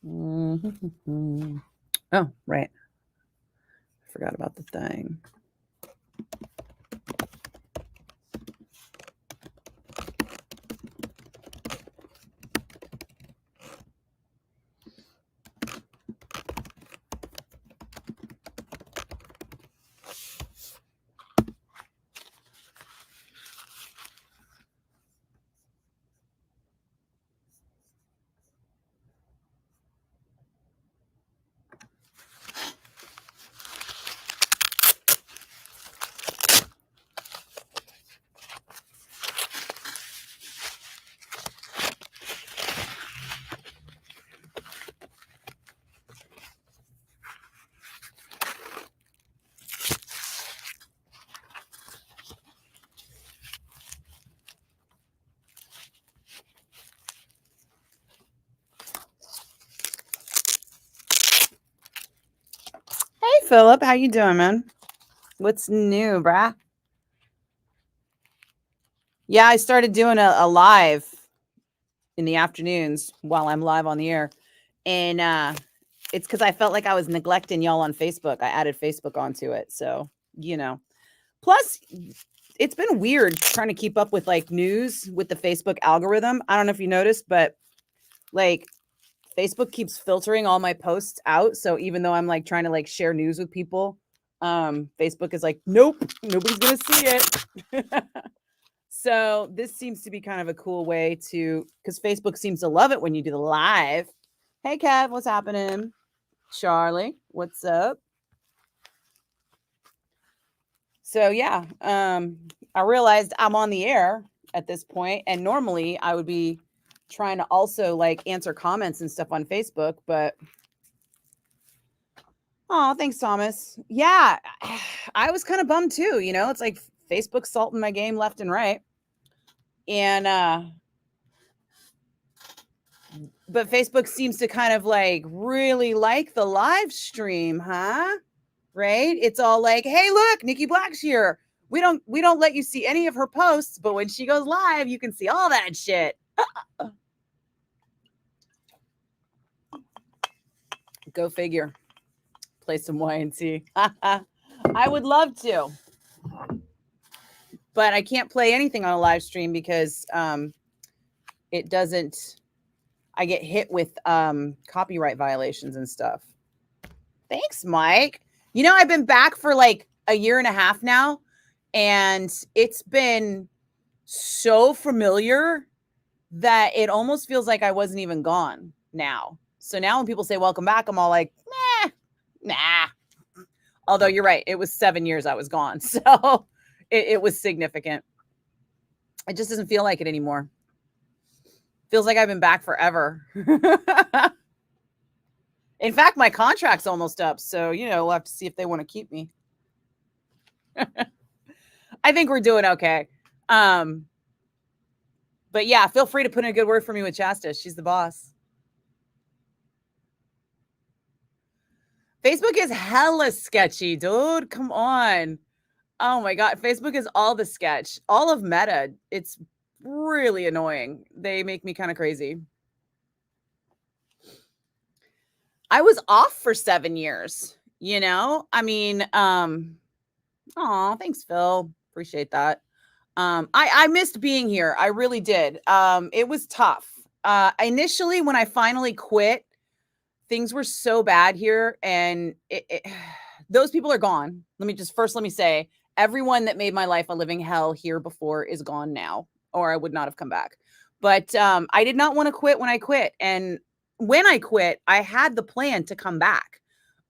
Mm-hmm. Oh, right. I forgot about the thing. Hey, Philip, how you doing, man? What's new, brah? Yeah, I started doing a live in the afternoons while I'm live on the air, and it's because I felt like I was neglecting y'all on Facebook. I added Facebook onto it, so you know. Plus, it's been weird trying to keep up with like news with the Facebook algorithm. I don't know if you noticed, but like Facebook keeps filtering all my posts out. So even though I'm like trying to like share news with people, Facebook is like, nope, nobody's gonna see it. So this seems to be kind of a cool way to, because Facebook seems to love it when you do the live. Hey Kev, what's happening? Charlie, what's up? So yeah, I realized I'm on the air at this point, and normally I would be trying to also like answer comments and stuff on Facebook, but oh, thanks, Thomas. Yeah, I was kind of bummed too. You know, it's like Facebook salting my game left and right, and but Facebook seems to kind of like really like the live stream, huh? Right? It's all like, hey, look, Nikki Black's here. We don't let you see any of her posts, but when she goes live, you can see all that shit. Go figure. Play some Y&T. I would love to, but I can't play anything on a live stream because it doesn't. I get hit with copyright violations and stuff. Thanks, Mike. You know, I've been back for like a year and a half now, and it's been so familiar that it almost feels like I wasn't even gone now. So now when people say welcome back, I'm all like, nah. Although you're right, it was 7 years I was gone. So it was significant. It just doesn't feel like it anymore. Feels like I've been back forever. In fact, my contract's almost up. So, you know, we'll have to see if they want to keep me. I think we're doing okay. But yeah, feel free to put in a good word for me with Shasta. She's the boss. Facebook is hella sketchy, dude. Come on. Oh my God. Facebook is all the sketch, all of Meta. It's really annoying. They make me kind of crazy. I was off for 7 years, you know? I mean, oh, thanks, Phil. Appreciate that. I missed being here. I really did. It was tough. Initially, when I finally quit, things were so bad here, and those people are gone. Let me say, everyone that made my life a living hell here before is gone now, or I would not have come back. But I did not want to quit when I quit, and when I quit, I had the plan to come back.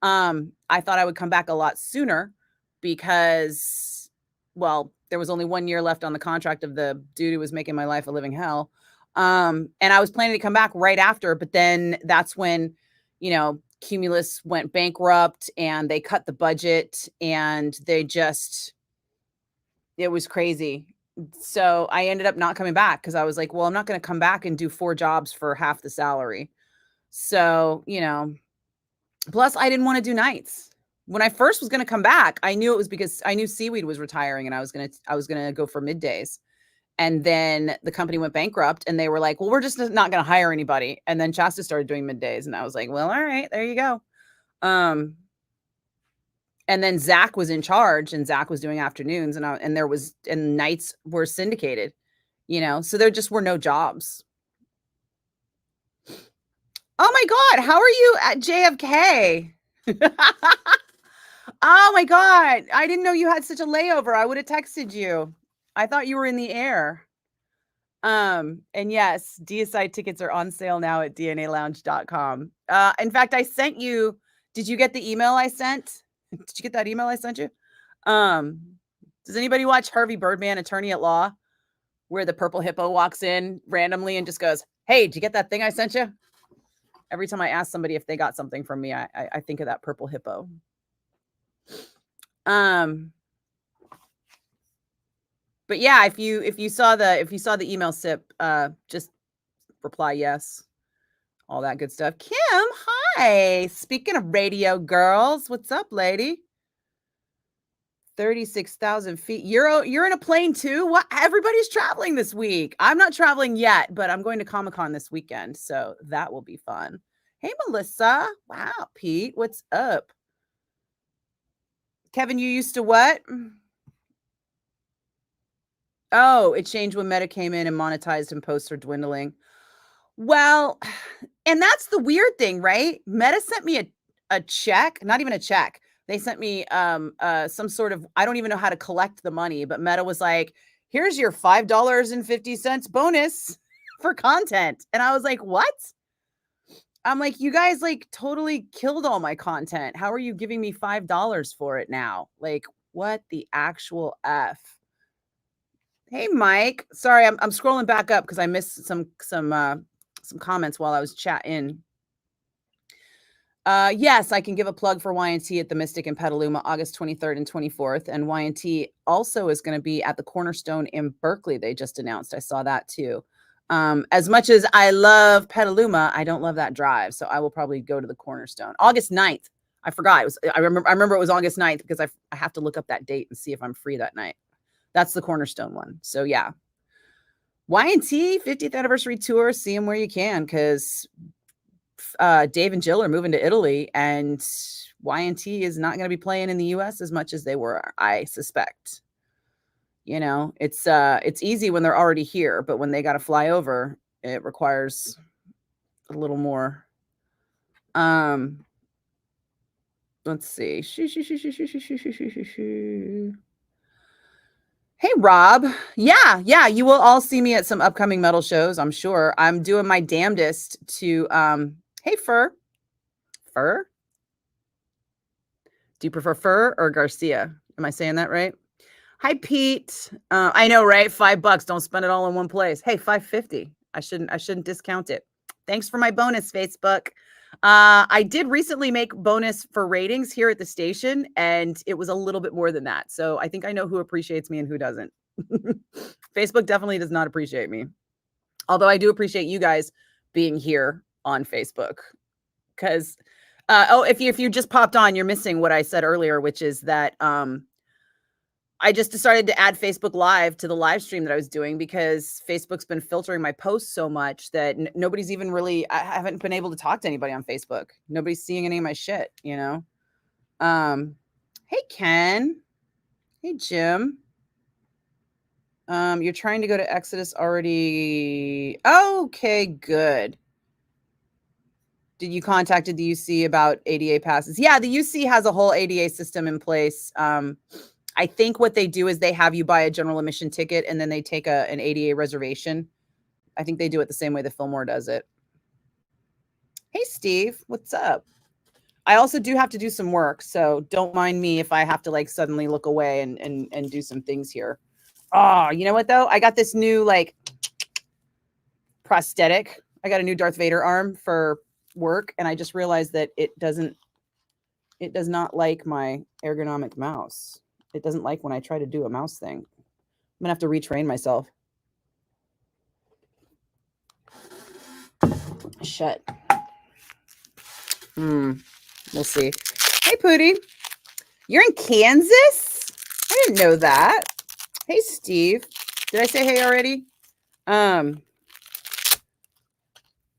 I thought I would come back a lot sooner because, well, there was only 1 year left on the contract of the dude who was making my life a living hell. And I was planning to come back right after, but then that's when, you know, Cumulus went bankrupt and they cut the budget and it was crazy. So I ended up not coming back because I was like, well, I'm not going to come back and do 4 jobs for half the salary. So, you know, plus I didn't want to do nights. When I first was going to come back, I knew it was because I knew Seaweed was retiring and I was going to go for middays. And then the company went bankrupt and they were like, well, we're just not going to hire anybody. And then Shasta started doing middays. And I was like, well, all right, there you go. And then Zach was in charge and Zach was doing afternoons and nights were syndicated, so there just were no jobs. Oh my God. How are you at JFK? Oh my God. I didn't know you had such a layover. I would have texted you. I thought you were in the air. And yes, DSI tickets are on sale now at dnalounge.com. In fact, I sent you, did you get the email I sent? Did you get that email I sent you? Does anybody watch Harvey Birdman, Attorney at Law, where the purple hippo walks in randomly and just goes, hey, did you get that thing I sent you? Every time I ask somebody if they got something from me, I think of that purple hippo. But yeah, if you saw the email SIP, just reply yes. All that good stuff. Kim, hi. Speaking of radio girls, what's up, lady? 36,000 feet. You're in a plane too? What? Everybody's traveling this week. I'm not traveling yet, but I'm going to Comic-Con this weekend, so that will be fun. Hey, Melissa. Wow, Pete, what's up? Kevin, you used to what? Oh, it changed when Meta came in and monetized and posts are dwindling. Well, and that's the weird thing, right? Meta sent me a check, not even a check. They sent me some sort of, I don't even know how to collect the money, but Meta was like, here's your $5.50 bonus for content. And I was like, what? I'm like, you guys like totally killed all my content. How are you giving me $5 for it now? Like, what the actual F? Hey, Mike. Sorry, I'm scrolling back up because I missed some comments while I was chatting. Yes, I can give a plug for Y&T at the Mystic in Petaluma, August 23rd and 24th. And Y&T also is going to be at the Cornerstone in Berkeley. They just announced. I saw that too. As much as I love Petaluma, I don't love that drive. So I will probably go to the Cornerstone. August 9th. I forgot. I remember it was August 9th because I have to look up that date and see if I'm free that night. That's the Cornerstone one. So yeah. Y&T 50th anniversary tour. See them where you can, because Dave and Jill are moving to Italy, and Y&T is not going to be playing in the U.S. as much as they were, I suspect. It's easy when they're already here, but when they got to fly over, it requires a little more. Let's see. Hey, Rob. Yeah. You will all see me at some upcoming metal shows, I'm sure. I'm doing my damnedest to, hey, Fur. Do you prefer Fur or Garcia? Am I saying that right? Hi, Pete. I know, right? $5. Don't spend it all in one place. Hey, $5.50. I shouldn't discount it. Thanks for my bonus, Facebook. I did recently make bonus for ratings here at the station, and it was a little bit more than that. So I think I know who appreciates me and who doesn't. Facebook definitely does not appreciate me. Although I do appreciate you guys being here on Facebook. Because, if you just popped on, you're missing what I said earlier, which is that I just decided to add Facebook Live to the live stream that I was doing because Facebook's been filtering my posts so much that nobody's even really, I haven't been able to talk to anybody on Facebook. Nobody's seeing any of my shit, Hey, Ken. Hey, Jim. You're trying to go to Exodus already. Okay, good. Did you contacted the UC about ADA passes? Yeah, the UC has a whole ADA system in place. I think what they do is they have you buy a general admission ticket and then they take an ADA reservation. I think they do it the same way the Fillmore does it. Hey, Steve, what's up? I also do have to do some work, so don't mind me if I have to like suddenly look away and do some things here. Oh, you know what though? I got this new like prosthetic. I got a new Darth Vader arm for work, and I just realized that it does not like my ergonomic mouse. It doesn't like when I try to do a mouse thing. I'm gonna have to retrain myself. Shut. We'll see. Hey, Pootie. You're in Kansas? I didn't know that. Hey, Steve. Did I say hey already?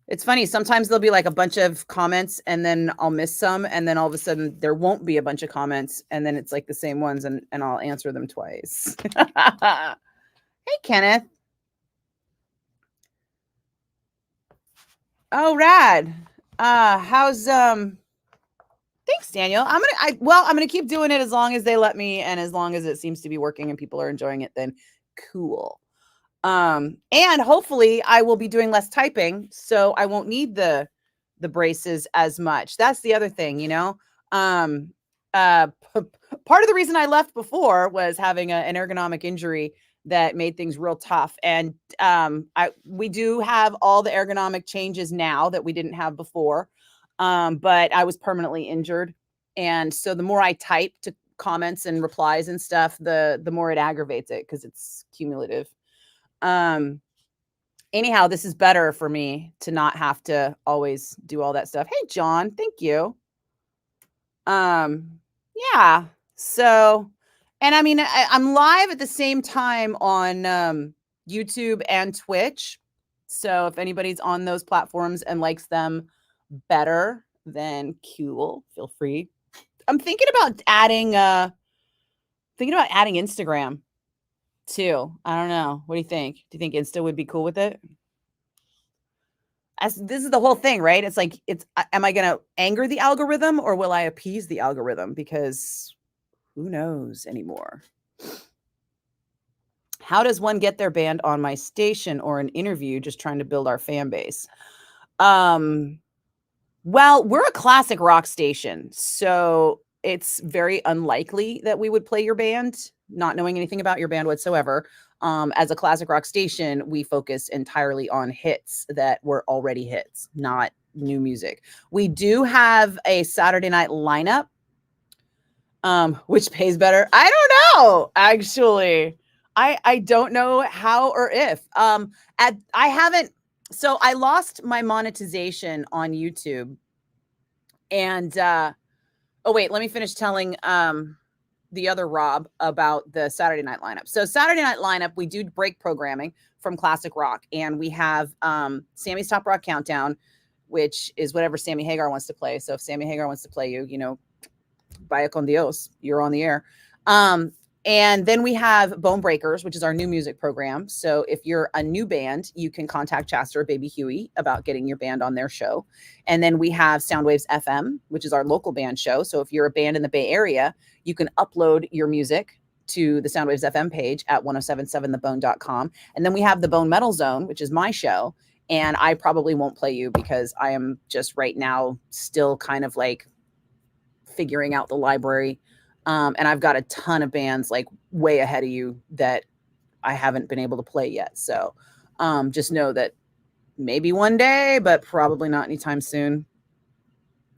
It's funny. Sometimes there'll be like a bunch of comments and then I'll miss some. And then all of a sudden there won't be a bunch of comments. And then it's like the same ones and I'll answer them twice. Hey, Kenneth. Oh, rad. How's thanks, Daniel. I'm gonna keep doing it as long as they let me and as long as it seems to be working and people are enjoying it, then cool. And hopefully I will be doing less typing, so I won't need the braces as much. That's the other thing, you know. Part of the reason I left before was having an ergonomic injury that made things real tough. And we do have all the ergonomic changes now that we didn't have before. But I was permanently injured. And so the more I type to comments and replies and stuff, the more it aggravates it because it's cumulative. Anyhow, this is better for me to not have to always do all that stuff. Hey, John, thank you. Yeah. So, and I mean, I'm live at the same time on YouTube and Twitch. So if anybody's on those platforms and likes them better, then cool. Feel free. I'm thinking about adding Instagram too. I don't know. What do you think? Do you think Insta would be cool with it? This is the whole thing, right? It's like, am I going to anger the algorithm or will I appease the algorithm? Because who knows anymore? How does one get their band on my station or an interview just trying to build our fan base? Well, we're a classic rock station, so it's very unlikely that we would play your band, not knowing anything about your band whatsoever. As a classic rock station, we focus entirely on hits that were already hits, not new music. We do have a Saturday night lineup, which pays better. I don't know, actually. I don't know how or if. I haven't. So I lost my monetization on YouTube, and oh wait, let me finish telling the other Rob about the Saturday night lineup. So Saturday night lineup, we do break programming from classic rock, and we have Sammy's Top Rock Countdown, which is whatever Sammy Hagar wants to play. So if Sammy Hagar wants to play you, you know, vaya con Dios, you're on the air. And then we have Bone Breakers, which is our new music program. So if you're a new band, you can contact Chester or Baby Huey about getting your band on their show. And then we have Soundwaves FM, which is our local band show. So if you're a band in the Bay Area, you can upload your music to the Soundwaves FM page at 1077thebone.com. And then we have the Bone Metal Zone, which is my show. And I probably won't play you because I am just right now still kind of like figuring out the library. And I've got a ton of bands like way ahead of you that I haven't been able to play yet. So just know that maybe one day, but probably not anytime soon.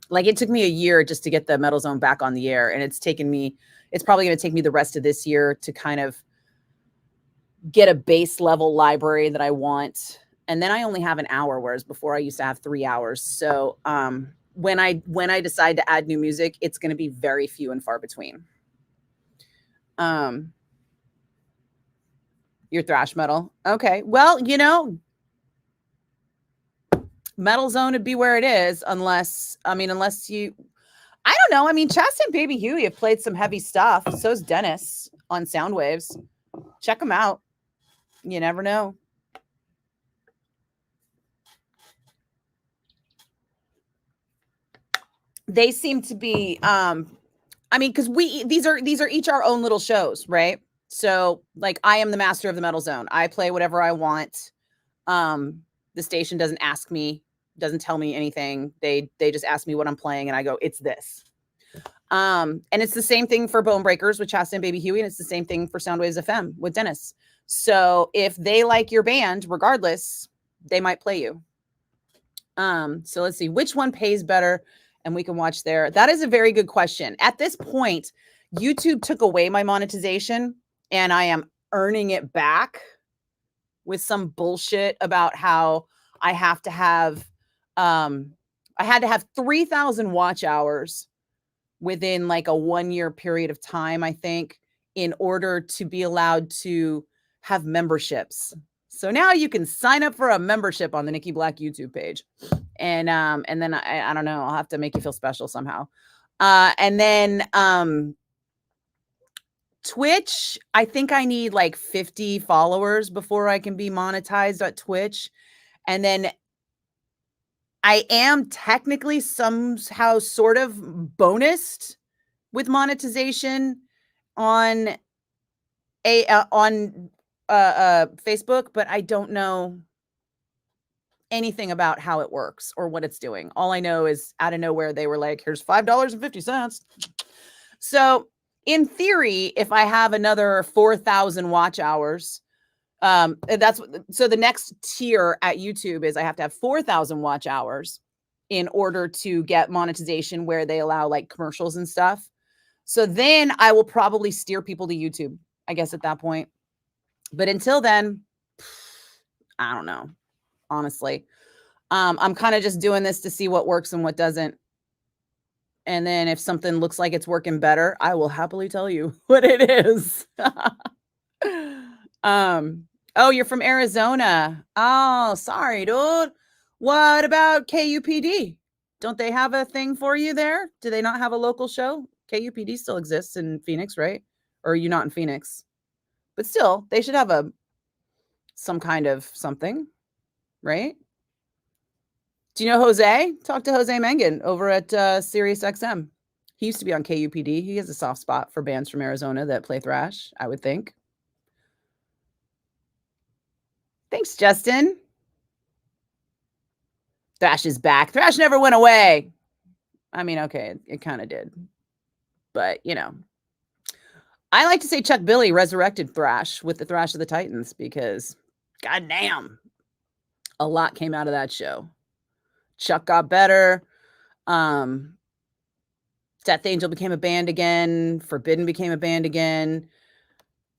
Like it took me a year just to get the Metal Zone back on the air. And it's probably going to take me the rest of this year to kind of get a base level library that I want. And then I only have an hour, whereas before I used to have 3 hours. So when I decide to add new music, it's going to be very few and far between. Your thrash metal. Okay. Well, you know, Metal Zone would be where it is unless you, I don't know. I mean, Chasta and Baby Huey have played some heavy stuff. So's Dennis on Soundwaves. Check them out. You never know. They seem to be I mean, because these are each our own little shows, right? So like I am the master of the Metal Zone. I play whatever I want. The station doesn't ask me, doesn't tell me anything. They just ask me what I'm playing and I go, it's this. And it's the same thing for Bone Breakers with Chasta and Baby Huey, and it's the same thing for Soundwaves FM with Dennis. So if they like your band, regardless, they might play you. So let's see which one pays better and we can watch there. That is a very good question. At this point, YouTube took away my monetization and I am earning it back with some bullshit about how I have to have I had to have 3,000 watch hours within like a 1 year period of time, I think, in order to be allowed to have memberships. So now you can sign up for a membership on the Nikki Blakk YouTube page. And then I don't know, I'll have to make you feel special somehow. And then Twitch, I think I need like 50 followers before I can be monetized at Twitch. And then I am technically somehow sort of bonused with monetization on Facebook, but I don't know anything about how it works or what it's doing. All I know is out of nowhere they were like, here's $5.50. So in theory, if I have another 4,000 watch hours, so the next tier at YouTube is I have to have 4,000 watch hours in order to get monetization where they allow like commercials and stuff. So then I will probably steer people to YouTube, I guess, at that point. But until then, I don't know, honestly. I'm kind of just doing this to see what works and what doesn't. And then if something looks like it's working better, I will happily tell you what it is. Oh, you're from Arizona. Oh, sorry, dude. What about KUPD? Don't they have a thing for you there? Do they not have a local show? KUPD still exists in Phoenix, right? Or are you not in Phoenix? But still, they should have some kind of something, right? Do you know Jose? Talk to Jose Mengen over at Sirius XM. He used to be on KUPD. He has a soft spot for bands from Arizona that play thrash, I would think. Thanks, Justin. Thrash is back. Thrash never went away. I mean, okay, it kind of did. But, you know, I like to say Chuck Billy resurrected thrash with the Thrash of the Titans because, goddamn, a lot came out of that show. Chuck got better. Death Angel became a band again. Forbidden became a band again.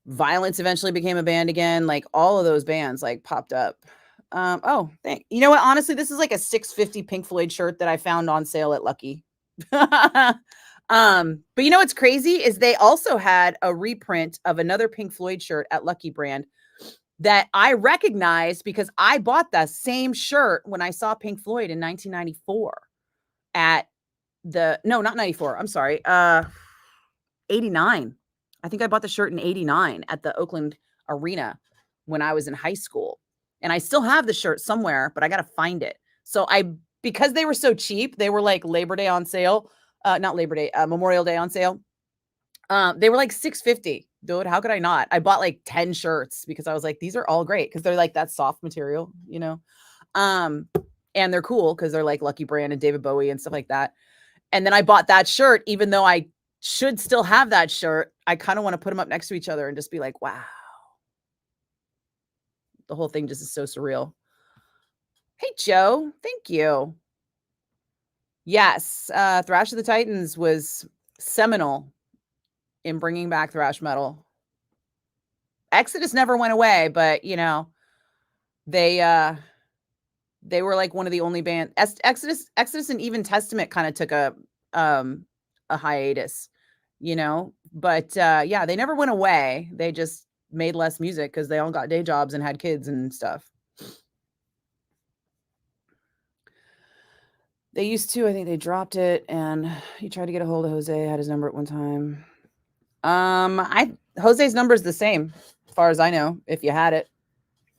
Violence eventually became a band again. Like all of those bands like popped up. You know what? Honestly, this is like a $6.50 Pink Floyd shirt that I found on sale at Lucky. But you know what's crazy is they also had a reprint of another Pink Floyd shirt at Lucky Brand that I recognized because I bought that same shirt when I saw Pink Floyd in 1994 at not 94. I'm sorry. 89. I think I bought the shirt in 89 at the Oakland Arena when I was in high school. And I still have the shirt somewhere, but I got to find it. So because they were so cheap, they were like Labor Day on sale. Not Labor Day, Memorial Day on sale. They were like $6.50. Dude, how could I not? I bought like 10 shirts because I was like, these are all great because they're like that soft material, you know? And they're cool because they're like Lucky Brand and David Bowie and stuff like that. And then I bought that shirt, even though I should still have that shirt. I kind of want to put them up next to each other and just be like, wow. The whole thing just is so surreal. Hey, Joe. Thank you. Yes. Thrash of the Titans was seminal in bringing back thrash metal. Exodus never went away, but you know, they were like one of the only bands. Exodus and Even Testament kind of took a hiatus, you know, but yeah, they never went away. They just made less music because they all got day jobs and had kids and stuff. They used to, I think they dropped it, and he tried to get a hold of Jose, had his number at one time. Jose's number is the same, as far as I know, if you had it.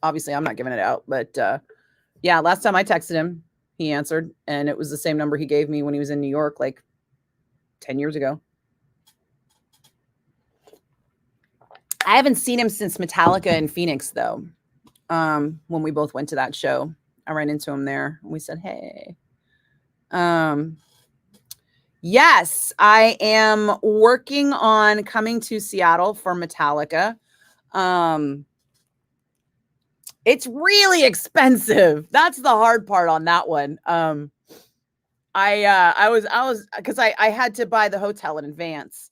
Obviously, I'm not giving it out, but yeah, last time I texted him, he answered, and it was the same number he gave me when he was in New York, like 10 years ago. I haven't seen him since Metallica in Phoenix, though. When we both went to that show, I ran into him there, and we said, hey. Yes, I am working on coming to Seattle for Metallica. It's really expensive. That's the hard part on that one. I was because I had to buy the hotel in advance,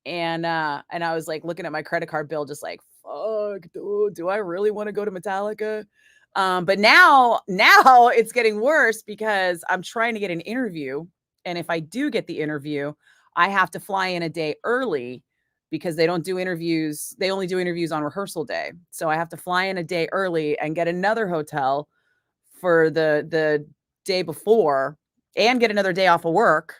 and I was like looking at my credit card bill, just like, fuck, dude, do I really want to go to Metallica? But now it's getting worse because I'm trying to get an interview. And if I do get the interview, I have to fly in a day early because they don't do interviews. They only do interviews on rehearsal day. So I have to fly in a day early and get another hotel for the day before and get another day off of work.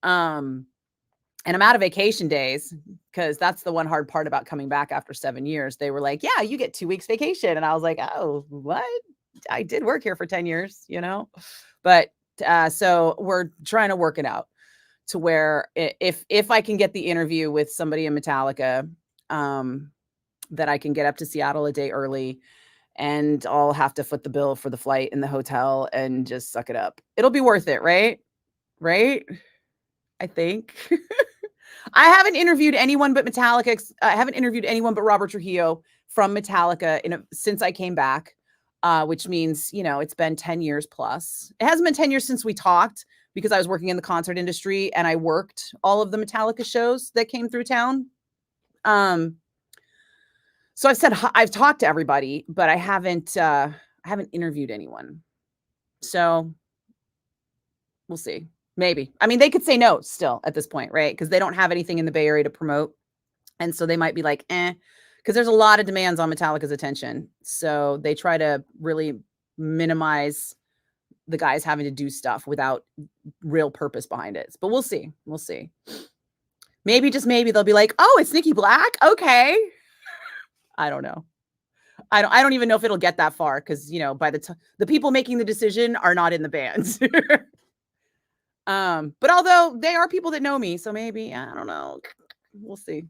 And I'm out of vacation days because that's the one hard part about coming back after 7 years. They were like, yeah, you get 2 weeks vacation. And I was like, oh, what? I did work here for 10 years, you know? But so we're trying to work it out to where if I can get the interview with somebody in Metallica, that I can get up to Seattle a day early, and I'll have to foot the bill for the flight and the hotel and just suck it up. It'll be worth it, right? Right? I think. I haven't interviewed anyone but Metallica. I haven't interviewed anyone but Robert Trujillo from Metallica since I came back, which means, it's been 10 years plus. It hasn't been 10 years since we talked because I was working in the concert industry and I worked all of the Metallica shows that came through town. So I've talked to everybody, but I haven't interviewed anyone. So we'll see. Maybe. I mean, they could say no still at this point, right? Because they don't have anything in the Bay Area to promote. And so they might be like, because there's a lot of demands on Metallica's attention. So they try to really minimize the guys having to do stuff without real purpose behind it. But we'll see. We'll see. Maybe, just maybe, they'll be like, oh, it's Nikki Blakk. Okay. I don't know. I don't even know if it'll get that far because, by the people making the decision are not in the band. But although they are people that know me, so maybe, I don't know. We'll see.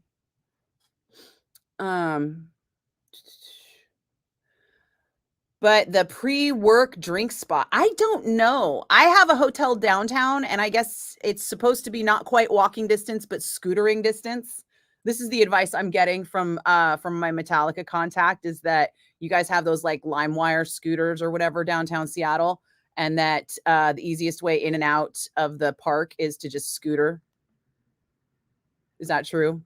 But the pre-work drink spot, I don't know. I have a hotel downtown, and I guess it's supposed to be not quite walking distance, but scootering distance. This is the advice I'm getting from my Metallica contact, is that you guys have those like LimeWire scooters or whatever downtown Seattle, and that the easiest way in and out of the park is to just scooter. Is that true?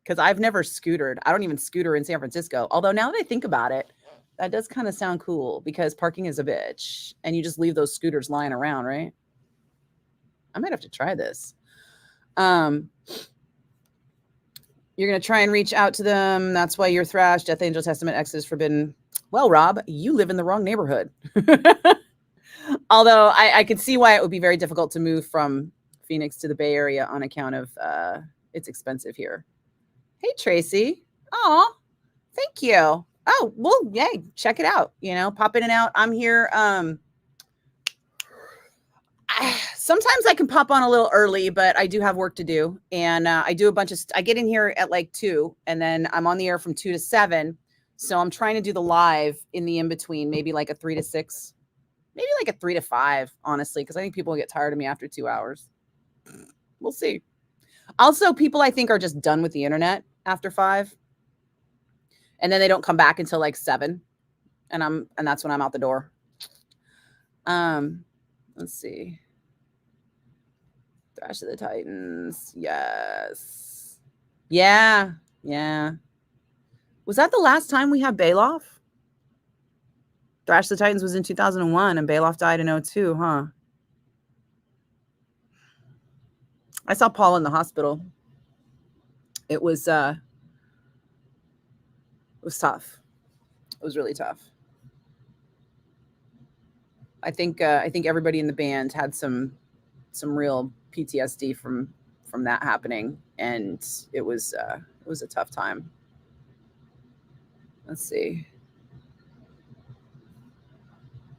Because I've never scootered. I don't even scooter in San Francisco. Although now that I think about it, that does kind of sound cool because parking is a bitch and you just leave those scooters lying around, right? I might have to try this. You're going to try and reach out to them. That's why you're thrashed. Death Angel Testament Exodus Forbidden. Well, Rob, you live in the wrong neighborhood. Although I could see why it would be very difficult to move from Phoenix to the Bay Area on account of it's expensive here. Hey, Tracy. Oh, thank you. Oh, well, yay, check it out. Pop in and out. I'm here. Sometimes I can pop on a little early, but I do have work to do. And I do a bunch of, I get in here at like 2, and then I'm on the air from 2 to 7. So I'm trying to do the live in the in-between, maybe like a 3 to 6, maybe like a 3 to 5, honestly, because I think people will get tired of me after 2 hours. We'll see. Also, people I think are just done with the internet after 5. And then they don't come back until like 7. And that's when I'm out the door. Let's see. Thrash of the Titans. Yes. Yeah. Yeah. Was that the last time we had Bailoff? Thrash of the Titans was in 2001 and Bailoff died in 2002, huh? I saw Paul in the hospital. It was tough. It was really tough. I think everybody in the band had some real PTSD from that happening, and it was a tough time. Let's see.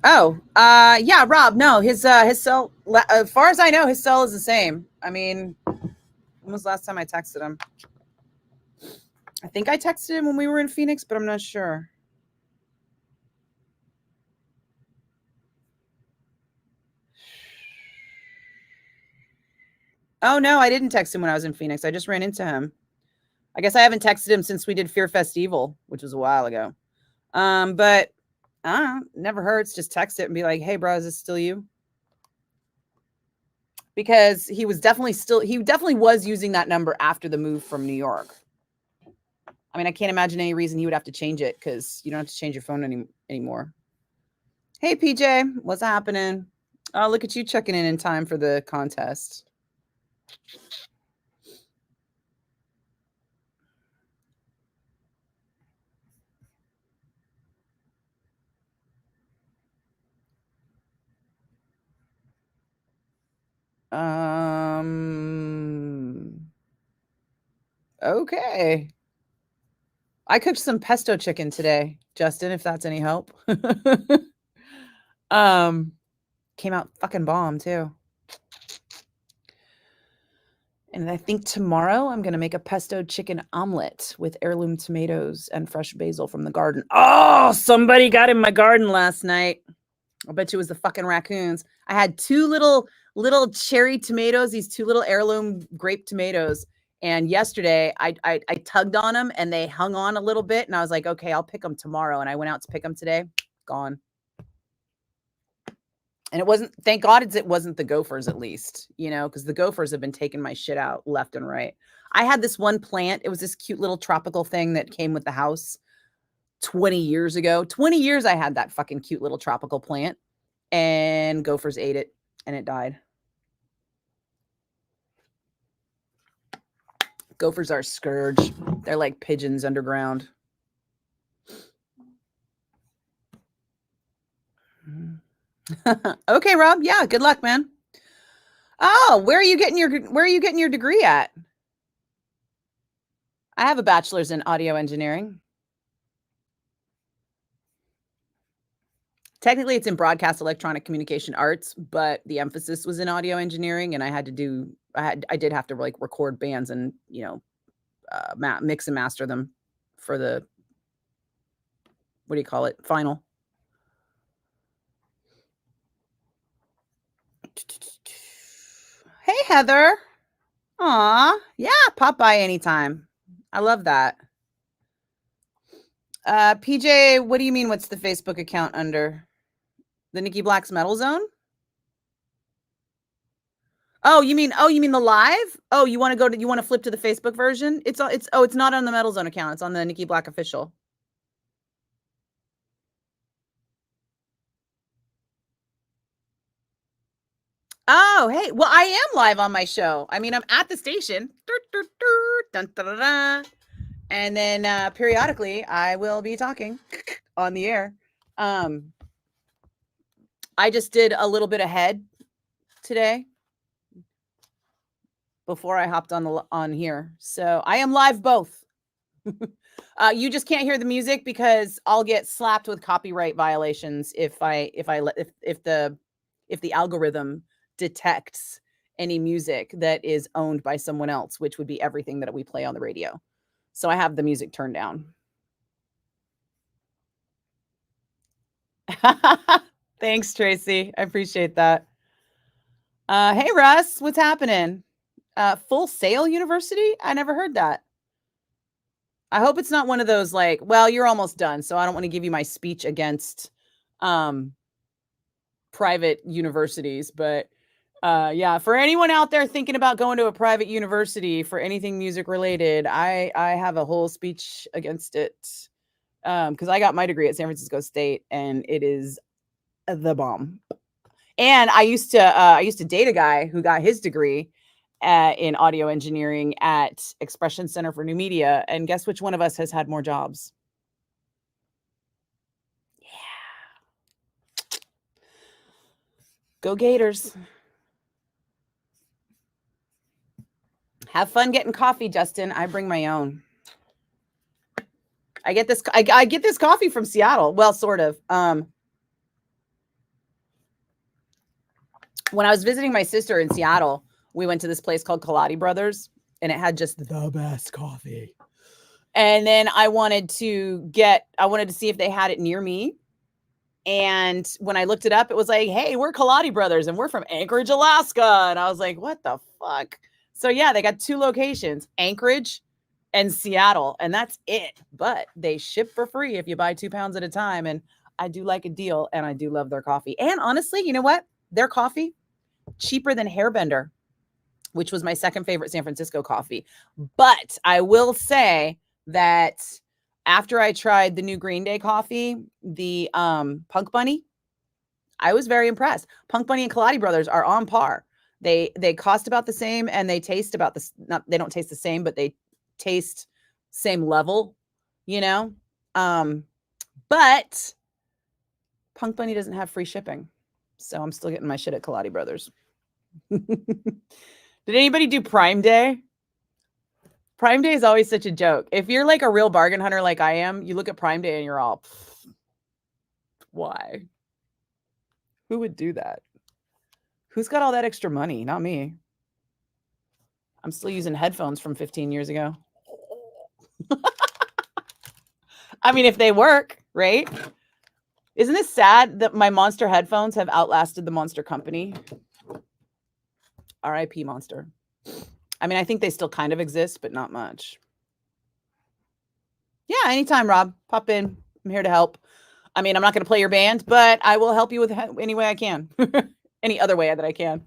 Oh, yeah, Rob. No, his cell. As far as I know, his cell is the same. I mean, when was the last time I texted him? I think I texted him when we were in Phoenix, but I'm not sure. Oh, no, I didn't text him when I was in Phoenix. I just ran into him. I guess I haven't texted him since we did Fear Festival, which was a while ago. But I don't know, never hurts. Just text it and be like, hey, bro, is this still you? Because he definitely was using that number after the move from New York. I mean, I can't imagine any reason he would have to change it because you don't have to change your phone anymore. Hey, PJ, what's happening? Oh, look at you checking in time for the contest. Okay. I cooked some pesto chicken today, Justin, if that's any help. um, Came out fucking bomb too. And I think tomorrow I'm gonna make a pesto chicken omelet with heirloom tomatoes and fresh basil from the garden. Oh, somebody got in my garden last night. I bet you it was the fucking raccoons. I had two little cherry tomatoes, these two little heirloom grape tomatoes. And yesterday I tugged on them and they hung on a little bit. And I was like, okay, I'll pick them tomorrow. And I went out to pick them today. Gone. And it wasn't, thank God it wasn't the gophers, at least, because the gophers have been taking my shit out left and right. I had this one plant. It was this cute little tropical thing that came with the house 20 years ago. 20 years I had that fucking cute little tropical plant, and gophers ate it and it died. Gophers are a scourge. They're like pigeons underground. Okay, Rob. Yeah, good luck, man. Oh, where are you getting your degree at? I have a bachelor's in audio engineering. Technically, it's in broadcast electronic communication arts, but the emphasis was in audio engineering, and I did have to like record bands and mix and master them for the, what do you call it, final. Hey, Heather. Aw, yeah, pop by anytime. I love that. PJ, what do you mean? What's the Facebook account under? The Nikki Blakk's Metal Zone? Oh, you mean the live? Oh, you want to flip to the Facebook version? It's not on the Metal Zone account. It's on the Nikki Blakk official. Oh, hey. Well, I am live on my show. I mean, I'm at the station. And then periodically I will be talking on the air. I just did a little bit ahead today before I hopped on here. So I am live both. You just can't hear the music because I'll get slapped with copyright violations if the algorithm detects any music that is owned by someone else, which would be everything that we play on the radio. So I have the music turned down. Thanks, Tracy. I appreciate that. Hey, Russ, what's happening? Full Sail University? I never heard that. I hope it's not one of those like, well, you're almost done, so I don't want to give you my speech against private universities. But yeah, for anyone out there thinking about going to a private university for anything music related, I have a whole speech against it. Because I got my degree at San Francisco State, and it is the bomb. And I used to date a guy who got his degree in audio engineering at Expression Center for New Media, and guess which one of us has had more jobs? Yeah. Go Gators. Have fun getting coffee, Justin. I bring my own. I get this coffee from Seattle. Well, sort of. When I was visiting my sister in Seattle, we went to this place called Kaladi Brothers, and it had just the best coffee. And then I wanted to see if they had it near me. And when I looked it up, it was like, hey, we're Kaladi Brothers and we're from Anchorage, Alaska. And I was like, what the fuck? So yeah, they got two locations, Anchorage and Seattle, and that's it. But they ship for free if you buy 2 pounds at a time. And I do like a deal, and I do love their coffee. And honestly, you know what? Their coffee, cheaper than Hairbender, which was my second favorite San Francisco coffee. But I will say that after I tried the new Green Day coffee, the Punk Bunny, I was very impressed. Punk Bunny and Kaladi Brothers are on par. They cost about the same, and they taste about this. Not they don't taste the same, but they taste same level, you know. But Punk Bunny doesn't have free shipping, so I'm still getting my shit at Kaladi Brothers. Did anybody do Prime Day? Prime Day is always such a joke. If you're like a real bargain hunter like I am, you look at Prime Day and you're all, why? Who would do that? Who's got all that extra money? Not me. I'm still using headphones from 15 years ago. I mean, if they work, right? Isn't it sad that my Monster headphones have outlasted the Monster company? R.I.P. Monster. I mean, I think they still kind of exist, but not much. Yeah, anytime, Rob. Pop in. I'm here to help. I mean, I'm not going to play your band, but I will help you with any way I can. Any other way that I can.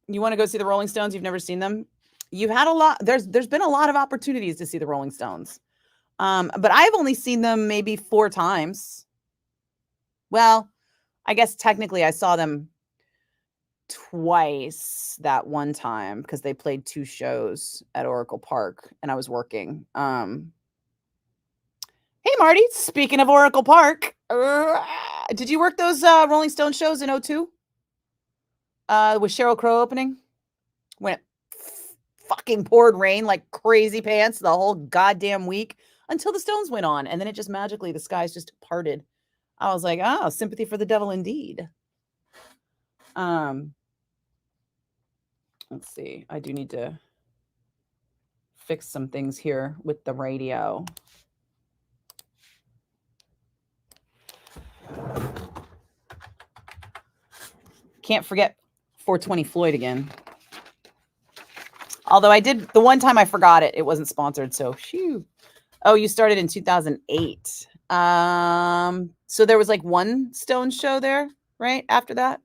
You want to go see the Rolling Stones? You've never seen them? You've had a lot. There's been a lot of opportunities to see the Rolling Stones. But I've only seen them maybe 4 times. Well, I guess technically I saw them twice that one time because they played 2 shows at Oracle Park and I was working. Hey, Marty, speaking of Oracle Park, did you work those Rolling Stone shows in 02? With Sheryl Crow opening? When it fucking poured rain like crazy pants the whole goddamn week until the Stones went on. And then it just magically, the skies just parted. I was like, oh, sympathy for the devil indeed. Let's see. I do need to fix some things here with the radio. Can't forget 420 Floyd again. Although I did, the one time I forgot it, it wasn't sponsored. So, phew. Oh, you started in 2008. So there was like one Stone show there, right? After that?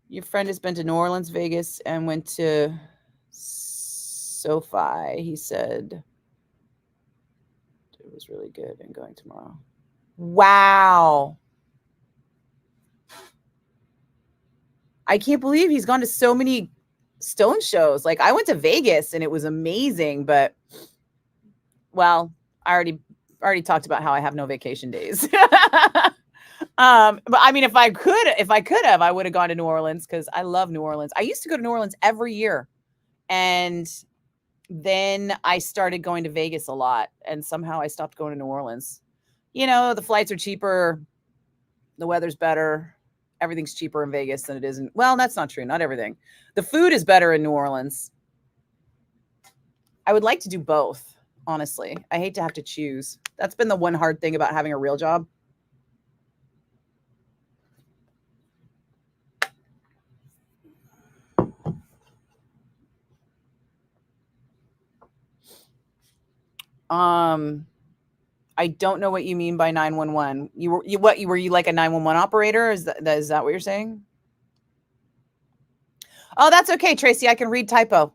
Your friend has been to New Orleans, Vegas, and went to SoFi. He said it was really good and going tomorrow. Wow. I can't believe he's gone to so many Stone shows. Like I went to Vegas and it was amazing, but well, I already talked about how I have no vacation days. But I mean, if I could have, I would have gone to New Orleans because I love New Orleans. I used to go to New Orleans every year. And then I started going to Vegas a lot. And somehow I stopped going to New Orleans. You know, the flights are cheaper. The weather's better. Everything's cheaper in Vegas than it is in, well, that's not true. Not everything. The food is better in New Orleans. I would like to do both, honestly. I hate to have to choose. That's been the one hard thing about having a real job. I don't know what you mean by 911. Were you like a 911 operator? Is that what you're saying? Oh, that's okay, Tracy. I can read typo.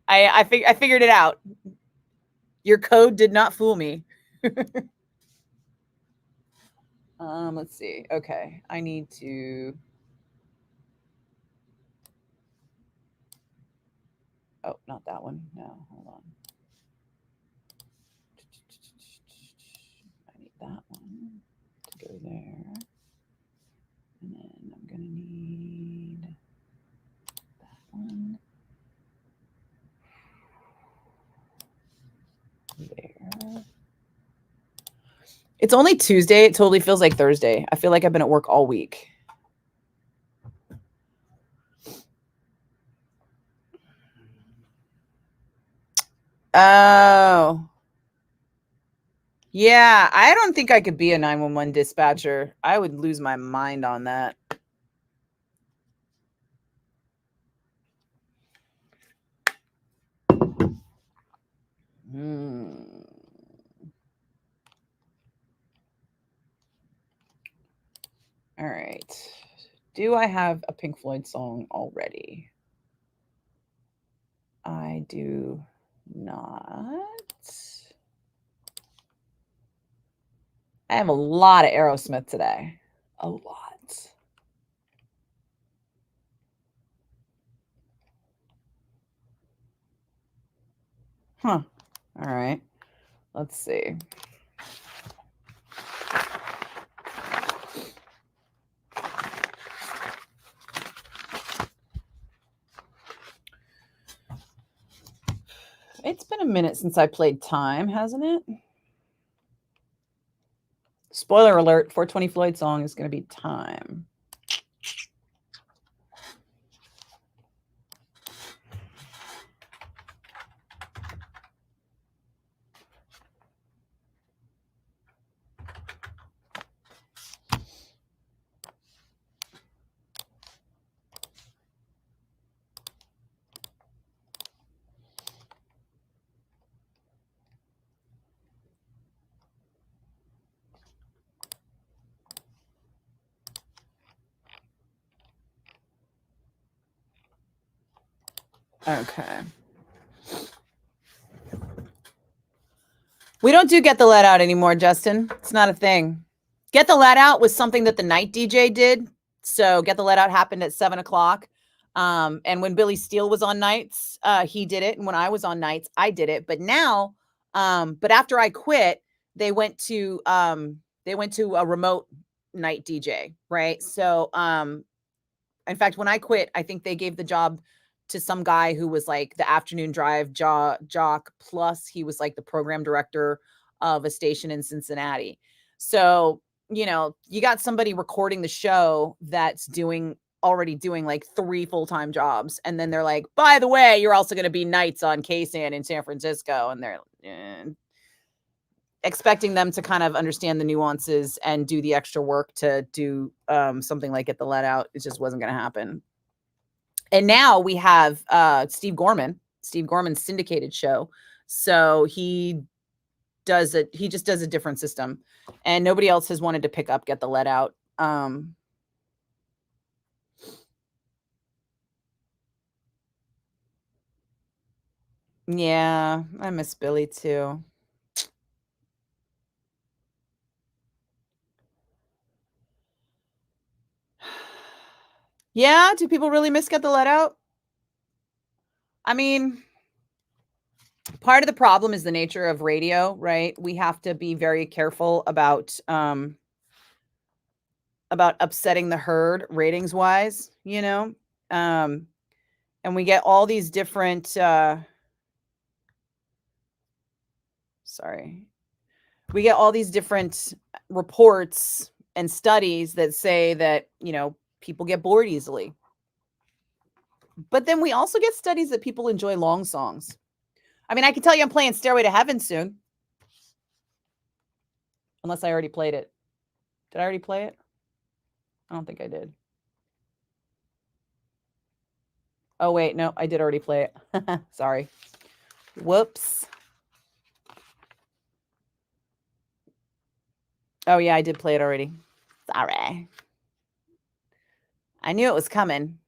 I figured it out. Your code did not fool me. Let's see. Okay, I need to. Oh, not that one. No, hold on. I need that one to go there. And then I'm going to need that one there. It's only Tuesday. It totally feels like Thursday. I feel like I've been at work all week. Oh. Yeah, I don't think I could be a 911 dispatcher. I would lose my mind on that. All right. Do I have a Pink Floyd song already? I do not. I have a lot of Aerosmith today. A lot. Huh. All right. Let's see. It's been a minute since I played Time, hasn't it? Spoiler alert, 420 Floyd song is going to be Time. Okay. We don't do Get the Let Out anymore, Justin. It's not a thing. Get the Let Out was something that the night DJ did. So Get the Let Out happened at 7:00. And when Billy Steele was on nights, he did it. And when I was on nights, I did it. But now, but after I quit, they went to a remote night DJ, right? So in fact, when I quit, I think they gave the job to some guy who was like the afternoon drive jock, plus he was like the program director of a station in Cincinnati. So, you got somebody recording the show that's already doing like 3 full-time jobs. And then they're like, by the way, you're also going to be nights on KSAN in San Francisco. And they're expecting them to kind of understand the nuances and do the extra work to do something like Get the Let Out. It just wasn't going to happen. And now we have Steve Gorman's syndicated show. So he just does a different system, and nobody else has wanted to pick up Get the Let Out. Yeah, I miss Billy too. Yeah, do people really miss Get the Let Out? I mean, part of the problem is the nature of radio, right? We have to be very careful about upsetting the herd ratings wise, and we get all these different we get all these different reports and studies that say that, people get bored easily. But then we also get studies that people enjoy long songs. I mean, I can tell you I'm playing Stairway to Heaven soon. Unless I already played it. Did I already play it? I don't think I did. Oh, wait. No, I did already play it. Sorry. Whoops. Oh, yeah, I did play it already. Sorry. I knew it was coming.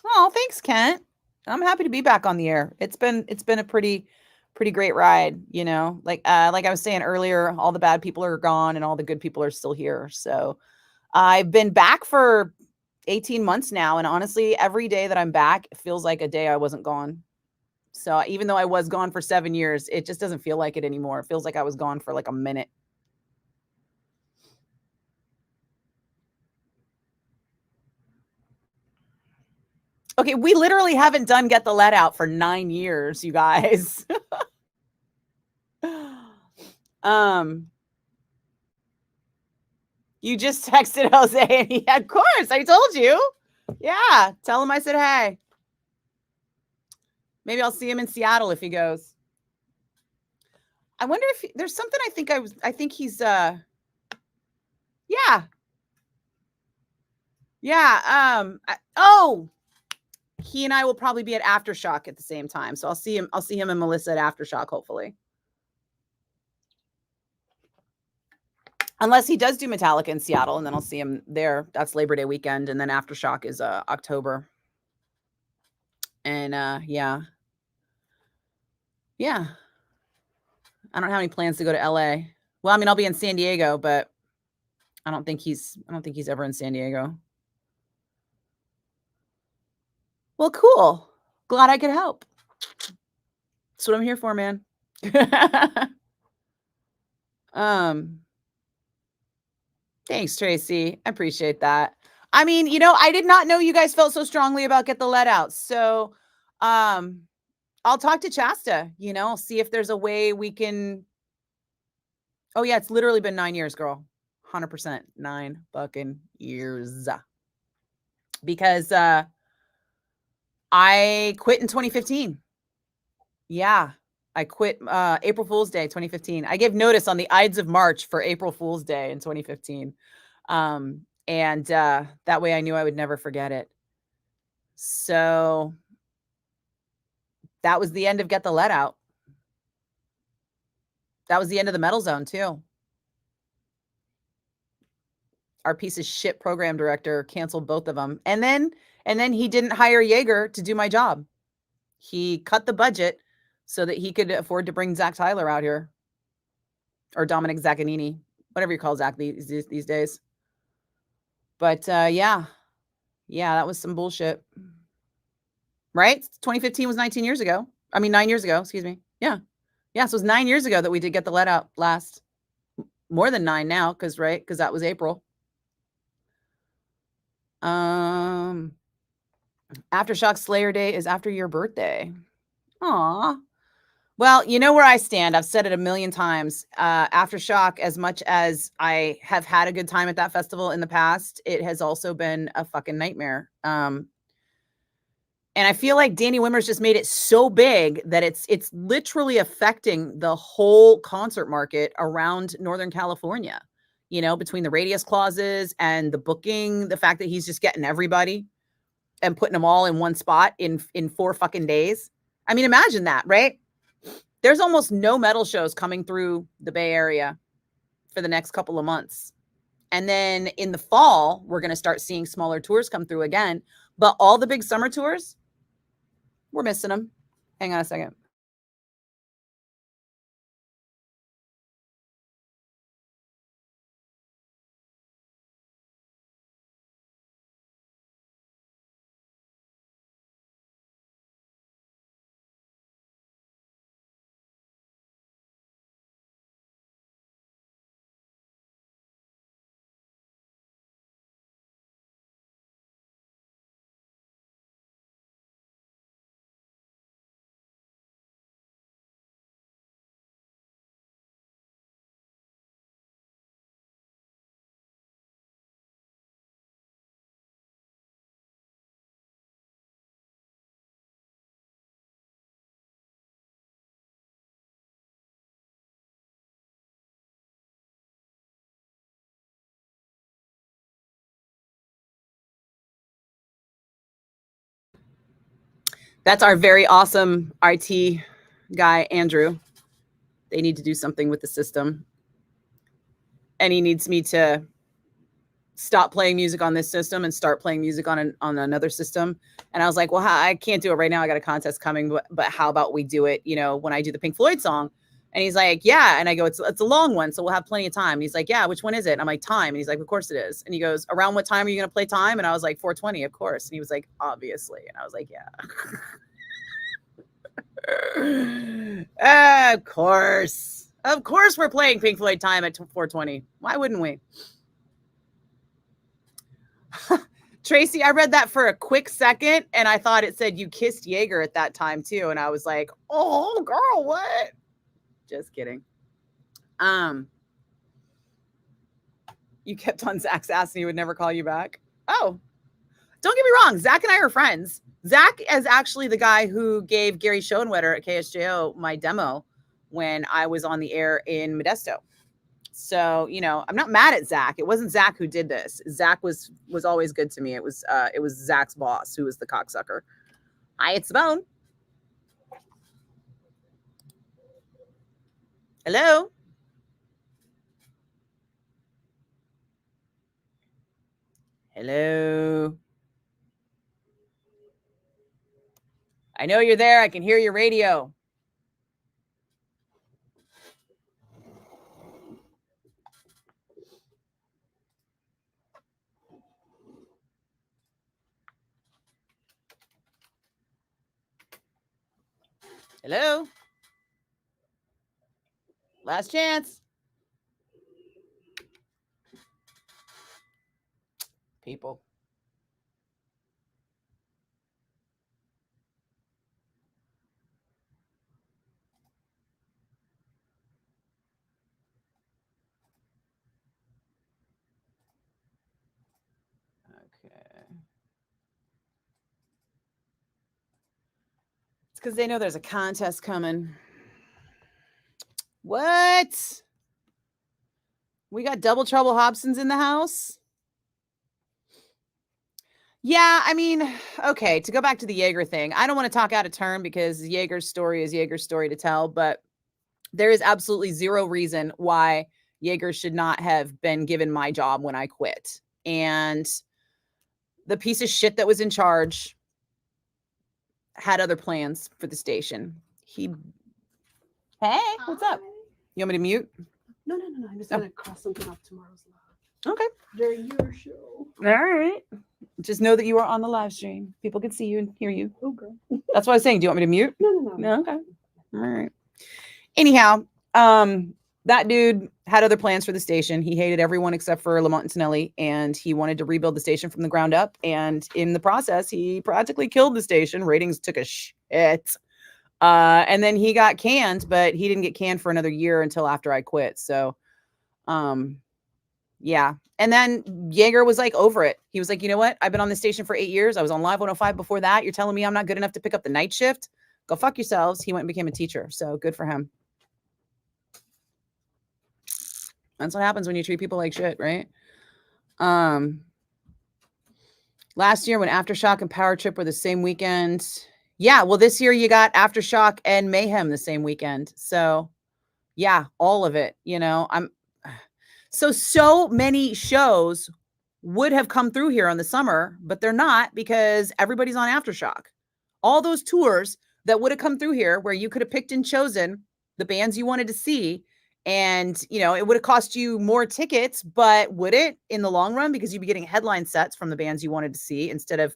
Oh, thanks, Kent. I'm happy to be back on the air. It's been a pretty great ride, Like I was saying earlier, all the bad people are gone and all the good people are still here. So I've been back for 18 months now, and honestly, every day that I'm back feels like a day I wasn't gone. So even though I was gone for 7 years, it just doesn't feel like it anymore. It feels like I was gone for like a minute. Okay, we literally haven't done Get the Let Out for 9 years, you guys. You just texted Jose and he, of course, I told you. Yeah, tell him I said hey. Maybe I'll see him in Seattle if he goes. I wonder if there's something I think he's yeah. Yeah, he and I will probably be at Aftershock at the same time. So I'll see him and Melissa at Aftershock, hopefully. Unless he does do Metallica in Seattle, and then I'll see him there. That's Labor Day weekend, and then Aftershock is October. And yeah. I don't have any plans to go to LA. Well, I mean, I'll be in San Diego, but I don't think he's ever in San Diego. Well, cool. Glad I could help. That's what I'm here for, man. um, Thanks, Tracy. I appreciate that. I mean, I did not know you guys felt so strongly about Get the Let Out. So, I'll talk to Chasta, see if there's a way we can. Oh yeah, it's literally been 9 years, girl. 100%. 9 fucking years. Because I quit in 2015. Yeah. I quit April Fool's Day 2015. I gave notice on the Ides of March for April Fool's Day in 2015. And that way I knew I would never forget it. So that was the end of Get the Let Out. That was the end of the Metal Zone too. Our piece of shit program director canceled both of them. And then he didn't hire Jaeger to do my job. He cut the budget so that he could afford to bring Zach Tyler out here. Or Dominic Zaccanini, whatever you call Zach these days. But yeah, that was some bullshit. Right? 2015 was 19 years ago. I mean, 9 years ago, excuse me. Yeah. So it was 9 years ago that we did Get the Let Out last. More than 9 now, because that was April. Aftershock Slayer Day is after your birthday. Aw. Well, you know where I stand. I've said it a million times. Aftershock, as much as I have had a good time at that festival in the past, it has also been a fucking nightmare. And I feel like Danny Wimmer's just made it so big that it's literally affecting the whole concert market around Northern California. Between the radius clauses and the booking, the fact that he's just getting everybody and putting them all in one spot in 4 fucking days. I mean, imagine that, right? There's almost no metal shows coming through the Bay Area for the next couple of months. And then in the fall, we're going to start seeing smaller tours come through again. But all the big summer tours, we're missing them. Hang on a second. That's our very awesome IT guy, Andrew. They need to do something with the system. And he needs me to stop playing music on this system and start playing music on another system. And I was like, well, I can't do it right now. I got a contest coming, but how about we do it, when I do the Pink Floyd song? And he's like, yeah. And I go, it's a long one, so we'll have plenty of time. And he's like, yeah, which one is it? And I'm like, Time. And he's like, of course it is. And he goes, around what time are you going to play Time? And I was like, 4:20, of course. And he was like, obviously. And I was like, yeah. Of course we're playing Pink Floyd Time at 4:20. Why wouldn't we? Tracy, I read that for a quick second and I thought it said you kissed Jaeger at that time too. And I was like, oh girl, what? Just kidding. You kept on Zach's ass and he would never call you back. Oh, don't get me wrong. Zach and I are friends. Zach is actually the guy who gave Gary Schoenwetter at KSJO my demo when I was on the air in Modesto. So, I'm not mad at Zach. It wasn't Zach who did this. Zach was always good to me. It was Zach's boss who was the cocksucker. Hi, it's Simone. Hello. Hello. I know you're there. I can hear your radio. Hello? Last chance. People. Okay. It's because they know there's a contest coming. What? We got Double Trouble Hobson's in the house? Yeah, I mean, okay, to go back to the Jaeger thing, I don't want to talk out of turn because Jaeger's story is Jaeger's story to tell, but there is absolutely zero reason why Jaeger should not have been given my job when I quit. And the piece of shit that was in charge had other plans for the station. Hey, what's up? You want me to mute? No. I'm just gonna cross something off tomorrow's live. Okay. During your show. All right. Just know that you are on the live stream. People can see you and hear you. Okay. That's what I was saying. Do you want me to mute? No. No. Okay. All right. Anyhow, that dude had other plans for the station. He hated everyone except for Lamont and Tonelli, and he wanted to rebuild the station from the ground up. And in the process, he practically killed the station. Ratings took a shit. And then he got canned, but he didn't get canned for another year until after I quit. So, yeah. And then Jaeger was like over it. He was like, you know what? I've been on this station for 8 years. I was on Live 105 before that. You're telling me I'm not good enough to pick up the night shift? Go fuck yourselves. He went and became a teacher. So good for him. That's what happens when you treat people like shit, right? Last year when Aftershock and Power Trip were the same weekend. Yeah, well, this year you got Aftershock and Mayhem the same weekend. So yeah, all of it, you know. So many shows would have come through here on the summer, but they're not because everybody's on Aftershock. All those tours that would have come through here where you could have picked and chosen the bands you wanted to see, and you know, it would have cost you more tickets, but would it in the long run? Because you'd be getting headline sets from the bands you wanted to see instead of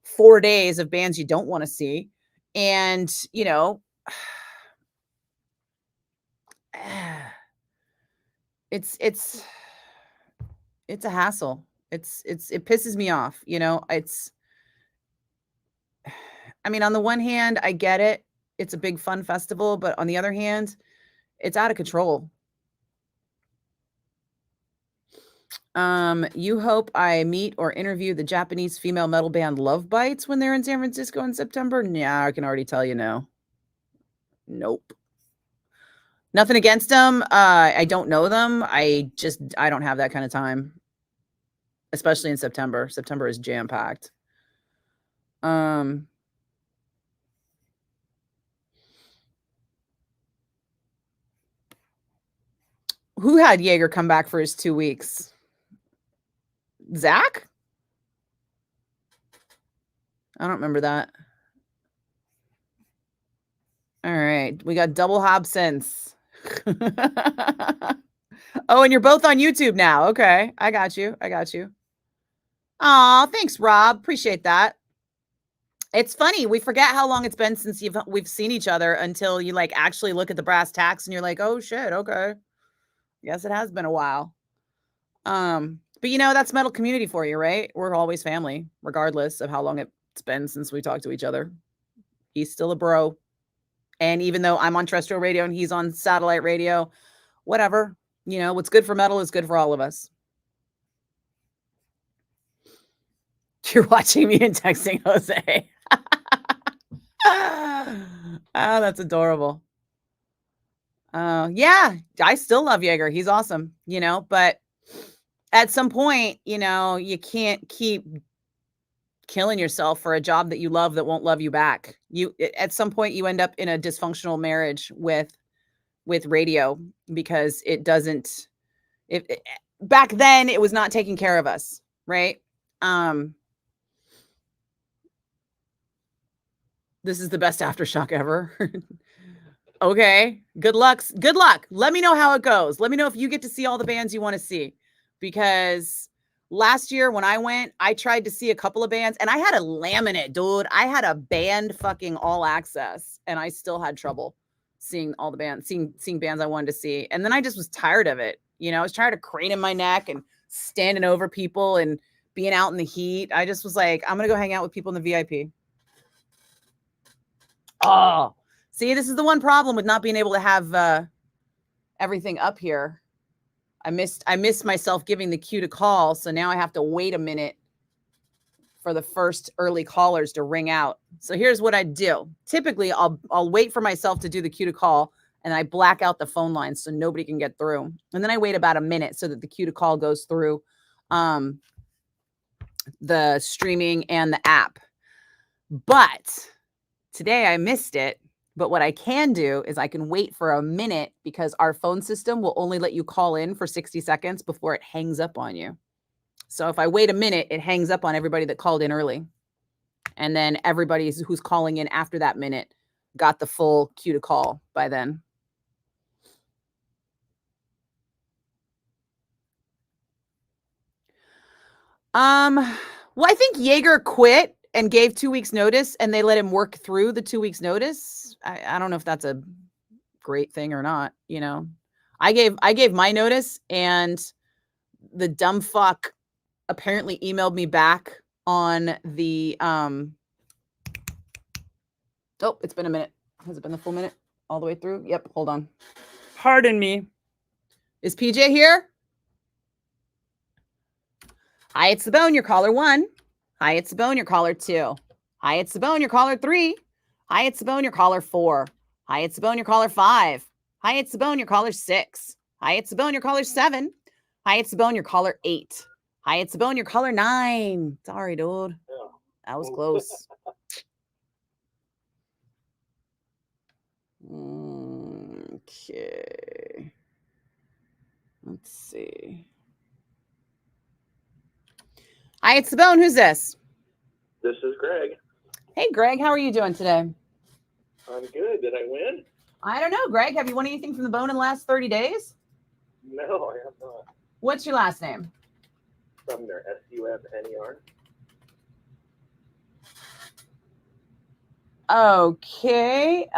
4 days of bands you don't want to see. And you know, it's a hassle. It pisses me off, you know. I mean, on the one hand, I get it. It's a big fun festival, but on the other hand, it's out of control. You hope I meet or interview the Japanese female metal band Love Bites when they're in San Francisco in September? Yeah, I can already tell you no. Nope. Nothing against them. I don't know them. I don't have that kind of time, especially in September. September is jam-packed. Who had Jaeger come back for his 2 weeks? Zach? I don't remember that. All right. We got double Hobsons. Oh, and you're both on YouTube now. Okay. I got you. Aw, thanks, Rob. Appreciate that. It's funny. We forget how long it's been since we've seen each other until you like actually look at the brass tacks and you're like, oh shit, okay. Yes, it has been a while. But you know, that's metal community for you, right? We're always family, regardless of how long it's been since we talked to each other. He's still a bro. And even though I'm on terrestrial radio and he's on satellite radio, whatever, you know, what's good for metal is good for all of us. You're watching me and texting Jose. Oh, that's adorable. Yeah, I still love Jaeger. He's awesome, you know, but at some point, you know, you can't keep killing yourself for a job that you love that won't love you back. At some point you end up in a dysfunctional marriage with radio because it doesn't back then it was not taking care of us, right? This is the best Aftershock ever. Okay. Good luck. Let me know how it goes. Let me know if you get to see all the bands you want to see, because last year when I went, I tried to see a couple of bands and I had a laminate, dude. I had a band fucking all access and I still had trouble seeing all the bands, seeing bands I wanted to see. And then I just was tired of it. You know, I was tired of craning my neck and standing over people and being out in the heat. I just was like, I'm going to go hang out with people in the VIP. Oh, see, this is the one problem with not being able to have everything up here. I missed myself giving the cue to call, so now I have to wait a minute for the first early callers to ring out. So here's what I do. Typically, I'll wait for myself to do the cue to call, and I black out the phone lines so nobody can get through. And then I wait about a minute so that the cue to call goes through the streaming and the app. But today I missed it. But what I can do is I can wait for a minute because our phone system will only let you call in for 60 seconds before it hangs up on you. So if I wait a minute, it hangs up on everybody that called in early. And then everybody who's calling in after that minute got the full cue to call by then. Well, I think Jaeger quit and gave 2 weeks notice and they let him work through the 2 weeks notice. I don't know if that's a great thing or not, you know. I gave my notice and the dumb fuck apparently emailed me back on the oh, it's been a minute. Has it been the full minute all the way through? Yep, hold on. Pardon me. Is PJ here? Hi, it's the bone, your caller 1. Hi, it's the bone, your caller 2. Hi, it's the bone, your caller 3. Hi, it's the bone, your caller 4. Hi, it's the bone, your caller 5. Hi, it's the bone, your caller 6. Hi, it's the bone, your caller 7. Hi, it's the bone, your caller 8. Hi, it's the bone, your caller 9. Sorry, dude. That was close. Okay. Let's see. Hi, it's the bone. Who's this? This is Greg. Hey, Greg. How are you doing today? I'm good. Did I win? I don't know, Greg. Have you won anything from the bone in the last 30 days? No, I have not. What's your last name? Sumner, Sumner. Okay.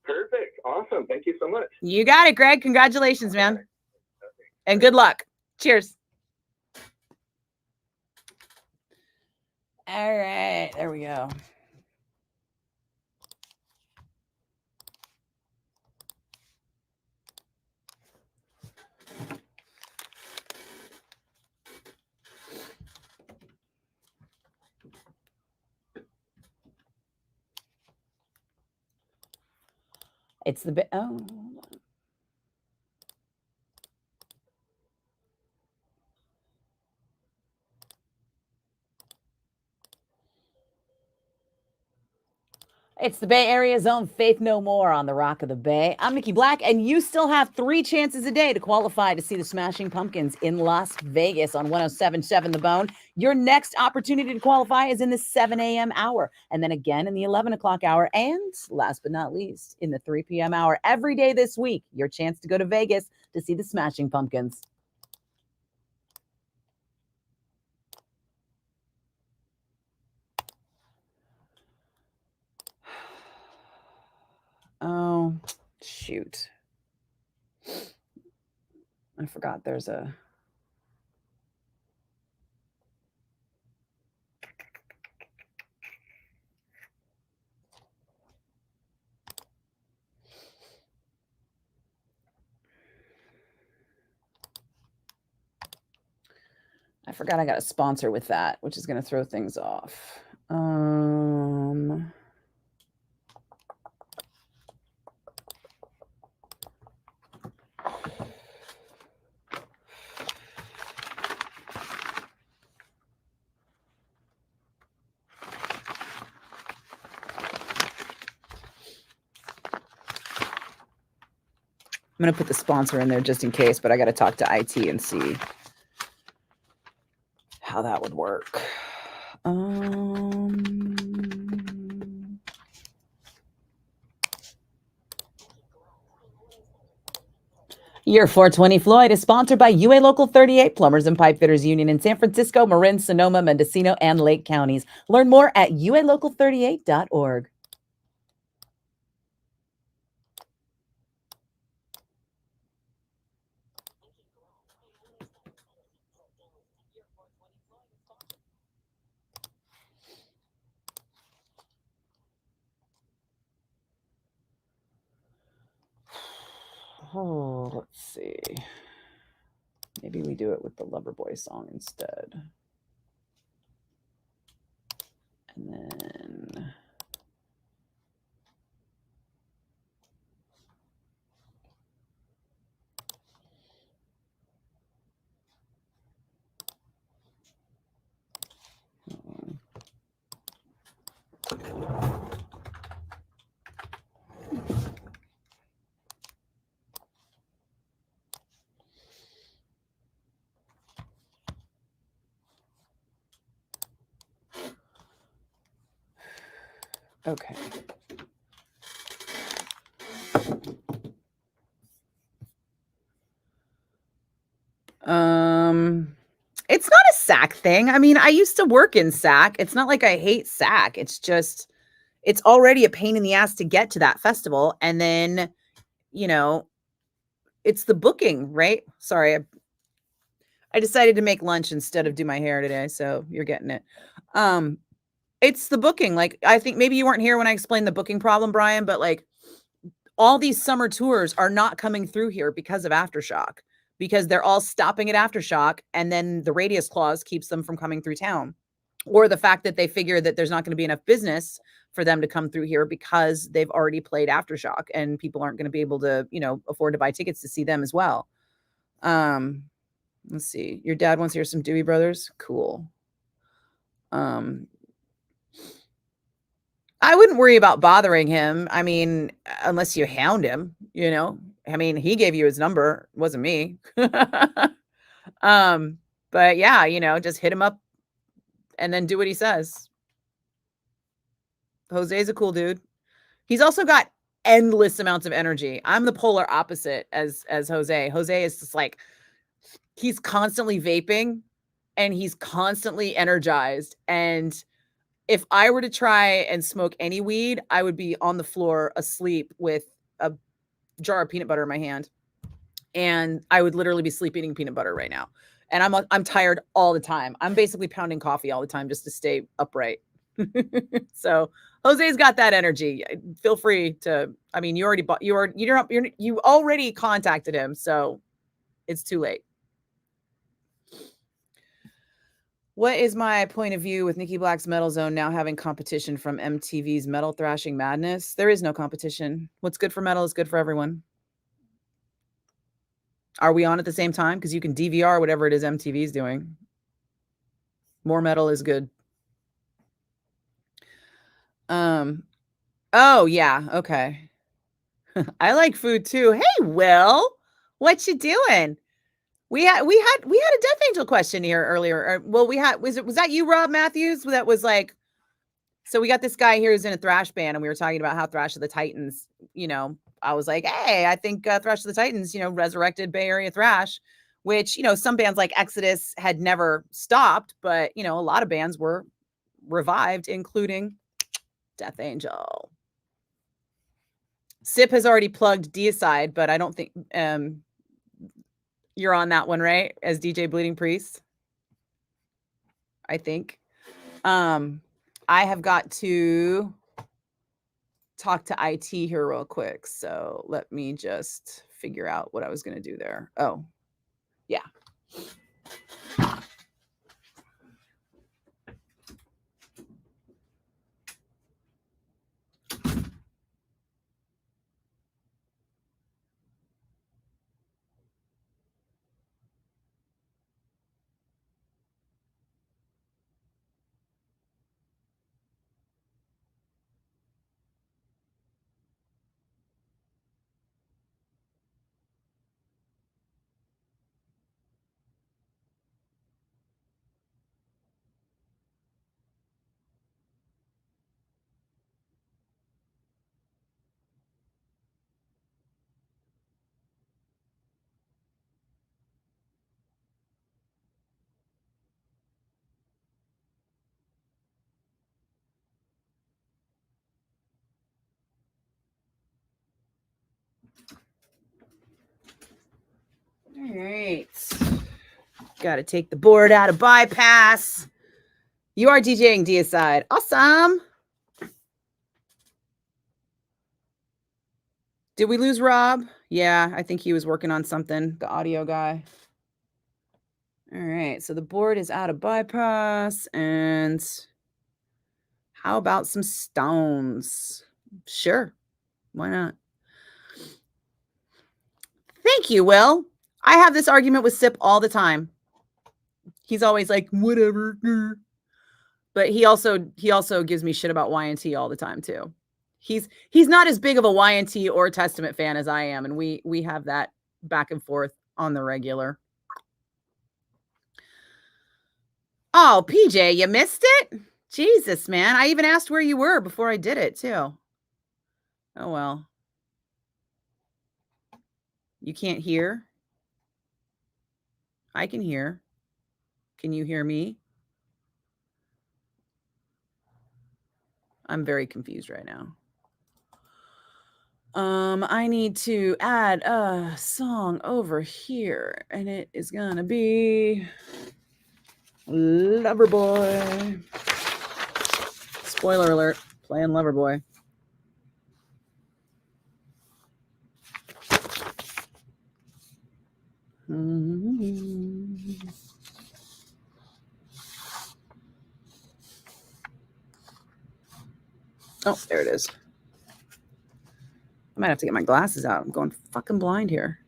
Perfect. Awesome. Thank you so much. You got it, Greg. Congratulations, man. Right. Okay. And good luck. Cheers. All right. There we go. It's the bit. Oh, hold on. It's the Bay Area's own Faith No More on the Rock of the Bay. I'm Nikki Blakk, and you still have 3 chances a day to qualify to see the Smashing Pumpkins in Las Vegas on 107.7 The Bone. Your next opportunity to qualify is in the 7 a.m. hour, and then again in the 11 o'clock hour, and last but not least, in the 3 p.m. hour. Every day this week, your chance to go to Vegas to see the Smashing Pumpkins. Oh, shoot. I forgot there's a... forgot I got a sponsor with that, which is going to throw things off. I'm going to put the sponsor in there just in case, but I got to talk to IT and see how that would work. Year 420 Floyd is sponsored by UA Local 38, Plumbers and Pipe Fitters Union in San Francisco, Marin, Sonoma, Mendocino, and Lake counties. Learn more at ualocal38.org. Oh, let's see. Maybe we do it with the Loverboy song instead. And then... Okay. It's not a SAC thing. I mean, I used to work in SAC. It's not like I hate SAC. It's just, it's already a pain in the ass to get to that festival. And then, you know, it's the booking, right? Sorry. I decided to make lunch instead of do my hair today. So you're getting it. It's the booking. Like, I think maybe you weren't here when I explained the booking problem, Brian, but like all these summer tours are not coming through here because of Aftershock, because they're all stopping at Aftershock, and then the radius clause keeps them from coming through town, or the fact that they figure that there's not going to be enough business for them to come through here because they've already played Aftershock and people aren't going to be able to, you know, afford to buy tickets to see them as well. Let's see. Your dad wants to hear some Dewey Brothers. Cool. I wouldn't worry about bothering him. I mean, unless you hound him, you know. I mean, he gave you his number. It wasn't me. But yeah, you know, just hit him up and then do what he says. Jose's a cool dude. He's also got endless amounts of energy. I'm the polar opposite as Jose. Jose is just like, he's constantly vaping and he's constantly energized. And if I were to try and smoke any weed, I would be on the floor asleep with a jar of peanut butter in my hand. And I would literally be sleep eating peanut butter right now. And I'm tired all the time. I'm basically pounding coffee all the time just to stay upright. So Jose's got that energy. Feel free to, I mean, you already contacted him, so it's too late. What is my point of view with Nikki Blakk's Metal Zone now having competition from MTV's Metal Thrashing Madness? There is no competition. What's good for metal is good for everyone. Are we on at the same time? Because you can DVR whatever it is MTV's doing. More metal is good. Oh yeah, okay. I like food too. Hey, Will, what you doing? We had a Death Angel question here earlier. Well, was that you, Rob Matthews? That was like, so we got this guy here who's in a thrash band, and we were talking about how Thrash of the Titans, you know, I was like, hey, I think Thrash of the Titans, you know, resurrected Bay Area thrash, which, you know, some bands like Exodus had never stopped, but, you know, a lot of bands were revived, including Death Angel. Sip has already plugged Deicide, but I don't think you're on that one, right? As DJ Bleeding Priest, I think. I have got to talk to IT here real quick. So let me just figure out what I was going to do there. Oh, yeah. All right. Got to take the board out of bypass. You are DJing DSide. Awesome. Did we lose Rob? Yeah, I think he was working on something, the audio guy. All right, so the board is out of bypass, and how about some stones? Sure, why not? Thank you, Will. I have this argument with Sip all the time. He's always like, whatever. But he also gives me shit about Y&T all the time too. He's not as big of a Y&T or Testament fan as I am, and we have that back and forth on the regular. Oh, PJ, you missed it? Jesus, man. I even asked where you were before I did it too. Oh well. You can't hear? I can hear. Can you hear me? I'm very confused right now. I need to add a song over here, and it is gonna be Loverboy. Spoiler alert, playing Loverboy. Oh, there it is. I might have to get my glasses out. I'm going fucking blind here.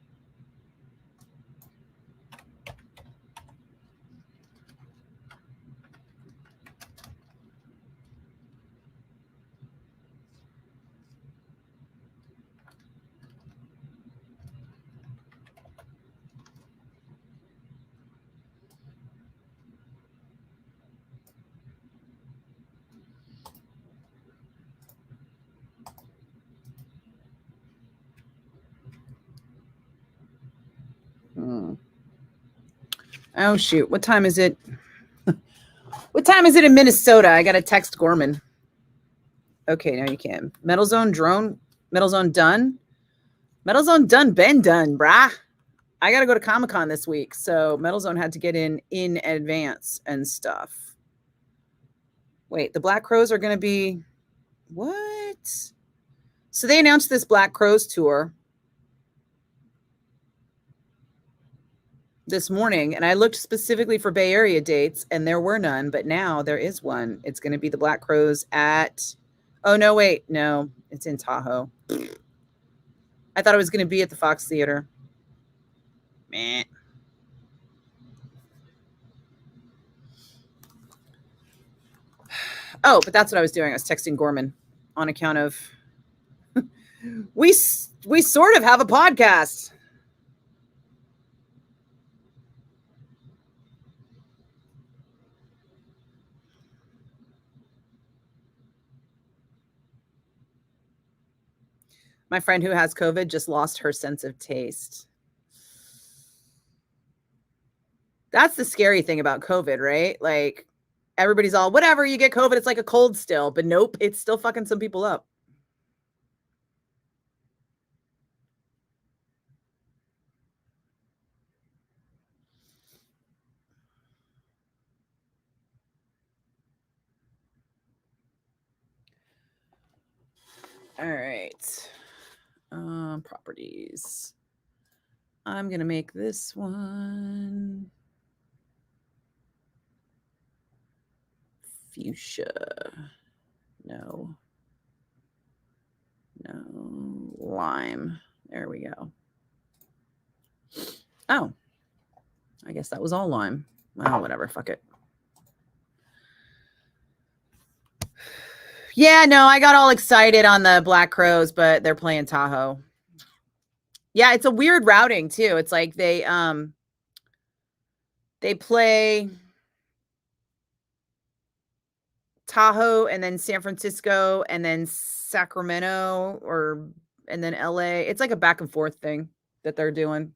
Oh, shoot. What time is it? What time is it in Minnesota? I got to text Gorman. Okay, now you can. Metal Zone drone. Metal Zone done. Metal Zone done. Been done, brah. I got to go to Comic-Con this week. So Metal Zone had to get in advance and stuff. Wait, the Black Crows are going to be... What? So they announced this Black Crows tour this morning, and I looked specifically for Bay Area dates, and there were none, but now there is one. It's going to be the Black Crows at... Oh, no, wait. No, it's in Tahoe. I thought it was going to be at the Fox Theater. Meh. Oh, but that's what I was doing. I was texting Gorman on account of... we sort of have a podcast. My friend who has COVID just lost her sense of taste. That's the scary thing about COVID, right? Like, everybody's all, whatever, you get COVID, it's like a cold still. But nope, it's still fucking some people up. All right. Properties. I'm going to make this one fuchsia. No. Lime. There we go. Oh. I guess that was all lime. Well, whatever. Fuck it. Yeah, no, I got all excited on the Black Crows, but they're playing Tahoe. Yeah, it's a weird routing too. It's like they play Tahoe and then San Francisco and then Sacramento and then LA. It's like a back and forth thing that they're doing.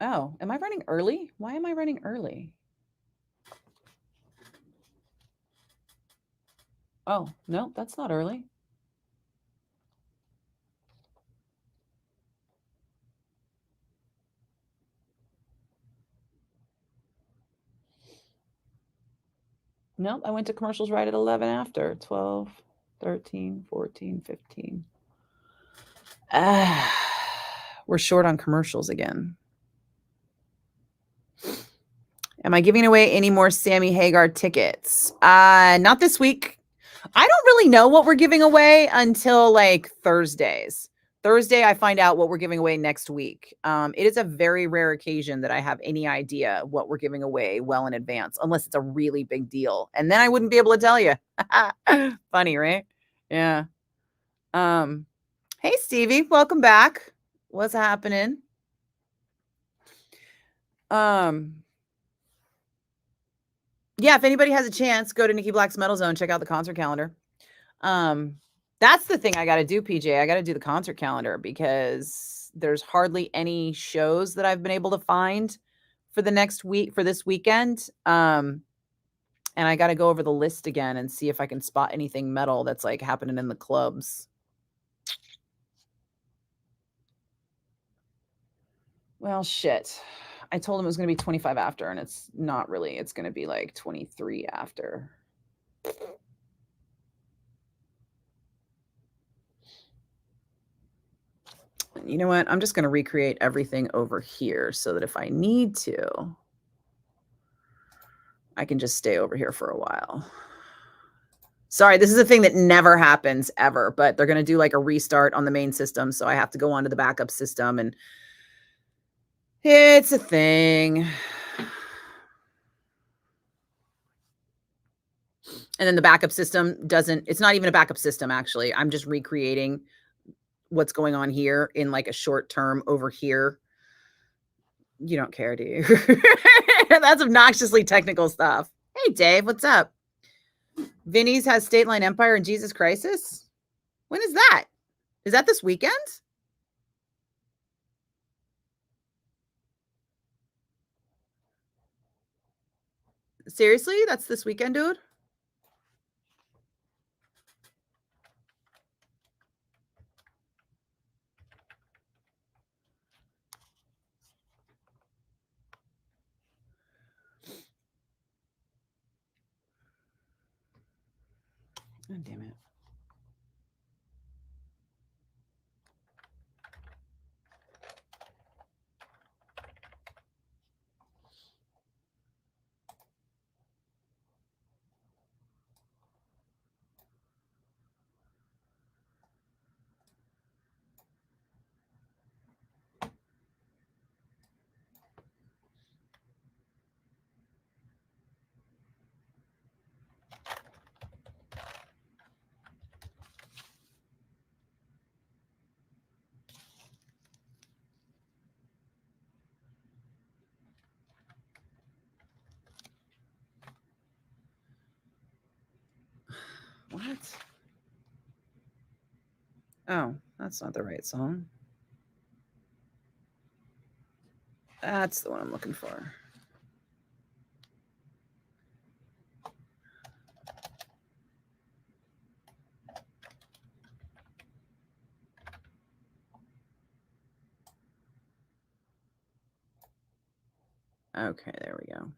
Oh, am I running early? Why am I running early? Oh, no, that's not early. Nope, I went to commercials right at 11 after. 12, 13, 14, 15. We're short on commercials again. Am I giving away any more Sammy Hagar tickets? Not this week. I don't really know what we're giving away until like Thursdays. Thursday, I find out what we're giving away next week. It is a very rare occasion that I have any idea what we're giving away well in advance, unless it's a really big deal. And then I wouldn't be able to tell you. Funny, right? Yeah. Hey, Stevie, welcome back. What's happening? Yeah, if anybody has a chance, go to Nikki Black's Metal Zone, check out the concert calendar. That's the thing I got to do, PJ. I got to do the concert calendar because there's hardly any shows that I've been able to find for the next week, for this weekend. And I got to go over the list again and see if I can spot anything metal that's like happening in the clubs. Well, shit. I told him it was going to be 25 after, and it's not really. It's going to be like 23 after. You know what? I'm just going to recreate everything over here so that if I need to, I can just stay over here for a while. Sorry, this is a thing that never happens ever, but they're going to do like a restart on the main system. So I have to go onto the backup system, and it's a thing. And then the backup system it's not even a backup system, actually. I'm just recreating what's going on here in like a short term over here. You don't care, do you? That's obnoxiously technical stuff. Hey, Dave, what's up? Vinny's has State Line Empire and Jesus Crisis. When is that? Is that this weekend? Seriously? That's this weekend, dude? Oh, damn it. What? Oh, that's not the right song. That's the one I'm looking for. Okay, there we go.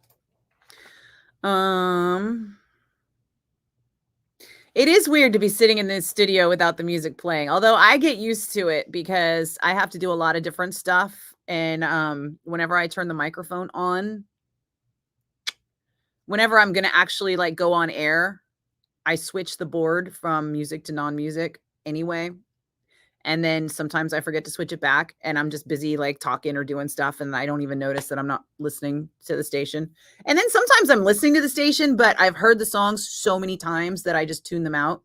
It is weird to be sitting in this studio without the music playing, although I get used to it because I have to do a lot of different stuff. And whenever I turn the microphone on, whenever I'm going to actually like go on air, I switch the board from music to non-music anyway. And then sometimes I forget to switch it back and I'm just busy like talking or doing stuff. And I don't even notice that I'm not listening to the station. And then sometimes I'm listening to the station, but I've heard the songs so many times that I just tune them out.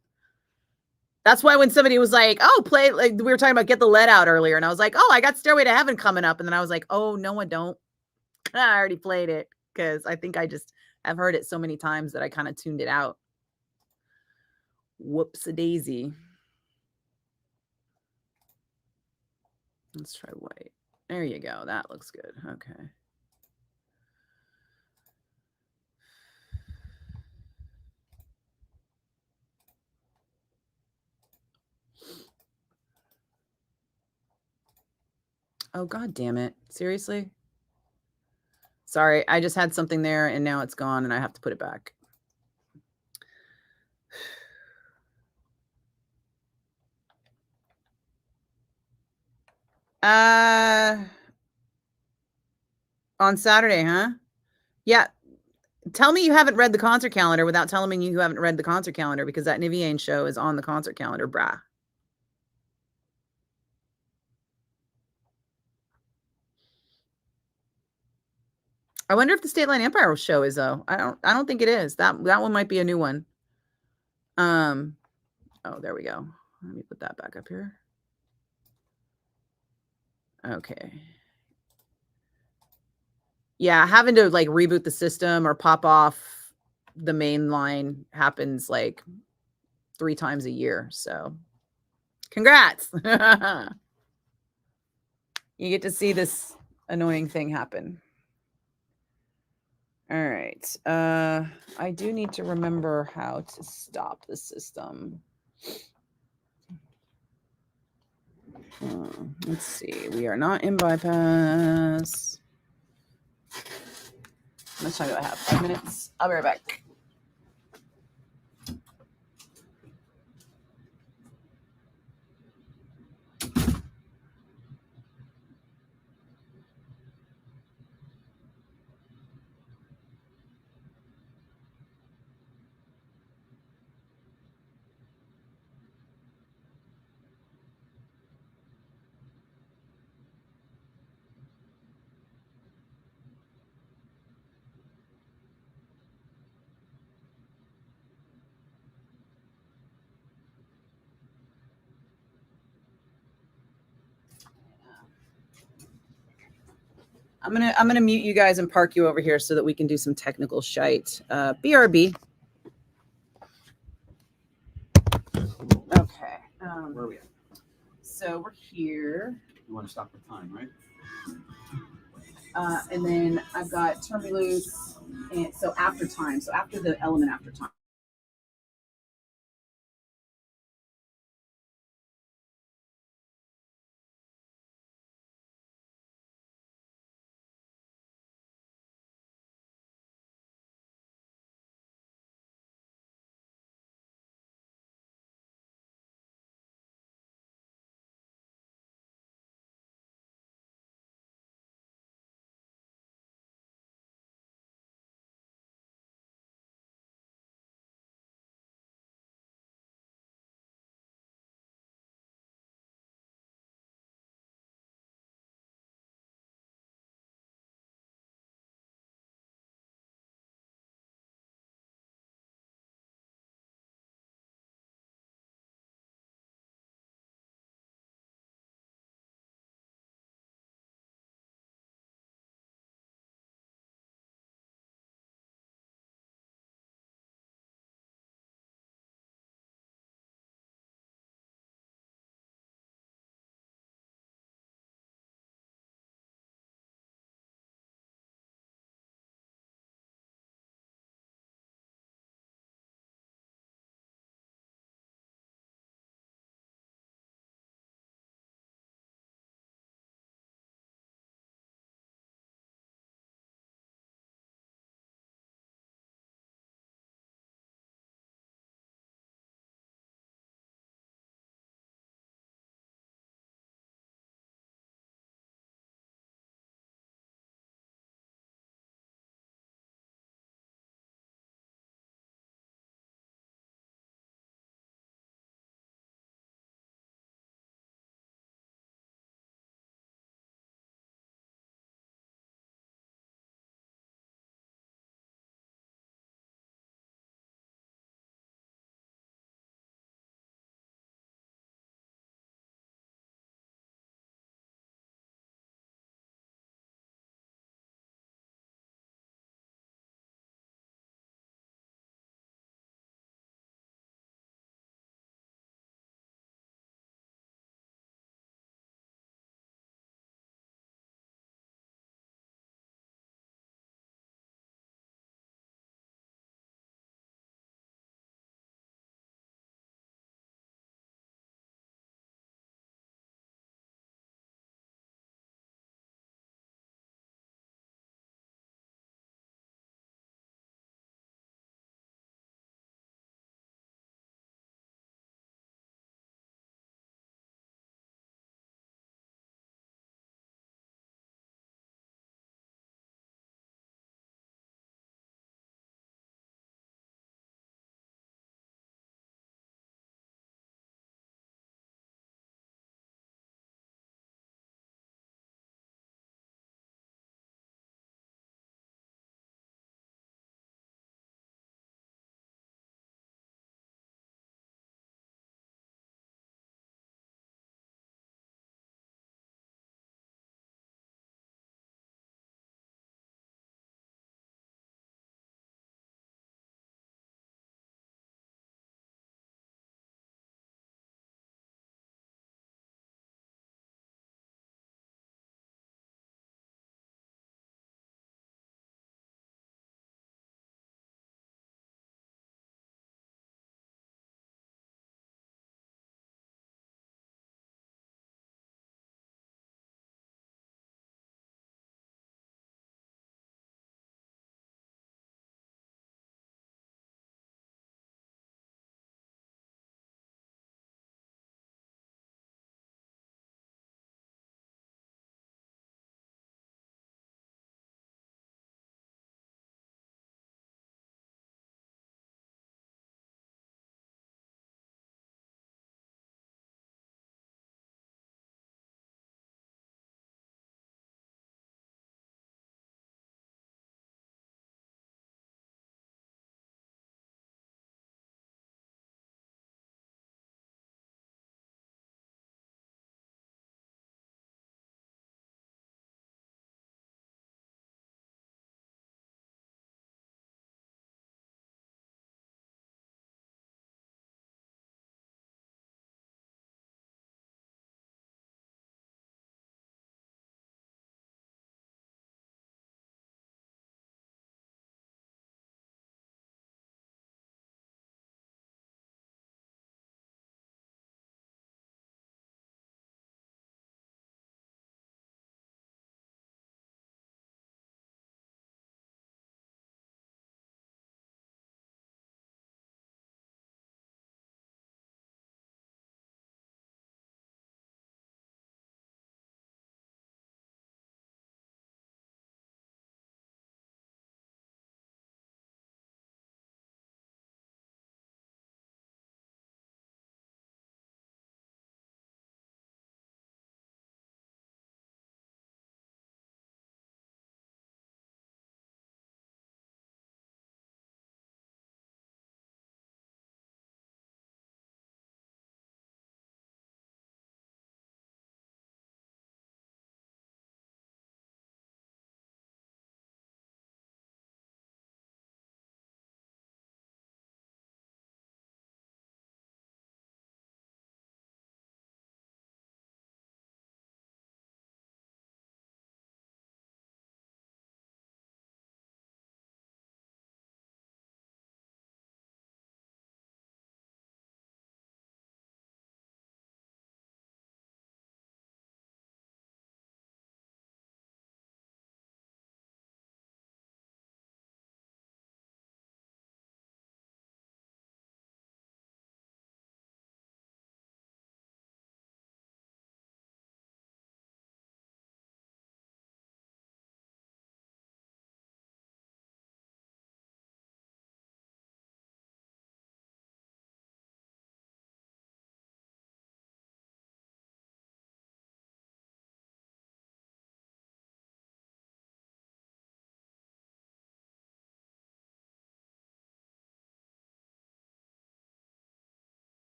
That's why when somebody was like, oh, play, like we were talking about Get the Lead Out earlier. And I was like, oh, I got Stairway to Heaven coming up. And then I was like, oh, no, I don't. I already played it because I think I've heard it so many times that I kind of tuned it out. Whoops-a-daisy. Let's try white. There you go. That looks good. Okay. Oh, God damn it. Seriously? Sorry, I just had something there and now it's gone and I have to put it back. On Saturday, huh? Yeah. Tell me you haven't read the concert calendar without telling me you haven't read the concert calendar, because that Niviane show is on the concert calendar, brah. I wonder if the State Line Empire show is, though. I don't think it is. That one might be a new one. Oh, there we go. Let me put that back up here. Okay. Yeah, having to like reboot the system or pop off the main line happens like 3 times a year. So congrats. You get to see this annoying thing happen. All right. I do need to remember how to stop the system. Let's see. We are not in bypass. How much time do I have? 5 minutes. I'll be right back. I'm gonna mute you guys and park you over here so that we can do some technical shite. BRB. Okay. Where are we at? So we're here. You want to stop the time, right? And then I've got turn loose, and so after time. So after the element after time.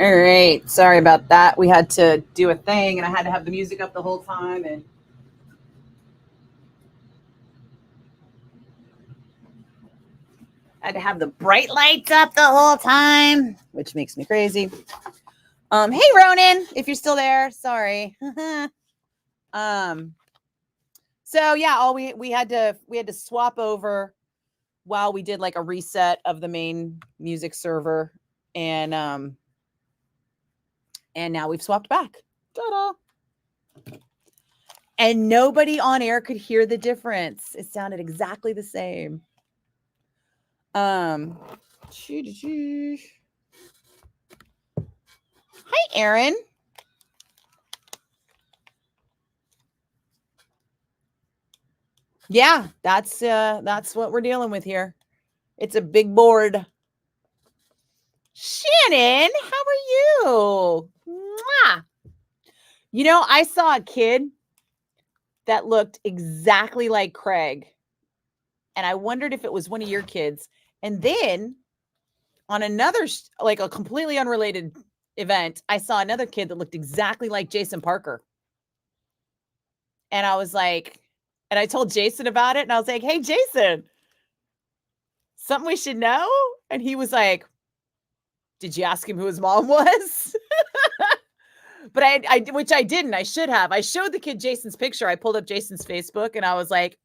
All right. Sorry about that. We had to do a thing and I had to have the music up the whole time and I had to have the bright lights up the whole time, which makes me crazy. Hey Ronan, if you're still there, sorry. So yeah, we had to swap over while we did like a reset of the main music server and now we've swapped back. Ta-da. And nobody on air could hear the difference. It sounded exactly the same. Hi Aaron. Yeah, that's what we're dealing with here. It's a big board. Shannon, how are you? Mwah. You know, I saw a kid that looked exactly like Craig. And I wondered if it was one of your kids. And then on another, like a completely unrelated event, I saw another kid that looked exactly like Jason Parker. And I was like, and I told Jason about it. And I was like, hey, Jason, something we should know? And he was like, did you ask him who his mom was? But I, which I didn't. I should have. I showed the kid Jason's picture. I pulled up Jason's Facebook and I was like,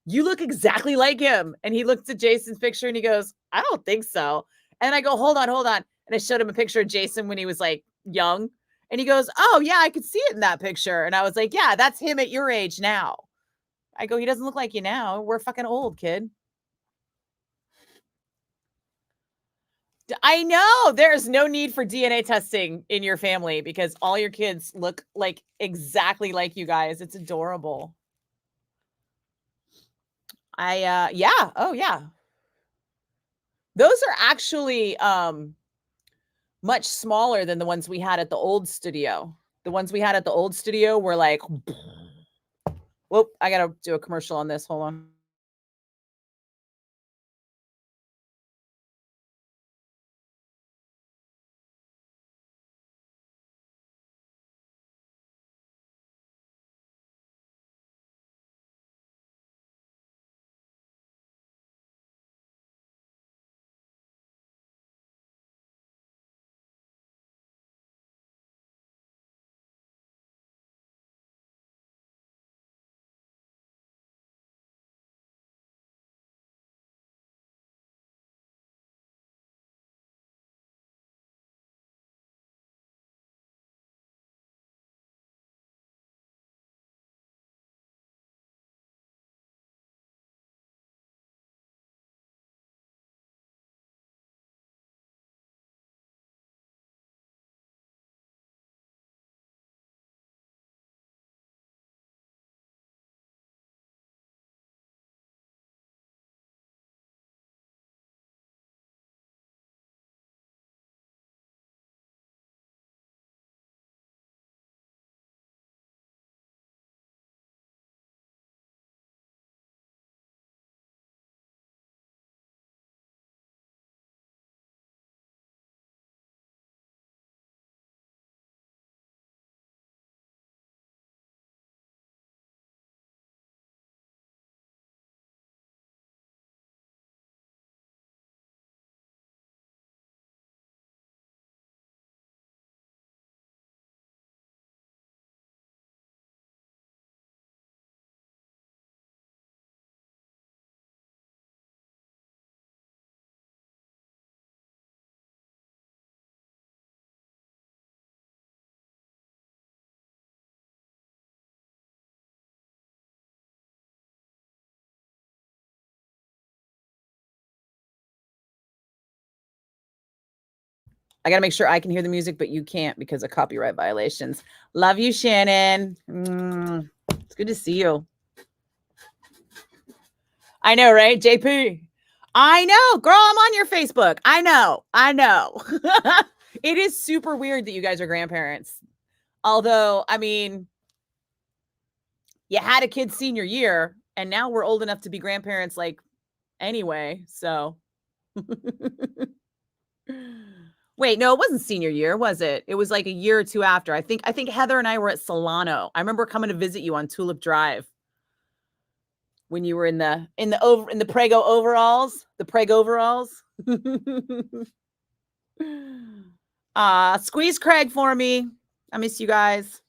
you look exactly like him. And he looked at Jason's picture and he goes, I don't think so. And I go, hold on. And I showed him a picture of Jason when he was like young. And he goes, oh yeah, I could see it in that picture. And I was like, yeah, that's him at your age now. I go, he doesn't look like you now. We're fucking old, kid. I know there's no need for DNA testing in your family because all your kids look like exactly like you guys. It's adorable. Yeah. Oh yeah. Those are actually much smaller than the ones we had at the old studio. The ones we had at the old studio were like, whoop, I got to do a commercial on this. Hold on. I got to make sure I can hear the music, but you can't because of copyright violations. Love you, Shannon. It's good to see you. I know, right? JP. I know, girl, I'm on your Facebook. I know. It is super weird that you guys are grandparents. Although, I mean, you had a kid senior year, and now we're old enough to be grandparents, like, anyway. So, Wait, no, it wasn't senior year, was it? It was like a year or two after. I think Heather and I were at Solano. I remember coming to visit you on Tulip Drive when you were in the Prego overalls, the Preg overalls. Squeeze Craig for me. I miss you guys.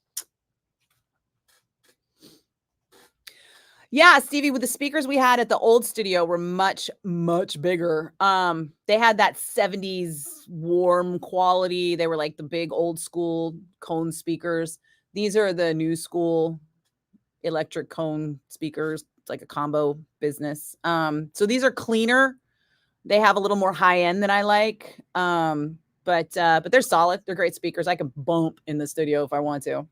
Yeah, Stevie, with the speakers we had at the old studio were much, much bigger. They had that 70s warm quality. They were like the big old school cone speakers. These are the new school electric cone speakers. It's like a combo business. So these are cleaner. They have a little more high end than I like. But they're solid. They're great speakers. I can bump in the studio if I want to.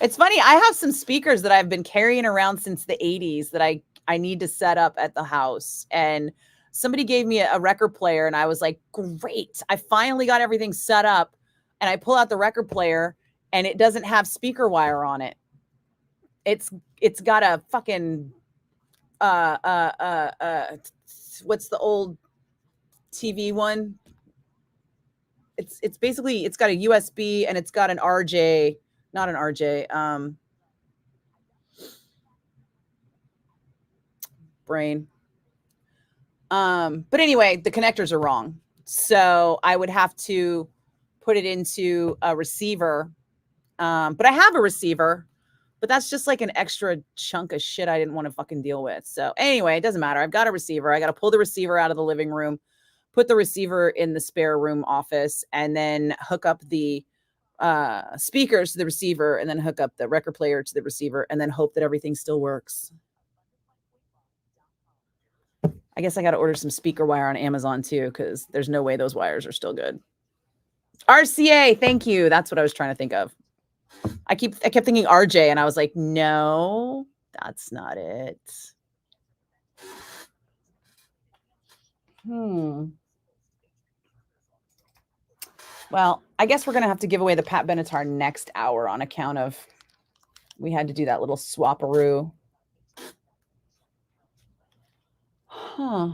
It's funny. I have some speakers that I've been carrying around since the 80s that I need to set up at the house. And somebody gave me a record player and I was like, great. I finally got everything set up. And I pull out the record player and it doesn't have speaker wire on it. It's got a fucking what's the old TV one? It's basically, it's got a USB and it's got an RJ, not an RJ, brain. But anyway, the connectors are wrong. So I would have to put it into a receiver. But I have a receiver, but that's just like an extra chunk of shit I didn't want to fucking deal with. So anyway, it doesn't matter. I've got a receiver. I got to pull the receiver out of the living room, put the receiver in the spare room office, and then hook up the speakers to the receiver, and then hook up the record player to the receiver, and then hope that everything still works. I guess I got to order some speaker wire on Amazon too, because there's no way those wires are still good. RCA, thank you. That's what I was trying to think of. I kept thinking RJ, and I was like, no, that's not it. Well, I guess we're gonna have to give away the Pat Benatar next hour on account of we had to do that little swapperoo. Huh.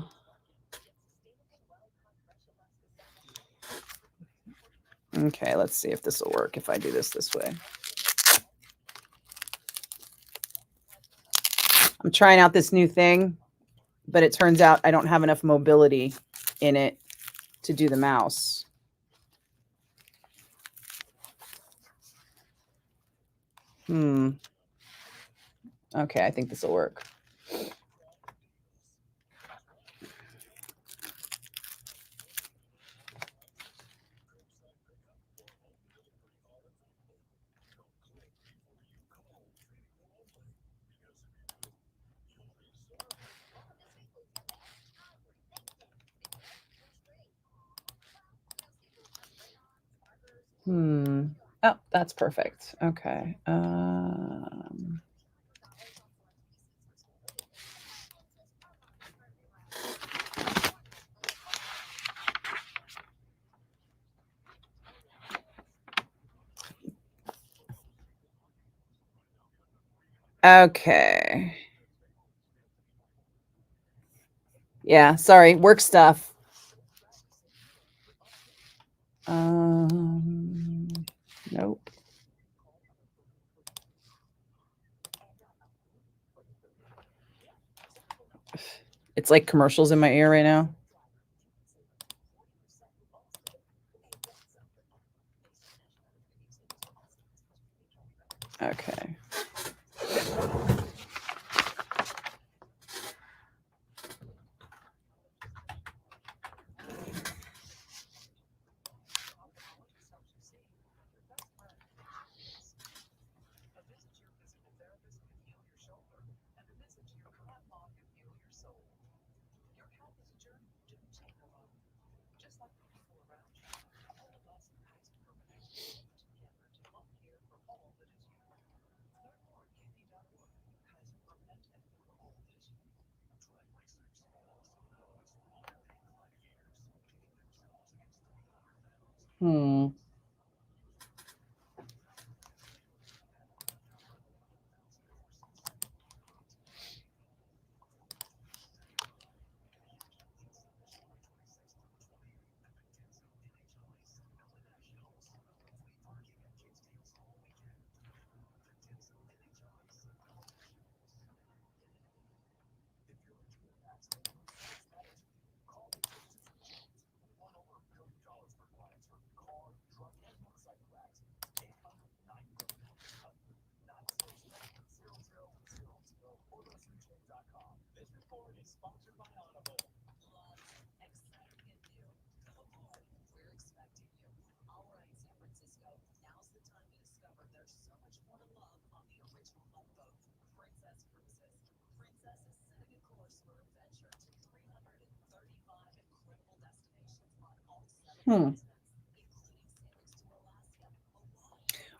Okay, let's see if this will work if I do this way. I'm trying out this new thing, but it turns out I don't have enough mobility in it to do the mouse. Okay, I think this will work. Oh, that's perfect. Okay. Okay. Yeah, sorry, work stuff. Nope. It's like commercials in my ear right now. Okay.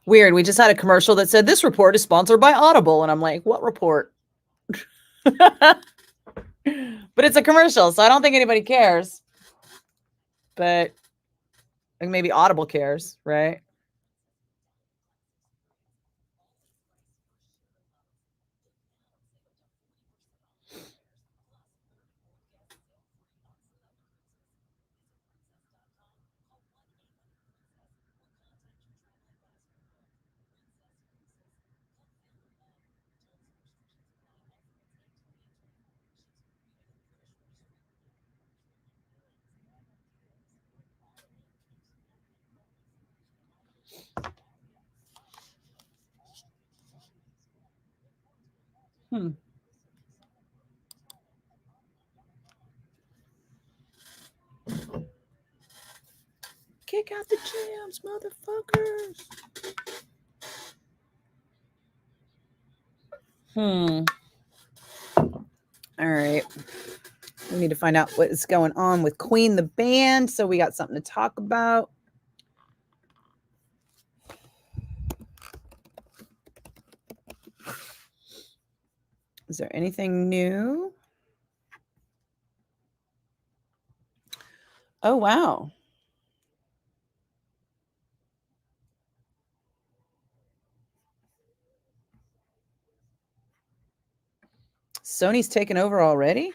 Weird. We just had a commercial that said this report is sponsored by Audible. And I'm like, what report? But it's a commercial, so I don't think anybody cares. But like maybe Audible cares, right? Kick out the jams, motherfuckers. All right. We need to find out what is going on with Queen the band, so we got something to talk about. Is there anything new? Oh, wow. Sony's taken over already?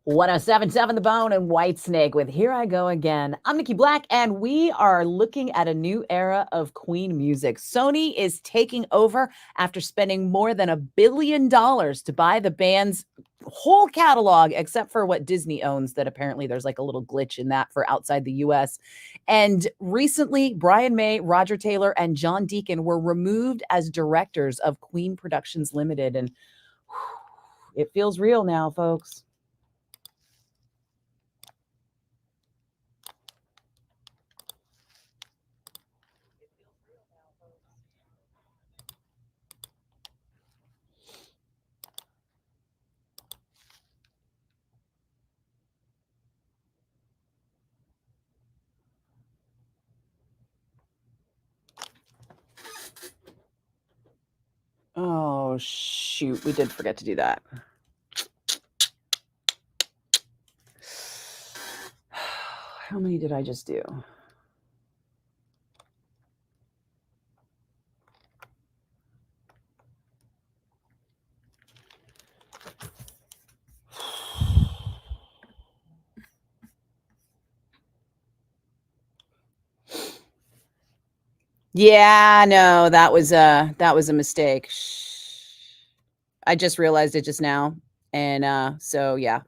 "1077 The Bone and Whitesnake with Here I Go Again." I'm Nikki Blakk, and we are looking at a new era of Queen music. Sony is taking over after spending more than $1 billion to buy the band's whole catalog, except for what Disney owns, that apparently there's like a little glitch in that for outside the US. And recently, Brian May, Roger Taylor, and John Deacon were removed as directors of Queen Productions Limited. And it feels real now, folks. Oh, shoot. We did forget to do that. How many did I just do? Yeah, no, that was a mistake. I just realized it just now. And so yeah.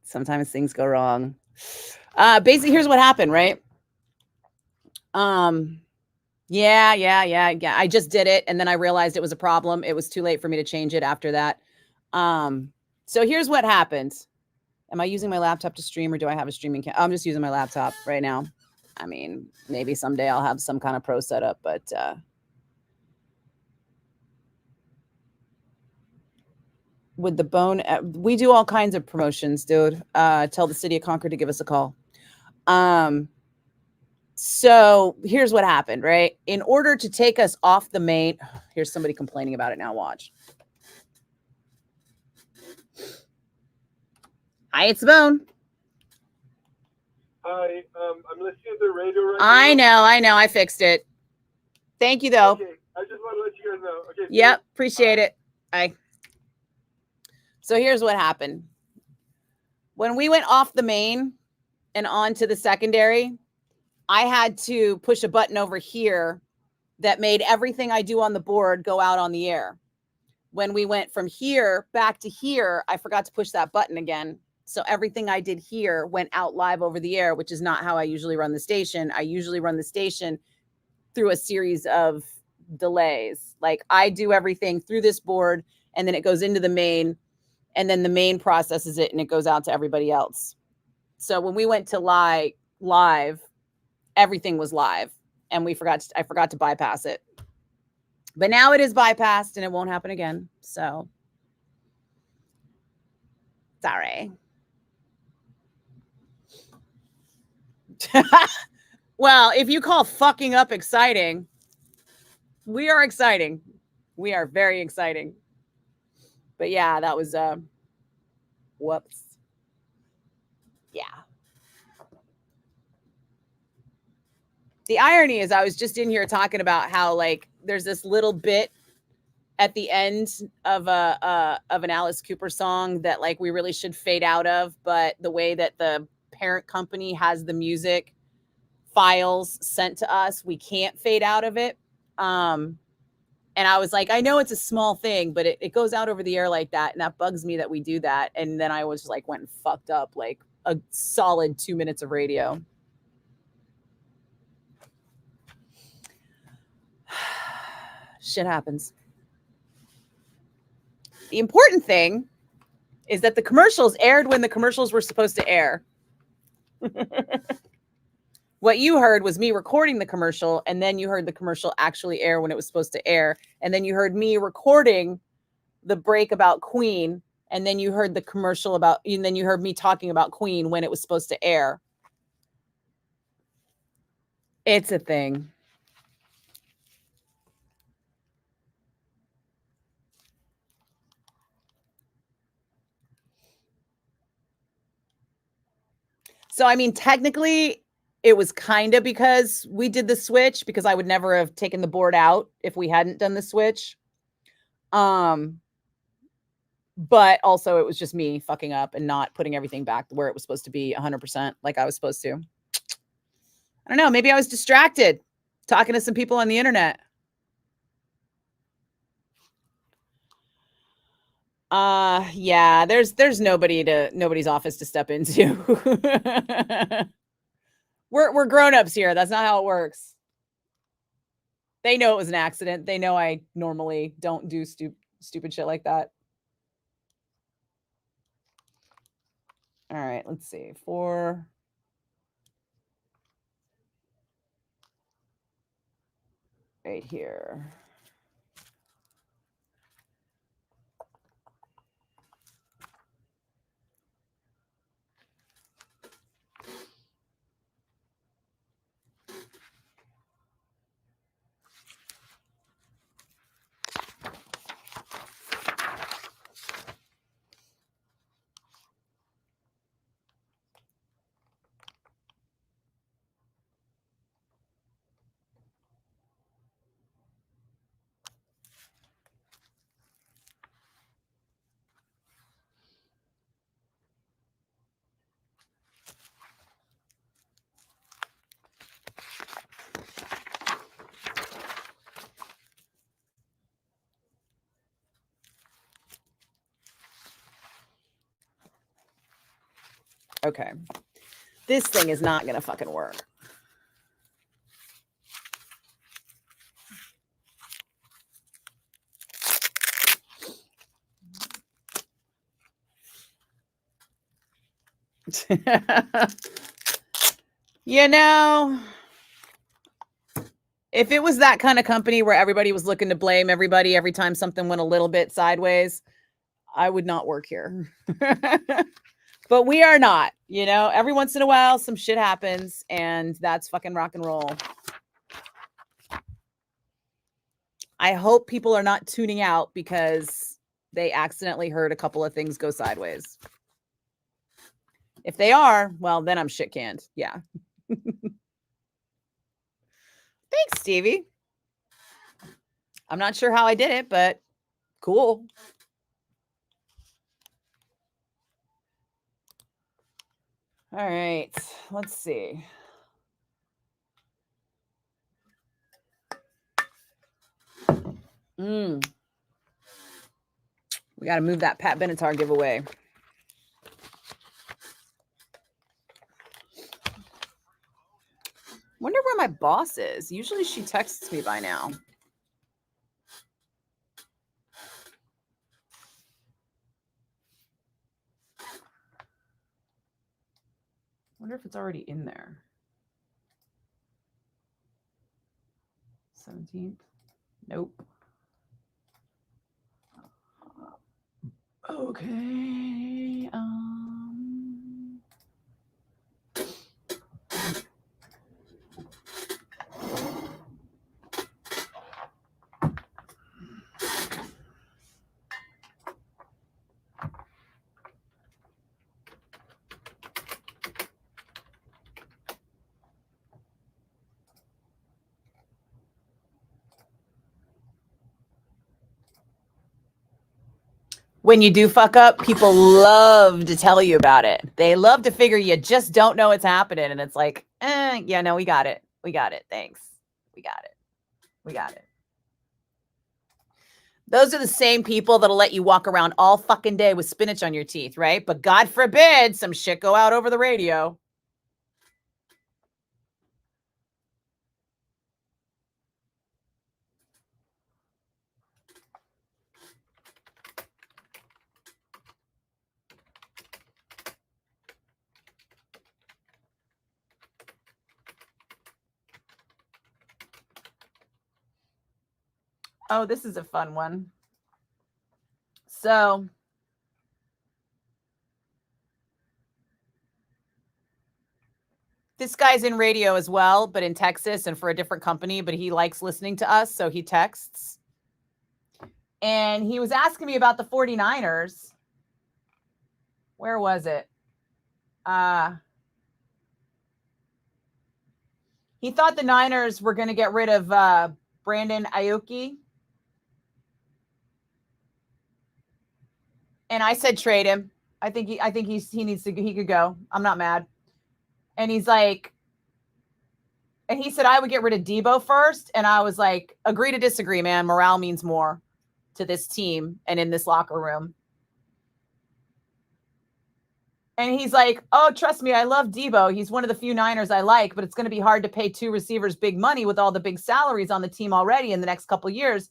Sometimes things go wrong. Basically, here's what happened, right? Yeah. I just did it, and then I realized it was a problem. It was too late for me to change it after that. So here's what happened. Am I using my laptop to stream, or do I have a streaming I'm just using my laptop right now. I mean, maybe someday I'll have some kind of pro setup, but with the bone. We do all kinds of promotions, dude. Tell the city of Concord to give us a call. So here's what happened, right? In order to take us off the main, here's somebody complaining about it now. Watch. Hi, it's Bone. Hi, I'm listening to the radio right now. I know. I fixed it. Thank you, though. Okay, I just want to let you guys know. Okay. Yep, appreciate it. Bye. So here's what happened. When we went off the main and onto the secondary, I had to push a button over here that made everything I do on the board go out on the air. When we went from here back to here, I forgot to push that button again. So everything I did here went out live over the air, which is not how I usually run the station. I usually run the station through a series of delays. Like I do everything through this board and then it goes into the main and then the main processes it and it goes out to everybody else. So when we went to live, everything was live and I forgot to bypass it. But now it is bypassed and it won't happen again. So sorry. Well, if you call fucking up exciting, we are exciting. We are very exciting. But yeah, that was whoops. Yeah. The irony is I was just in here talking about how like there's this little bit at the end of an Alice Cooper song that like we really should fade out of, but the way that the parent company has the music files sent to us, we can't fade out of it. And I was like, I know it's a small thing, but it goes out over the air like that. And that bugs me that we do that. And then I was like, went and fucked up like a solid 2 minutes of radio. Shit happens. The important thing is that the commercials aired when the commercials were supposed to air. What you heard was me recording the commercial, and then you heard the commercial actually air when it was supposed to air. And then you heard me recording the break about Queen, and then you heard the commercial and then you heard me talking about Queen when it was supposed to air. It's a thing. So, I mean, technically, it was kind of because we did the switch, because I would never have taken the board out if we hadn't done the switch. But also it was just me fucking up and not putting everything back where it was supposed to be 100% like I was supposed to. I don't know. Maybe I was distracted talking to some people on the internet. Yeah, there's nobody's office to step into. We're grown-ups here. That's not how it works. They know it was an accident. They know I normally don't do stupid shit like that. All right, let's see. 4 right here. Okay. This thing is not going to fucking work. You know, if it was that kind of company where everybody was looking to blame everybody every time something went a little bit sideways, I would not work here. But we are not, you know, every once in a while, some shit happens and that's fucking rock and roll. I hope people are not tuning out because they accidentally heard a couple of things go sideways. If they are, well, then I'm shit canned. Yeah. Thanks, Stevie. I'm not sure how I did it, but cool. All right, let's see. We got to move that Pat Benatar giveaway. Wonder where my boss is. Usually she texts me by now. Wonder if it's already in there. 17th. Nope. Okay. When you do fuck up, people love to tell you about it. They love to figure you just don't know it's happening. And it's like, yeah, no, we got it. We got it. Thanks. We got it. We got it. Those are the same people that'll let you walk around all fucking day with spinach on your teeth, right? But God forbid some shit go out over the radio. Oh, this is a fun one. So this guy's in radio as well, but in Texas and for a different company, but he likes listening to us, so he texts. And he was asking me about the 49ers. Where was it? He thought the Niners were going to get rid of Brandon Ayuk. And I said trade him. I think he could go. I'm not mad. And he's like, and he said I would get rid of Debo first. And I was like, agree to disagree, man. Morale means more to this team and in this locker room. And he's like, oh, trust me, I love Debo. He's one of the few Niners I like, but it's going to be hard to pay two receivers big money with all the big salaries on the team already in the next couple of years.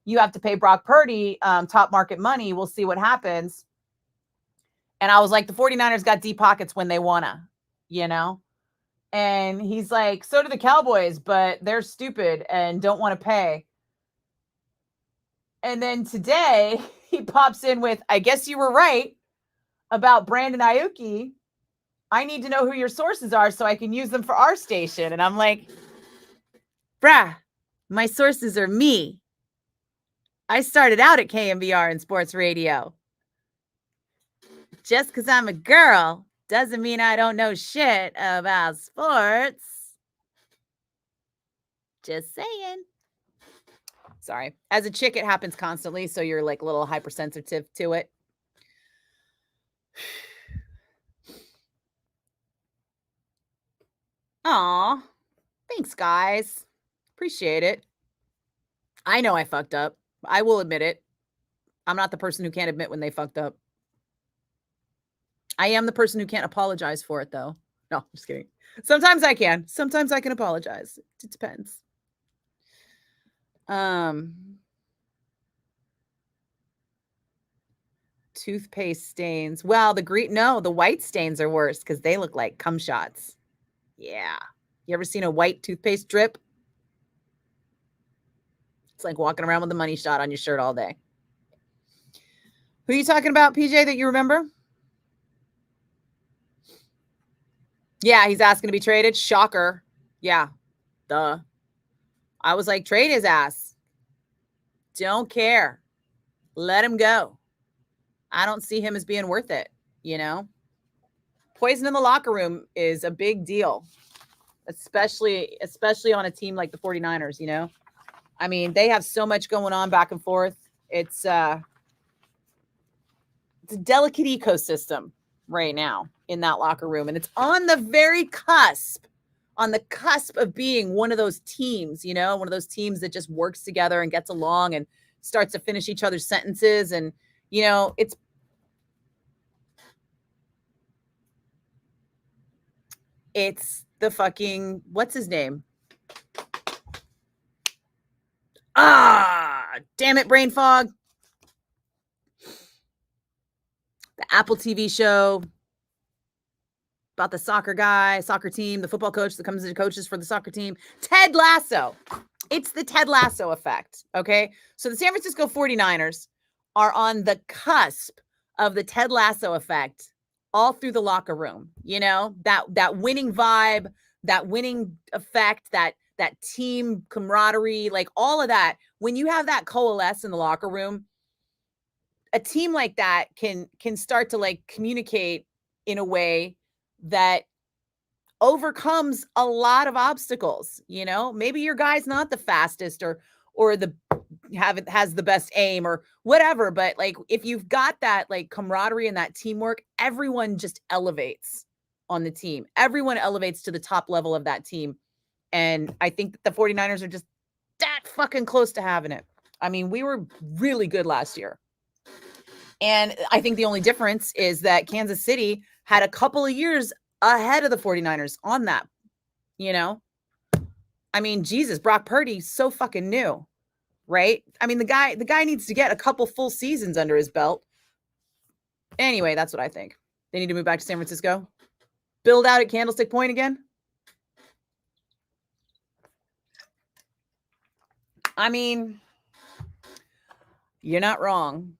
You have to pay Brock Purdy top market money. We'll see what happens. And I was like, the 49ers got deep pockets when they want to, you know? And he's like, so do the Cowboys, but they're stupid and don't want to pay. And then today he pops in with, I guess you were right about Brandon Ayuk. I need to know who your sources are so I can use them for our station. And I'm like, bruh, my sources are me. I started out at KMBR in sports radio. Just because I'm a girl doesn't mean I don't know shit about sports. Just saying. Sorry. As a chick, it happens constantly, so you're like a little hypersensitive to it. Aw, thanks, guys. Appreciate it. I know I fucked up. I will admit it. I'm not the person who can't admit when they fucked up. I am the person who can't apologize for it, though. No, just kidding. Sometimes I can. Sometimes I can apologize. It depends. Toothpaste stains. Well, the white stains are worse because they look like cum shots. Yeah. You ever seen a white toothpaste drip? It's like walking around with a money shot on your shirt all day. Who are you talking about, PJ, that you remember? Yeah, he's asking to be traded. Shocker. Yeah. Duh. I was like, trade his ass. Don't care. Let him go. I don't see him as being worth it, you know? Poison in the locker room is a big deal, especially on a team like the 49ers, you know? I mean, they have so much going on back and forth. It's a delicate ecosystem right now in that locker room. And it's on the very cusp of being one of those teams, you know, one of those teams that just works together and gets along and starts to finish each other's sentences. And, you know, it's the fucking, what's his name? Damn it, brain fog. The Apple TV show about the soccer team, the football coach that comes into coaches for the soccer team. Ted Lasso. It's the Ted Lasso effect, okay? So the San Francisco 49ers are on the cusp of the Ted Lasso effect all through the locker room, you know? That winning vibe, that winning effect, that team camaraderie, like all of that. When you have that coalesce in the locker room, a team like that can start to like communicate in a way that overcomes a lot of obstacles. You know, maybe your guy's not the fastest or has the best aim or whatever, but like if you've got that like camaraderie and that teamwork, everyone just elevates on the team. Everyone elevates to the top level of that team. And I think that the 49ers are just that fucking close to having it. I mean, we were really good last year. And I think the only difference is that Kansas City had a couple of years ahead of the 49ers on that, you know? I mean, Jesus, Brock Purdy, so fucking new, right? I mean, the guy needs to get a couple full seasons under his belt. Anyway, that's what I think. They need to move back to San Francisco. Build out at Candlestick Point again. I mean, you're not wrong.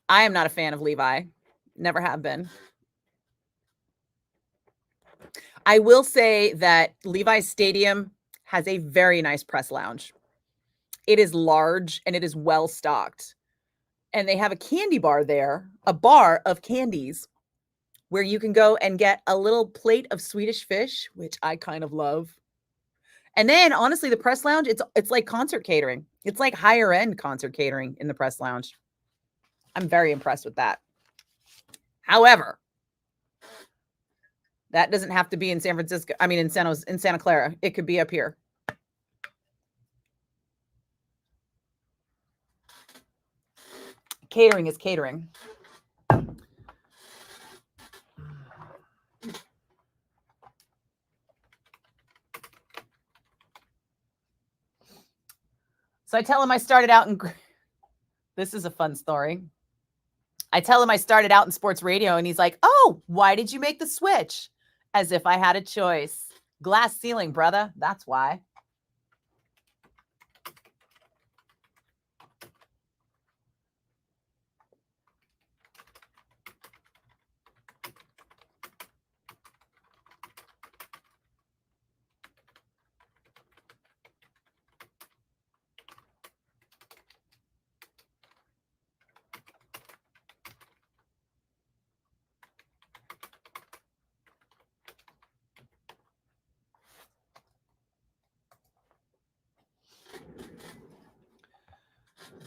I am not a fan of Levi. Never have been. I will say that Levi's Stadium has a very nice press lounge. It is large and it is well stocked. And they have a candy bar there, a bar of candies where you can go and get a little plate of Swedish fish, which I kind of love. And then honestly, the press lounge, it's like concert catering. It's like higher end concert catering in the press lounge. I'm very impressed with that. However, that doesn't have to be in San Francisco. I mean, in Santa Clara. It could be up here. Catering is catering. So I tell him I started out in, this is a fun story. I tell him I started out in sports radio and he's like, oh, why did you make the switch? As if I had a choice. Glass ceiling, brother. That's why.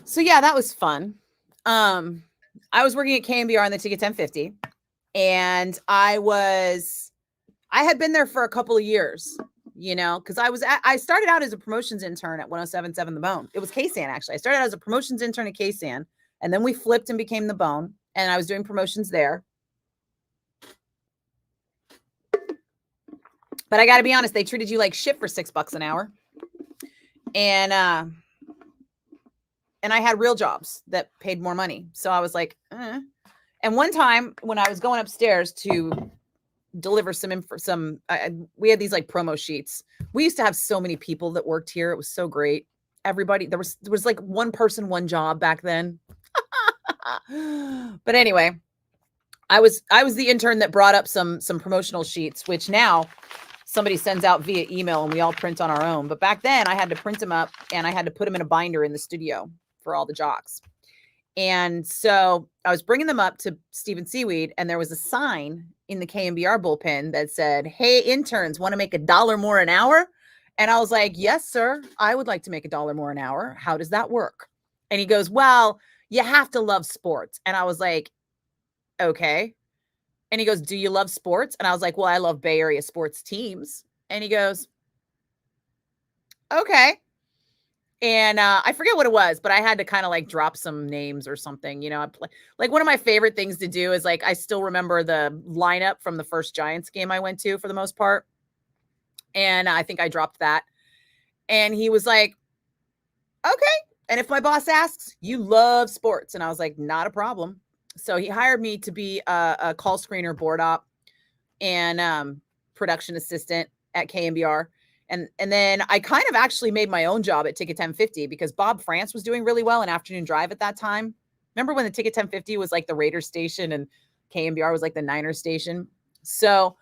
So yeah, that was fun. I was working at KMBR on the Ticket 1050 and I had been there for a couple of years, you know, because I started out as a promotions intern at 107.7 The Bone. It was KSAN, actually. I started out as a promotions intern at KSAN, and then we flipped and became The Bone, and I was doing promotions there. But I got to be honest, they treated you like shit for $6 an hour. And I had real jobs that paid more money. So I was like, And one time when I was going upstairs to deliver we had these like promo sheets. We used to have so many people that worked here. It was so great. Everybody, there was like one person, one job back then. But anyway, I was the intern that brought up some promotional sheets, which now somebody sends out via email and we all print on our own. But back then I had to print them up and I had to put them in a binder in the studio for all the jocks. And so I was bringing them up to Steven Seaweed, and there was a sign in the KMBR bullpen that said, "Hey, interns, want to make $1 more an hour?" And I was like, "Yes, sir. I would like to make $1 more an hour. How does that work?" And he goes, "Well, you have to love sports." And I was like, "Okay." And he goes, "Do you love sports?" And I was like, "Well, I love Bay Area sports teams." And he goes, "Okay." And I forget what it was, but I had to kind of like drop some names or something. You know, like one of my favorite things to do is like, I still remember the lineup from the first Giants game I went to for the most part. And I think I dropped that. And he was like, "Okay. And if my boss asks, you love sports." And I was like, "Not a problem." So he hired me to be a call screener, board op, and production assistant at KMBR. And then I kind of actually made my own job at Ticket 1050 because Bob France was doing really well in Afternoon Drive at that time. Remember when the Ticket 1050 was like the Raiders station and KMBR was like the Niners station? So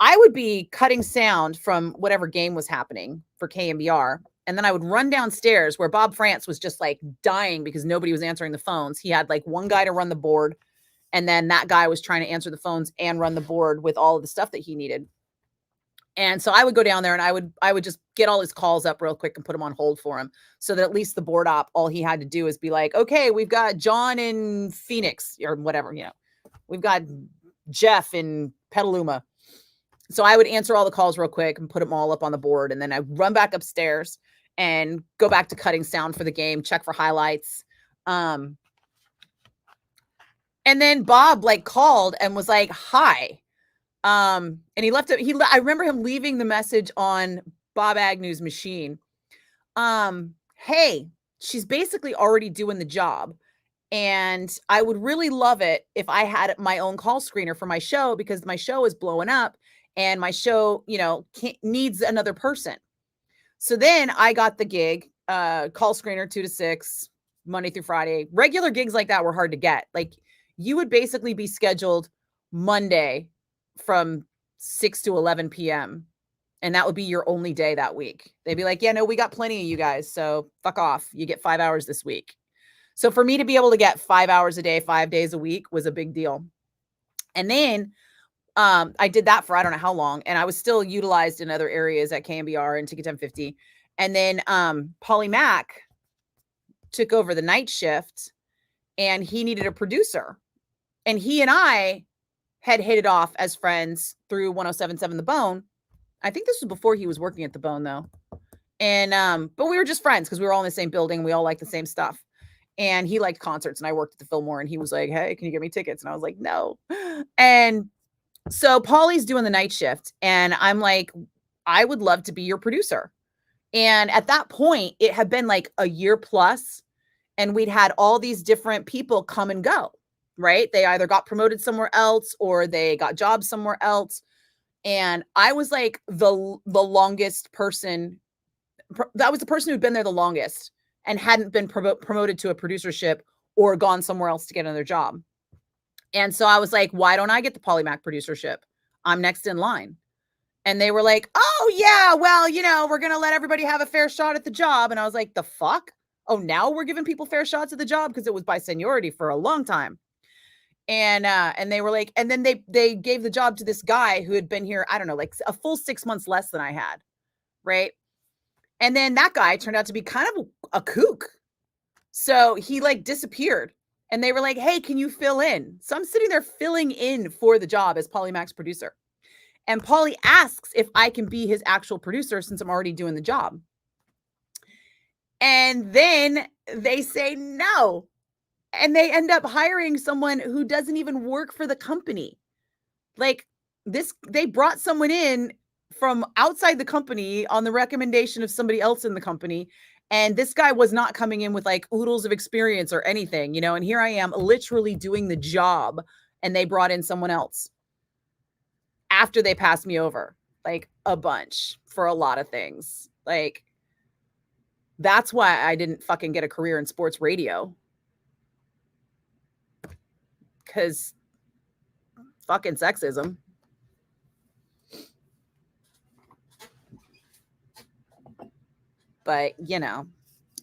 I would be cutting sound from whatever game was happening for KMBR. And then I would run downstairs where Bob France was just like dying because nobody was answering the phones. He had like one guy to run the board. And then that guy was trying to answer the phones and run the board with all of the stuff that he needed. And so I would go down there and I would just get all his calls up real quick and put them on hold for him so that at least the board op, all he had to do is be like, "Okay, we've got John in Phoenix," or whatever, you know, "We've got Jeff in Petaluma." So I would answer all the calls real quick and put them all up on the board. And then I'd run back upstairs and go back to cutting sound for the game, check for highlights. And then Bob like called and was like, "Hi." And he left it. I remember him leaving the message on Bob Agnew's machine. "Hey, she's basically already doing the job. And I would really love it if I had my own call screener for my show because my show is blowing up and my show, you know, needs another person." So then I got the gig, call screener 2 to 6, Monday through Friday. Regular gigs like that were hard to get. Like you would basically be scheduled Monday from 6 to 11 p.m. And that would be your only day that week. They'd be like, "Yeah, no, we got plenty of you guys. So fuck off. You get 5 hours this week." So for me to be able to get 5 hours a day, 5 days a week was a big deal. And then I did that for I don't know how long. And I was still utilized in other areas at KMBR and Ticket 1050. And then Paulie Mack took over the night shift and he needed a producer. And he and I had hit it off as friends through 1077 The Bone. I think this was before he was working at The Bone though. And but we were just friends because we were all in the same building. We all liked the same stuff. And he liked concerts and I worked at the Fillmore and he was like, "Hey, can you get me tickets?" And I was like, "No." And so Paulie's doing the night shift and I'm like, "I would love to be your producer." And at that point, it had been like a year plus and we'd had all these different people come and go, right? They either got promoted somewhere else or they got jobs somewhere else. And I was like the longest person. That was the person who'd been there the longest and hadn't been promoted to a producership or gone somewhere else to get another job. And so I was like, "Why don't I get the Paulie Mack producership? I'm next in line." And they were like, "Oh yeah, well, you know, we're going to let everybody have a fair shot at the job." And I was like, "The fuck? Oh, now we're giving people fair shots at the job?" Because it was by seniority for a long time. And they were like, and then they gave the job to this guy who had been here, I don't know, like a full 6 months less than I had. Right. And then that guy turned out to be kind of a kook. So he like disappeared and they were like, "Hey, can you fill in?" So I'm sitting there filling in for the job as Paulie Mack's producer. And Paulie asks if I can be his actual producer since I'm already doing the job. And then they say no. And they end up hiring someone who doesn't even work for the company. Like they brought someone in from outside the company on the recommendation of somebody else in the company. And this guy was not coming in with like oodles of experience or anything, you know, and here I am literally doing the job and they brought in someone else after they passed me over like a bunch for a lot of things. Like that's why I didn't fucking get a career in sports radio. because fucking sexism. But, you know,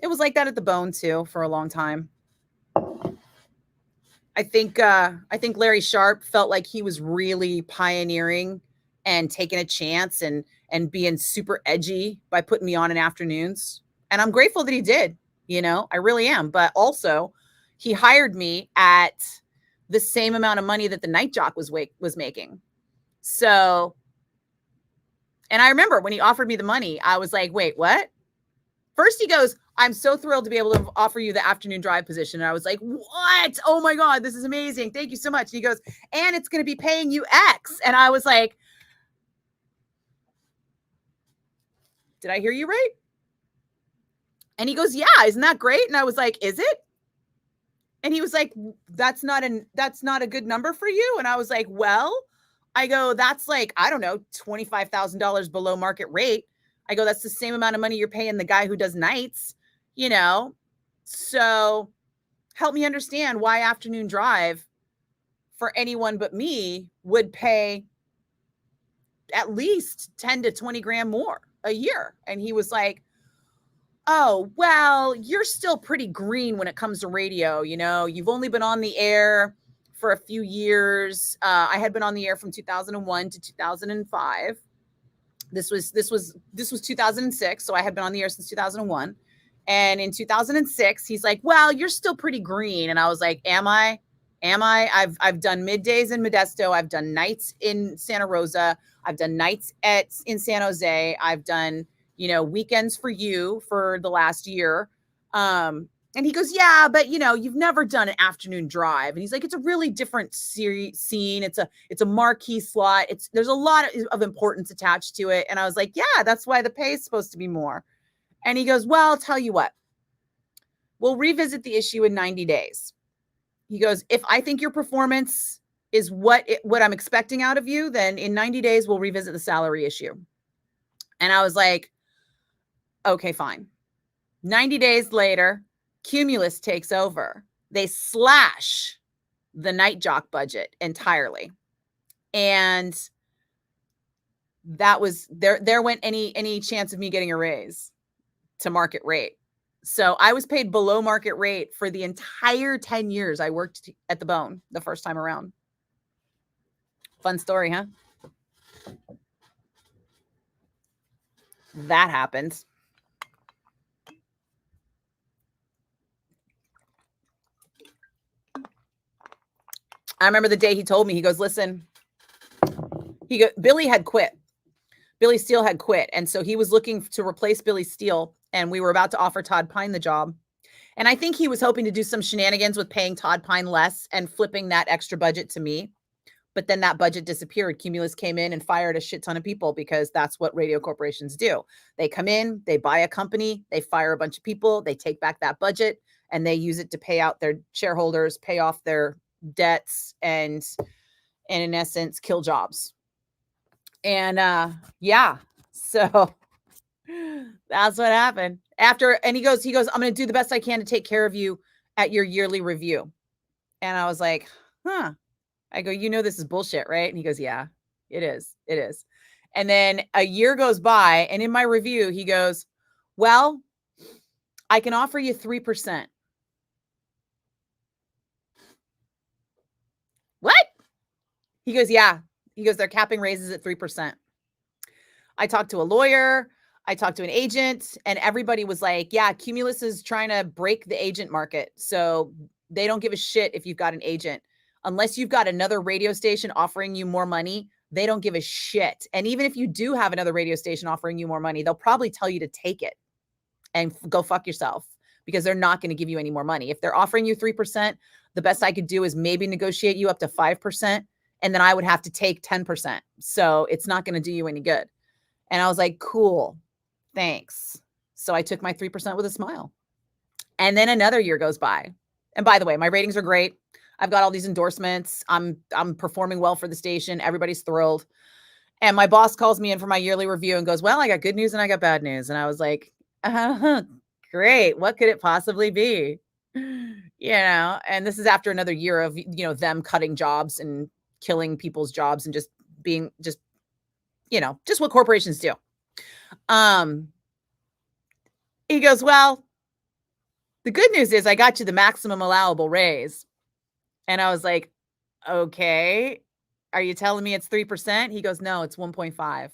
it was like that at the Bone too for a long time. I think Larry Sharp felt like he was really pioneering and taking a chance and being super edgy by putting me on in afternoons. And I'm grateful that he did, you know, I really am. But also he hired me at the same amount of money that the night jock was making. So, and I remember when he offered me the money, I was like, wait, what? First he goes, I'm so thrilled to be able to offer you the afternoon drive position. And I was like, what? Oh my God, this is amazing. Thank you so much. And he goes, and it's going to be paying you X. And I was like, did I hear you right? And he goes, yeah, isn't that great? And I was like, is it? And he was like, that's not a good number for you. And I was like, well, I go, that's like, I don't know, $25,000 below market rate. I go, that's the same amount of money you're paying the guy who does nights, you know? So help me understand why afternoon drive for anyone but me would pay at least 10 to 20 grand more a year. And he was like, oh, well, you're still pretty green when it comes to radio. You know, you've only been on the air for a few years. I had been on the air from 2001 to 2005. This was 2006. So I had been on the air since 2001. And in 2006, he's like, well, you're still pretty green. And I was like, am I? I've done middays in Modesto. I've done nights in Santa Rosa. I've done nights in San Jose. I've done, you know, weekends for you for the last year. And he goes, yeah, but you know, you've never done an afternoon drive. And he's like, it's a really different scene. It's a marquee slot. There's a lot of importance attached to it. And I was like, yeah, that's why the pay is supposed to be more. And he goes, well, I'll tell you what, we'll revisit the issue in 90 days. He goes, if I think your performance is what I'm expecting out of you, then in 90 days, we'll revisit the salary issue. And I was like, okay, fine. 90 days later, Cumulus takes over. They slash the night jock budget entirely. And that was there went any chance of me getting a raise to market rate. So I was paid below market rate for the entire 10 years I worked at the Bone the first time around. Fun story, huh? That happened. I remember the day he told me, he goes, listen, Billy had quit. Billy Steele had quit. And so he was looking to replace Billy Steele. And we were about to offer Todd Pine the job. And I think he was hoping to do some shenanigans with paying Todd Pine less and flipping that extra budget to me. But then that budget disappeared. Cumulus came in and fired a shit ton of people because that's what radio corporations do. They come in, they buy a company, they fire a bunch of people, they take back that budget, and they use it to pay out their shareholders, pay off their debts, and in essence, kill jobs. And yeah, so that's what happened. And he goes, I'm going to do the best I can to take care of you at your yearly review. And I was like, huh. I go, you know, this is bullshit, right? And he goes, yeah, it is. It is. And then a year goes by, and in my review, he goes, well, I can offer you 3%. What? He goes, yeah. He goes, they're capping raises at 3%. I talked to a lawyer. I talked to an agent, and everybody was like, yeah, Cumulus is trying to break the agent market. So they don't give a shit if you've got an agent. Unless you've got another radio station offering you more money, they don't give a shit. And even if you do have another radio station offering you more money, they'll probably tell you to take it and go fuck yourself because they're not going to give you any more money. If they're offering you 3%, the best I could do is maybe negotiate you up to 5%, and then I would have to take 10%. So it's not going to do you any good. And I was like, cool, thanks. So I took my 3% with a smile. And then another year goes by. And by the way, my ratings are great. I've got all these endorsements. I'm performing well for the station. Everybody's thrilled. And my boss calls me in for my yearly review and goes, well, I got good news and I got bad news. And I was like, great. What could it possibly be? And this is after another year of, them cutting jobs and killing people's jobs and just being just what corporations do. He goes, well, the good news is I got you the maximum allowable raise. And I was like, okay, are you telling me it's 3%? He goes, no, it's 1.5.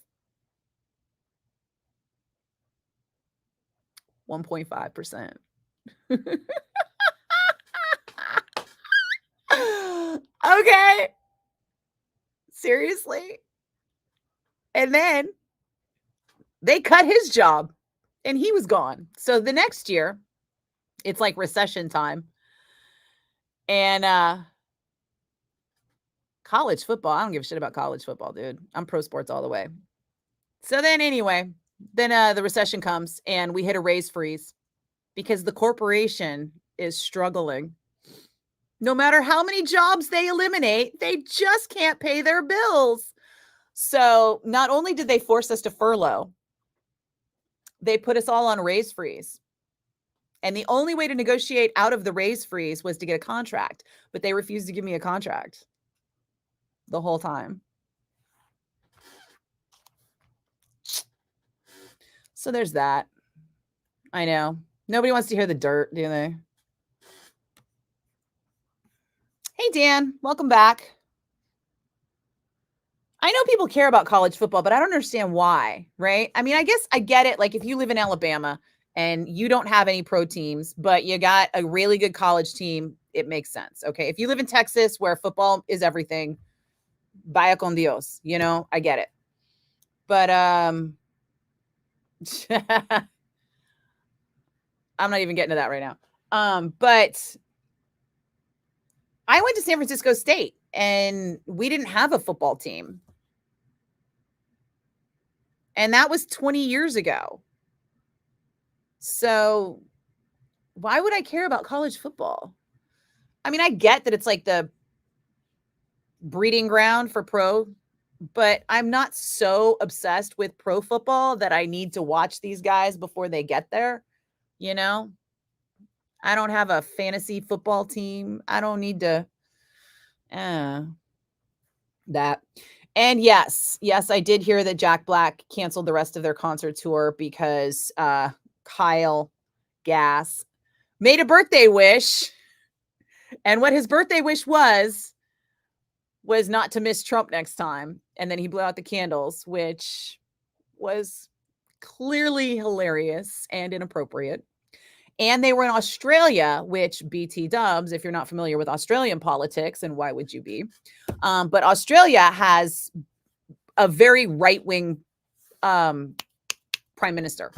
1.5%. Okay. Seriously? And then they cut his job and he was gone. So the next year, it's like recession time. And college football, I don't give a shit about college football, dude. I'm pro sports all the way. So then anyway, the recession comes and we hit a raise freeze because the corporation is struggling. No matter how many jobs they eliminate, they just can't pay their bills. So not only did they force us to furlough, they put us all on a raise freeze. And the only way to negotiate out of the raise freeze was to get a contract, but they refused to give me a contract the whole time. So there's that. I know. Nobody wants to hear the dirt, do they? Hey, Dan, welcome back. I know people care about college football, but I don't understand why, right? I mean, I guess I get it. Like if you live in Alabama and you don't have any pro teams, but you got a really good college team, it makes sense. Okay. If you live in Texas where football is everything, vaya con Dios, I get it. But I'm not even getting to that right now. But I went to San Francisco State and we didn't have a football team. And that was 20 years ago. So why would I care about college football? I mean, I get that it's like the breeding ground for pro, but I'm not so obsessed with pro football that I need to watch these guys before they get there. I don't have a fantasy football team. I don't need to that. And yes, I did hear that Jack Black canceled the rest of their concert tour because Kyle Gass made a birthday wish. And what his birthday wish was not to miss Trump next time. And then he blew out the candles, which was clearly hilarious and inappropriate. And they were in Australia, which BT dubs, if you're not familiar with Australian politics, and why would you be? But Australia has a very right-wing prime minister.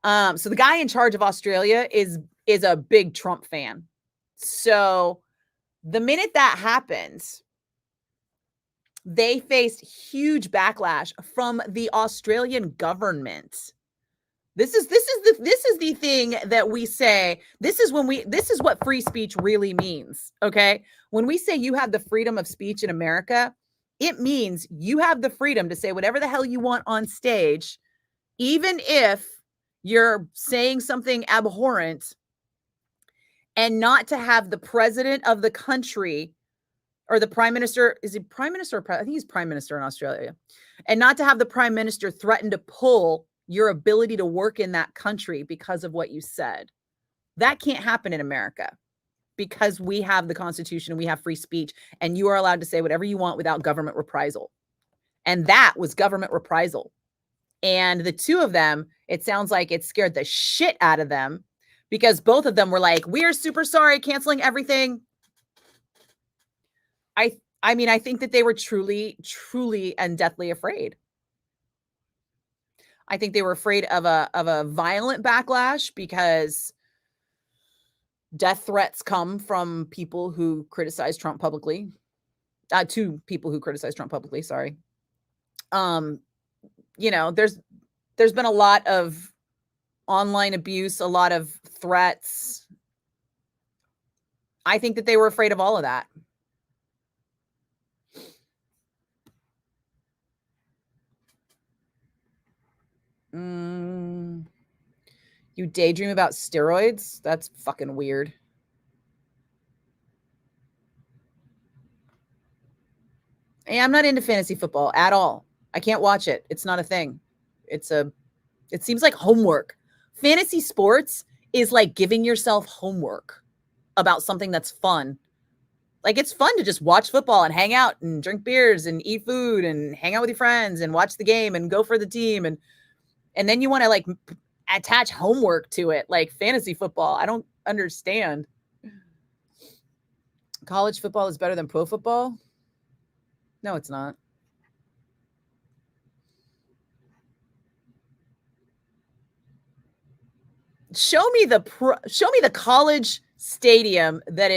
So the guy in charge of Australia is a big Trump fan. So the minute that happened, they faced huge backlash from the Australian government. This is the thing that we say. This is what free speech really means. Okay. When we say you have the freedom of speech in America, it means you have the freedom to say whatever the hell you want on stage, even if you're saying something abhorrent, and not to have the president of the country or the prime minister, is he prime minister? I think he's prime minister in Australia, and not to have the prime minister threaten to pull your ability to work in that country because of what you said. That can't happen in America because we have the Constitution and we have free speech, and you are allowed to say whatever you want without government reprisal. And that was government reprisal. And the two of them, it sounds like it scared the shit out of them because both of them were like, we're super sorry, canceling everything. I mean, I think that they were truly, truly and deathly afraid. I think they were afraid of a violent backlash because death threats come from people who criticize Trump publicly. To people who criticize Trump publicly, sorry. There's been a lot of online abuse, a lot of threats. I think that they were afraid of all of that. You daydream about steroids? That's fucking weird. I'm not into fantasy football at all. I can't watch it. It's not a thing. It seems like homework. Fantasy sports is like giving yourself homework about something that's fun. Like, it's fun to just watch football and hang out and drink beers and eat food and hang out with your friends and watch the game and go for the team. And then you want to like attach homework to it, like fantasy football. I don't understand. College football is better than pro football? No, it's not. Show me the college stadium that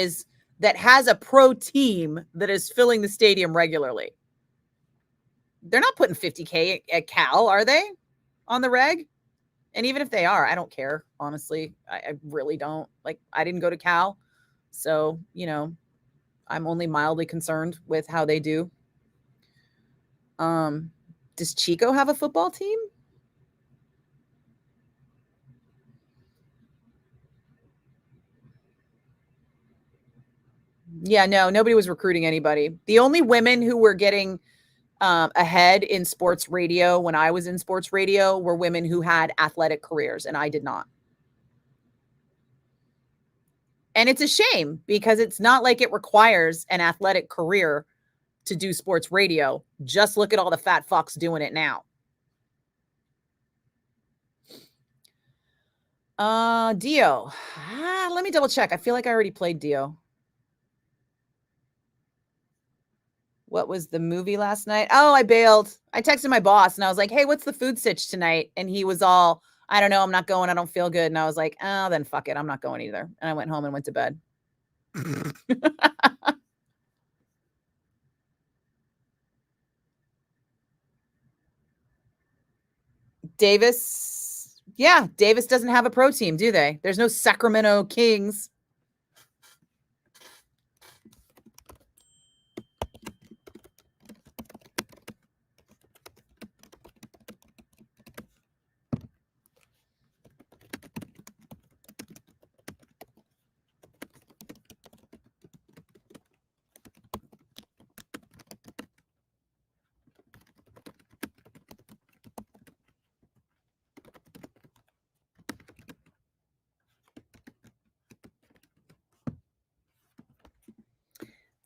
has a pro team that is filling the stadium regularly. They're not putting 50K at Cal, are they? On the reg? And even if they are, I don't care, honestly. I really don't. Like, I didn't go to Cal, so, I'm only mildly concerned with how they do. Does Chico have a football team? Yeah, no, nobody was recruiting anybody. The only women who were getting ahead in sports radio when I was in sports radio were women who had athletic careers, and I did not. And it's a shame because it's not like it requires an athletic career to do sports radio. Just look at all the fat fucks doing it now. Dio. Let me double check. I feel like I already played Dio. What was the movie last night? Oh, I bailed. I texted my boss and I was like, hey, what's the food sitch tonight? And he was all, I don't know. I'm not going. I don't feel good. And I was like, oh, then fuck it. I'm not going either. And I went home and went to bed. Davis. Yeah, Davis doesn't have a pro team, do they? There's no Sacramento Kings.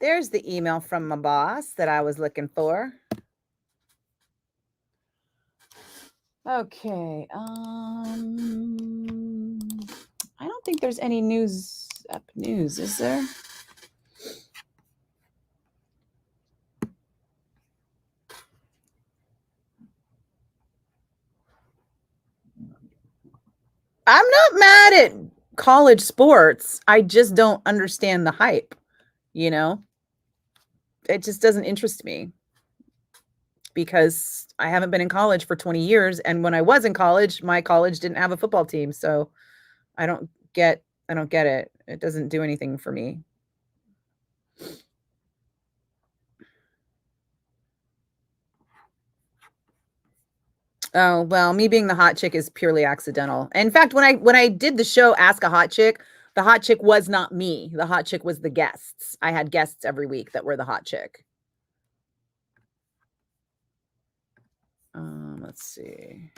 There's the email from my boss that I was looking for. Okay. I don't think there's any news, is there? I'm not mad at college sports. I just don't understand the hype, It just doesn't interest me because I haven't been in college for 20 years. And when I was in college, my college didn't have a football team. So I don't get it. It doesn't do anything for me. Oh, well, me being the hot chick is purely accidental. In fact, when I did the show Ask a Hot Chick, the hot chick was not me. The hot chick was the guests. I had guests every week that were the hot chick. Let's see.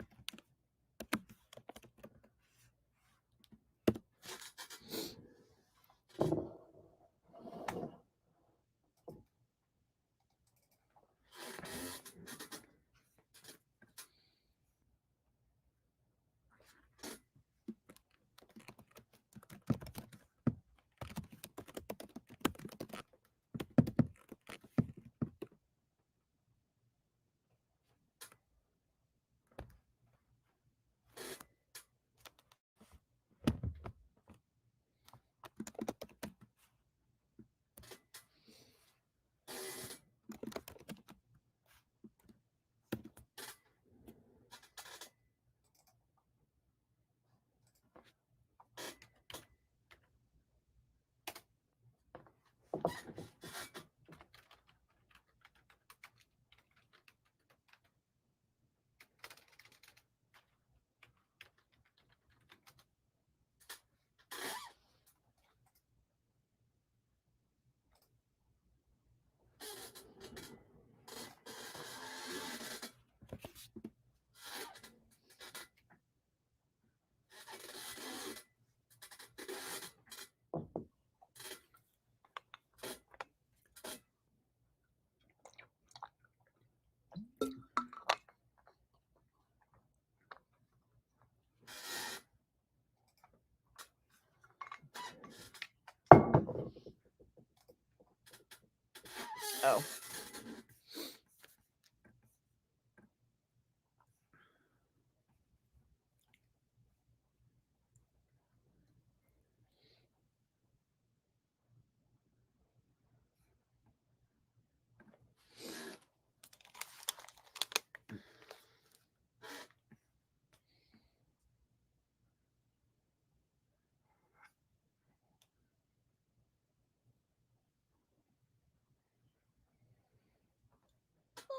Oh.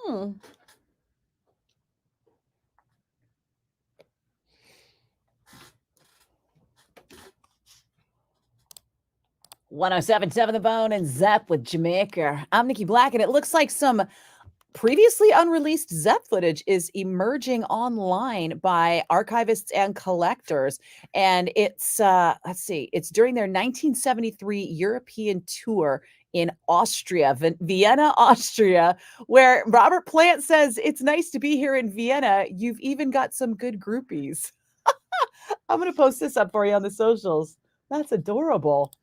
Hmm. 1077 The Bone and Zepp with Jamaica. I'm Nikki Blakk, and it looks like some previously unreleased Zepp footage is emerging online by archivists and collectors. And it's, let's see, it's during their 1973 European tour in Austria, Vienna, Austria, where Robert Plant says, "It's nice to be here in Vienna. You've even got some good groupies." I'm going to post this up for you on the socials. That's adorable.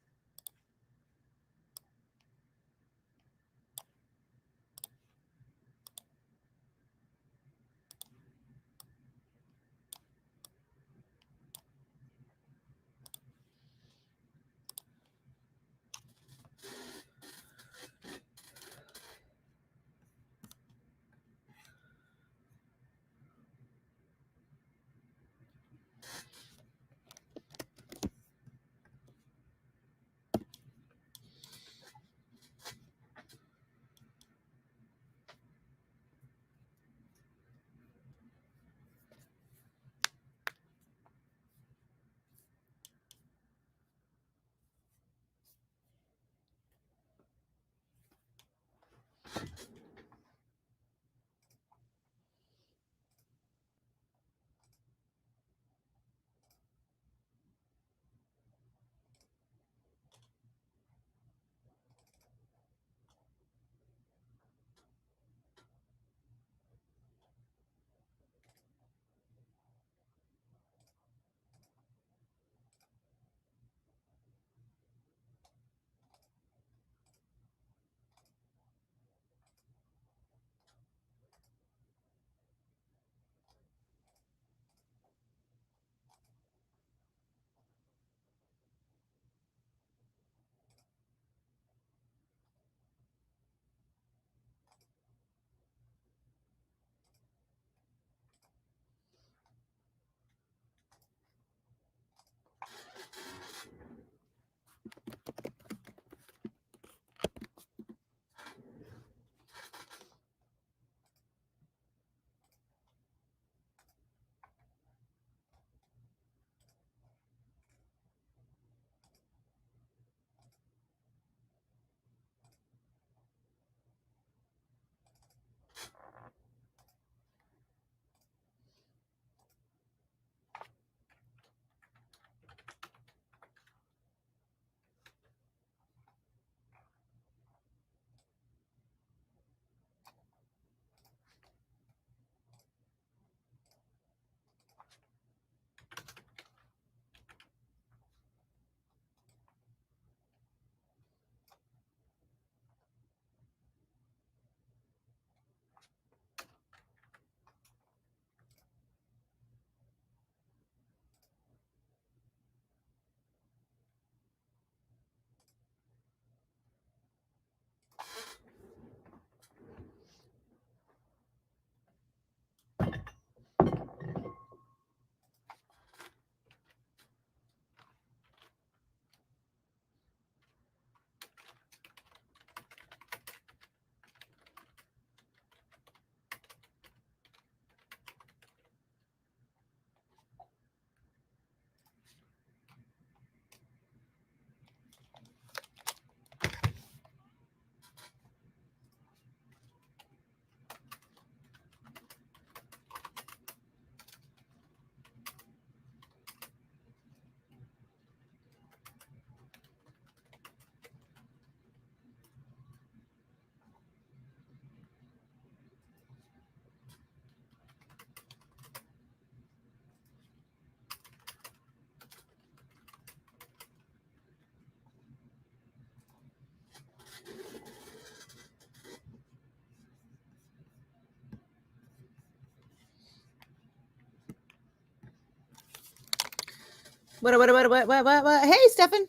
What? Hey, Stefan.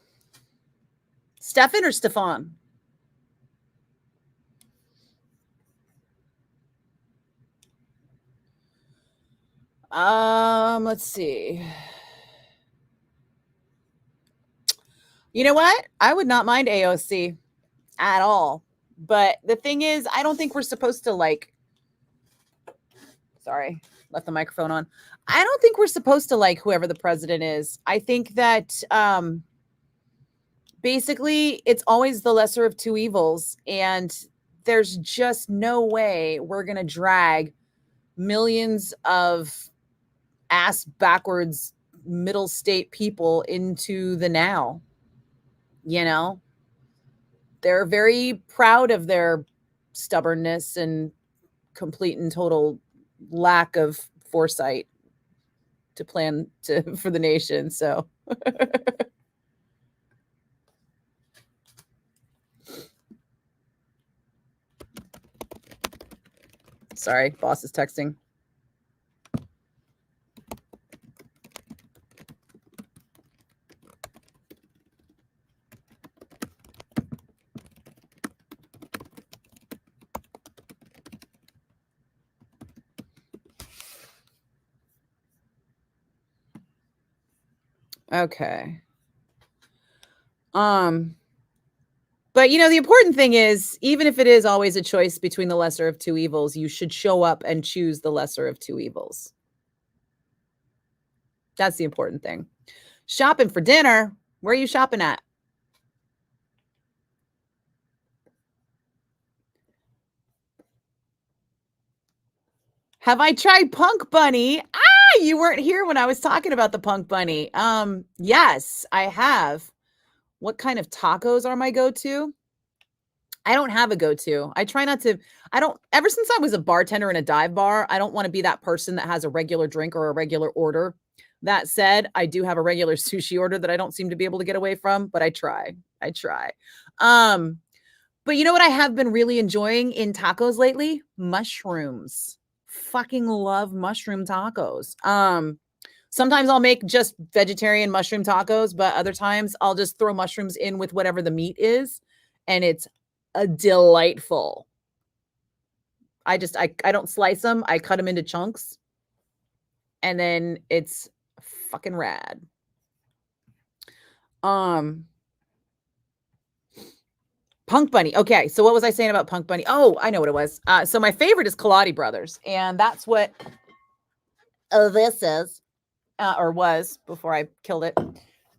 Stefan or Stefan? Let's see. You know what? I would not mind AOC at all. But the thing is, I don't think we're supposed to like, sorry, left the microphone on. I don't think we're supposed to like whoever the president is. I think that basically it's always the lesser of two evils. And there's just no way we're going to drag millions of ass backwards middle state people into the now. You know, they're very proud of their stubbornness and complete and total lack of foresight to plan for the nation. So sorry, boss is texting. Okay. But you know, the important thing is, even if it is always a choice between the lesser of two evils, you should show up and choose the lesser of two evils. That's the important thing. Shopping for dinner. Where are you shopping at? Have I tried Punk Bunny? You weren't here when I was talking about the Punk Bunny. Yes, I have. What kind of tacos are my go-to? I don't have a go-to. I try not to. Ever since I was a bartender in a dive bar, I don't want to be that person that has a regular drink or a regular order. That said, I do have a regular sushi order that I don't seem to be able to get away from, but I try. But you know what I have been really enjoying in tacos lately? Mushrooms. Fucking love mushroom tacos. Sometimes I'll make just vegetarian mushroom tacos, but other times I'll just throw mushrooms in with whatever the meat is, and it's a delightful. I don't slice them. I cut them into chunks, and then it's fucking rad. Punk Bunny. Okay, so what was I saying about Punk Bunny? Oh, I know what it was. So my favorite is Kaladi Brothers, and that's what this is, or was before I killed it.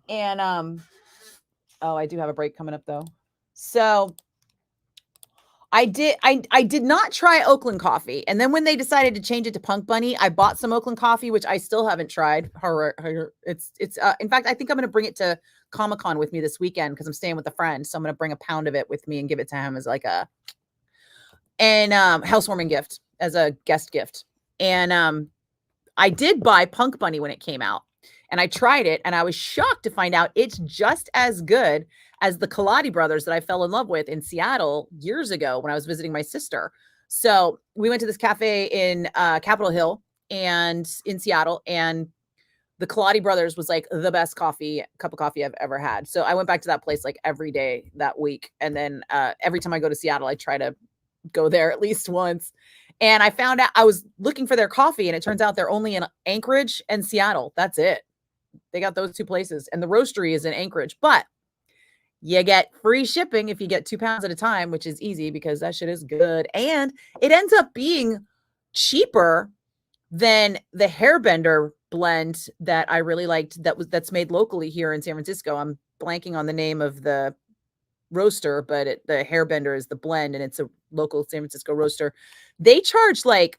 And I do have a break coming up though. So I did not try Oakland coffee, and then when they decided to change it to Punk Bunny, I bought some Oakland coffee, which I still haven't tried. It's in fact, I think I'm going to bring it to Comic-Con with me this weekend because I'm staying with a friend, so I'm going to bring a pound of it with me and give it to him as like a housewarming gift, as a guest gift. And I did buy Punk Bunny when it came out, and I tried it, and I was shocked to find out it's just as good as the Kaladi Brothers that I fell in love with in Seattle years ago when I was visiting my sister. So we went to this cafe in Capitol Hill and in Seattle, and the Kaladi Brothers was like the best cup of coffee I've ever had. So I went back to that place like every day that week. And then every time I go to Seattle, I try to go there at least once. And I found out, I was looking for their coffee, and it turns out they're only in Anchorage and Seattle. That's it. They got those two places. And the roastery is in Anchorage, but you get free shipping if you get 2 pounds at a time, which is easy because that shit is good. And it ends up being cheaper than the Hairbender blend that I really liked that's made locally here in San Francisco. I'm blanking on the name of the roaster, but the Hairbender is the blend, and it's a local San Francisco roaster. They charge like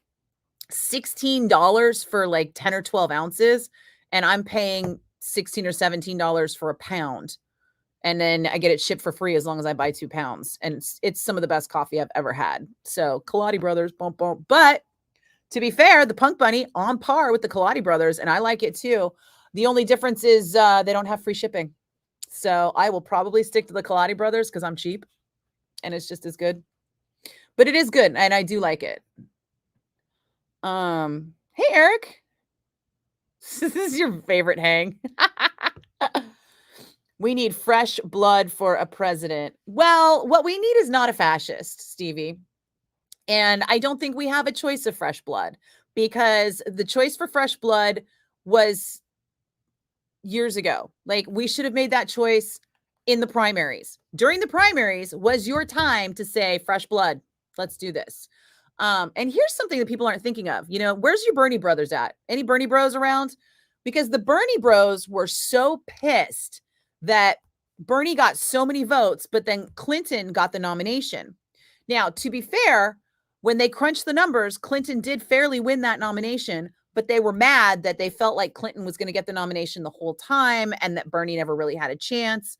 $16 for like 10 or 12 ounces, and I'm paying $16 or $17 for a pound. And then I get it shipped for free as long as I buy 2 pounds. And it's some of the best coffee I've ever had. So Kaladi Brothers, boom, boom. But to be fair, the Punk Bunny on par with the Kaladi Brothers, and I like it too. The only difference is they don't have free shipping. So I will probably stick to the Kaladi Brothers because I'm cheap, and it's just as good. But it is good, and I do like it. Hey, Eric. This is your favorite hang. We need fresh blood for a president. Well, what we need is not a fascist, Stevie. And I don't think we have a choice of fresh blood, because the choice for fresh blood was years ago. Like, we should have made that choice in the primaries. During the primaries was your time to say fresh blood. Let's do this. And here's something that people aren't thinking of. You know, where's your Bernie brothers at? Any Bernie bros around? Because the Bernie bros were so pissed that Bernie got so many votes, but then Clinton got the nomination. Now, to be fair, when they crunched the numbers, Clinton did fairly win that nomination, but they were mad that they felt like Clinton was going to get the nomination the whole time and that Bernie never really had a chance.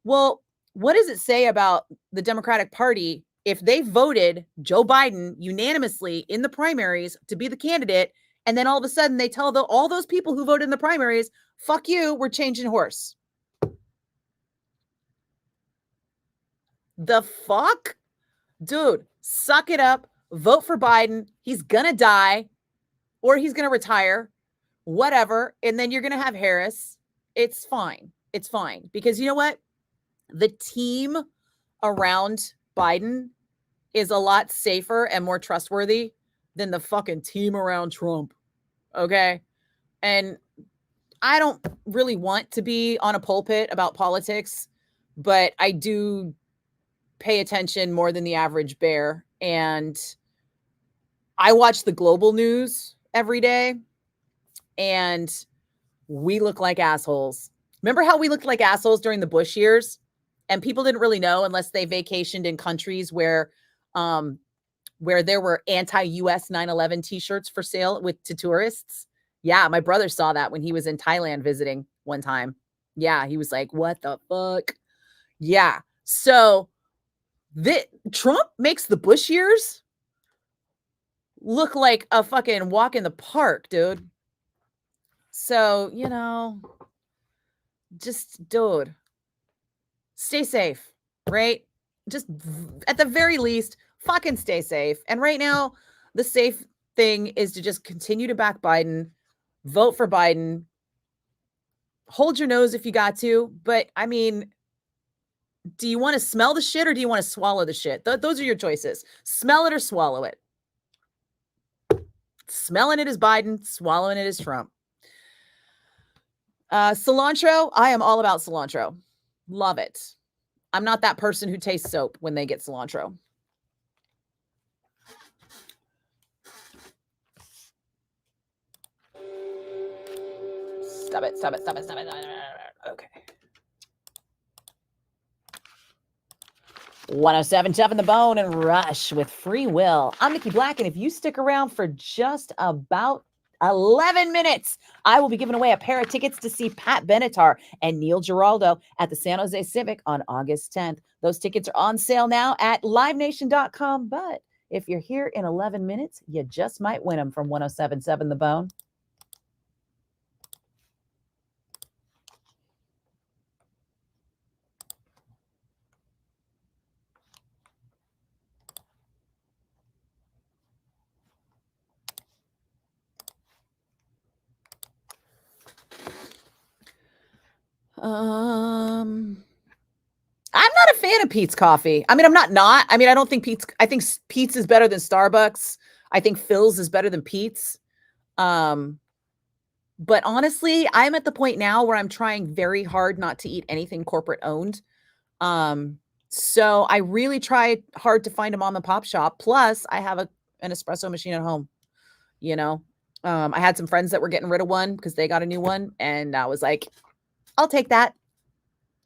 Well, what does it say about the Democratic Party if they voted Joe Biden unanimously in the primaries to be the candidate, and then all of a sudden they tell all those people who voted in the primaries, fuck you, we're changing horse? The fuck? Dude, suck it up. Vote for Biden. He's going to die, or he's going to retire, whatever. And then you're going to have Harris. It's fine. It's fine. Because you know what? The team around Biden is a lot safer and more trustworthy than the fucking team around Trump. Okay? And I don't really want to be on a pulpit about politics, but I do pay attention more than the average bear. And I watch the global news every day, and we look like assholes. Remember how we looked like assholes during the Bush years? And people didn't really know unless they vacationed in countries where there were anti-US 9/11 t-shirts for sale to tourists. Yeah, my brother saw that when he was in Thailand visiting one time. Yeah, he was like, what the fuck? Yeah. So Trump makes the Bush years look like a fucking walk in the park, dude. So, you know, just, dude, stay safe, right? Just at the very least, fucking stay safe. And right now, the safe thing is to just continue to back Biden, vote for Biden, hold your nose if you got to. But I mean, do you want to smell the shit or do you want to swallow the shit? Those are your choices. Smell it or swallow it. Smelling it is Biden, swallowing it is Trump. Cilantro, I am all about cilantro. Love it. I'm not that person who tastes soap when they get cilantro. Stop it. Okay. 107.7 The Bone and Rush with Free Will. I'm Nikki Blakk, and if you stick around for just about 11 minutes, I will be giving away a pair of tickets to see Pat Benatar and Neil Giraldo at the San Jose Civic on August 10th. Those tickets are on sale now at livenation.com, but if you're here in 11 minutes, you just might win them from 107.7 The Bone. I'm not a fan of Pete's coffee. I mean, I don't think I think Pete's is better than Starbucks. I think Phil's is better than Pete's. But honestly, I'm at the point now where I'm trying very hard not to eat anything corporate owned. So I really try hard to find a mom and pop shop. Plus, I have an espresso machine at home. You know, I had some friends that were getting rid of one because they got a new one, and I was like, I'll take that.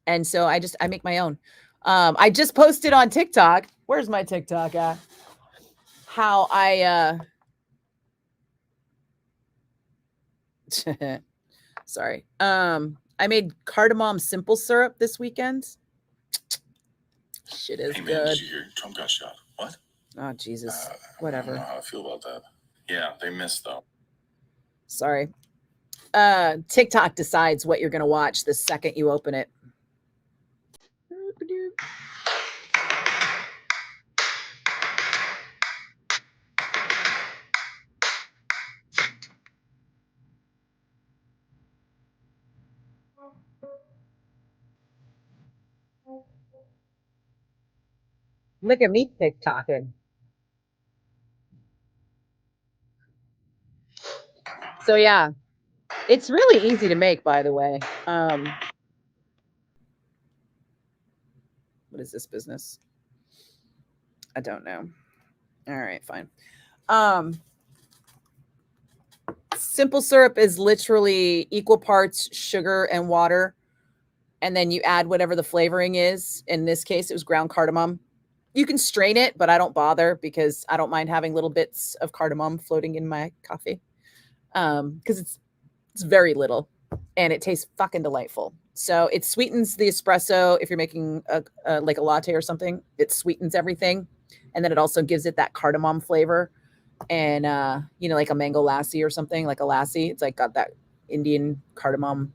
And so I make my own. I just posted on TikTok. Where's my TikTok at? How I sorry. I made cardamom simple syrup this weekend. Shit is good. Did you hear Trump got shot? What? Oh, Jesus. Whatever. I don't know how I feel about that. Yeah, they missed though. Sorry. TikTok decides what you're going to watch the second you open it. Look at me TikToking. So yeah, it's really easy to make, by the way. What is this business? I don't know. All right, fine. Simple syrup is literally equal parts sugar and water, and then you add whatever the flavoring is. In this case, it was ground cardamom. You can strain it, but I don't bother because I don't mind having little bits of cardamom floating in my coffee. Because it's very little, and it tastes fucking delightful. So it sweetens the espresso. If you're making like a latte or something, it sweetens everything, and then it also gives it that cardamom flavor. And like a mango lassi or something, like a lassi, it's like got that Indian cardamom.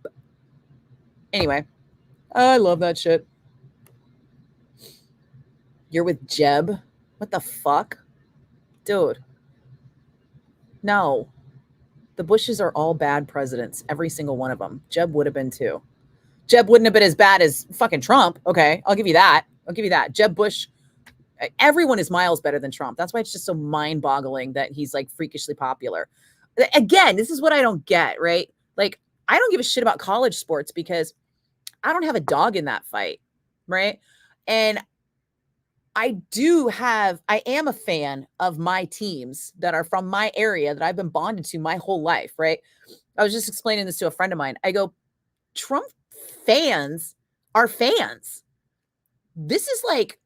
Anyway, I love that shit. You're with Jeb? What the fuck? Dude. No. The Bushes are all bad presidents, every single one of them. Jeb would have been too. Jeb wouldn't have been as bad as fucking Trump. Okay, I'll give you that. Jeb Bush, everyone is miles better than Trump. That's why it's just so mind-boggling that he's like freakishly popular. Again, this is what I don't get, right? Like, I don't give a shit about college sports because I don't have a dog in that fight, right? And I am a fan of my teams that are from my area that I've been bonded to my whole life, right? I was just explaining this to a friend of mine. I go, Trump fans are fans. This is like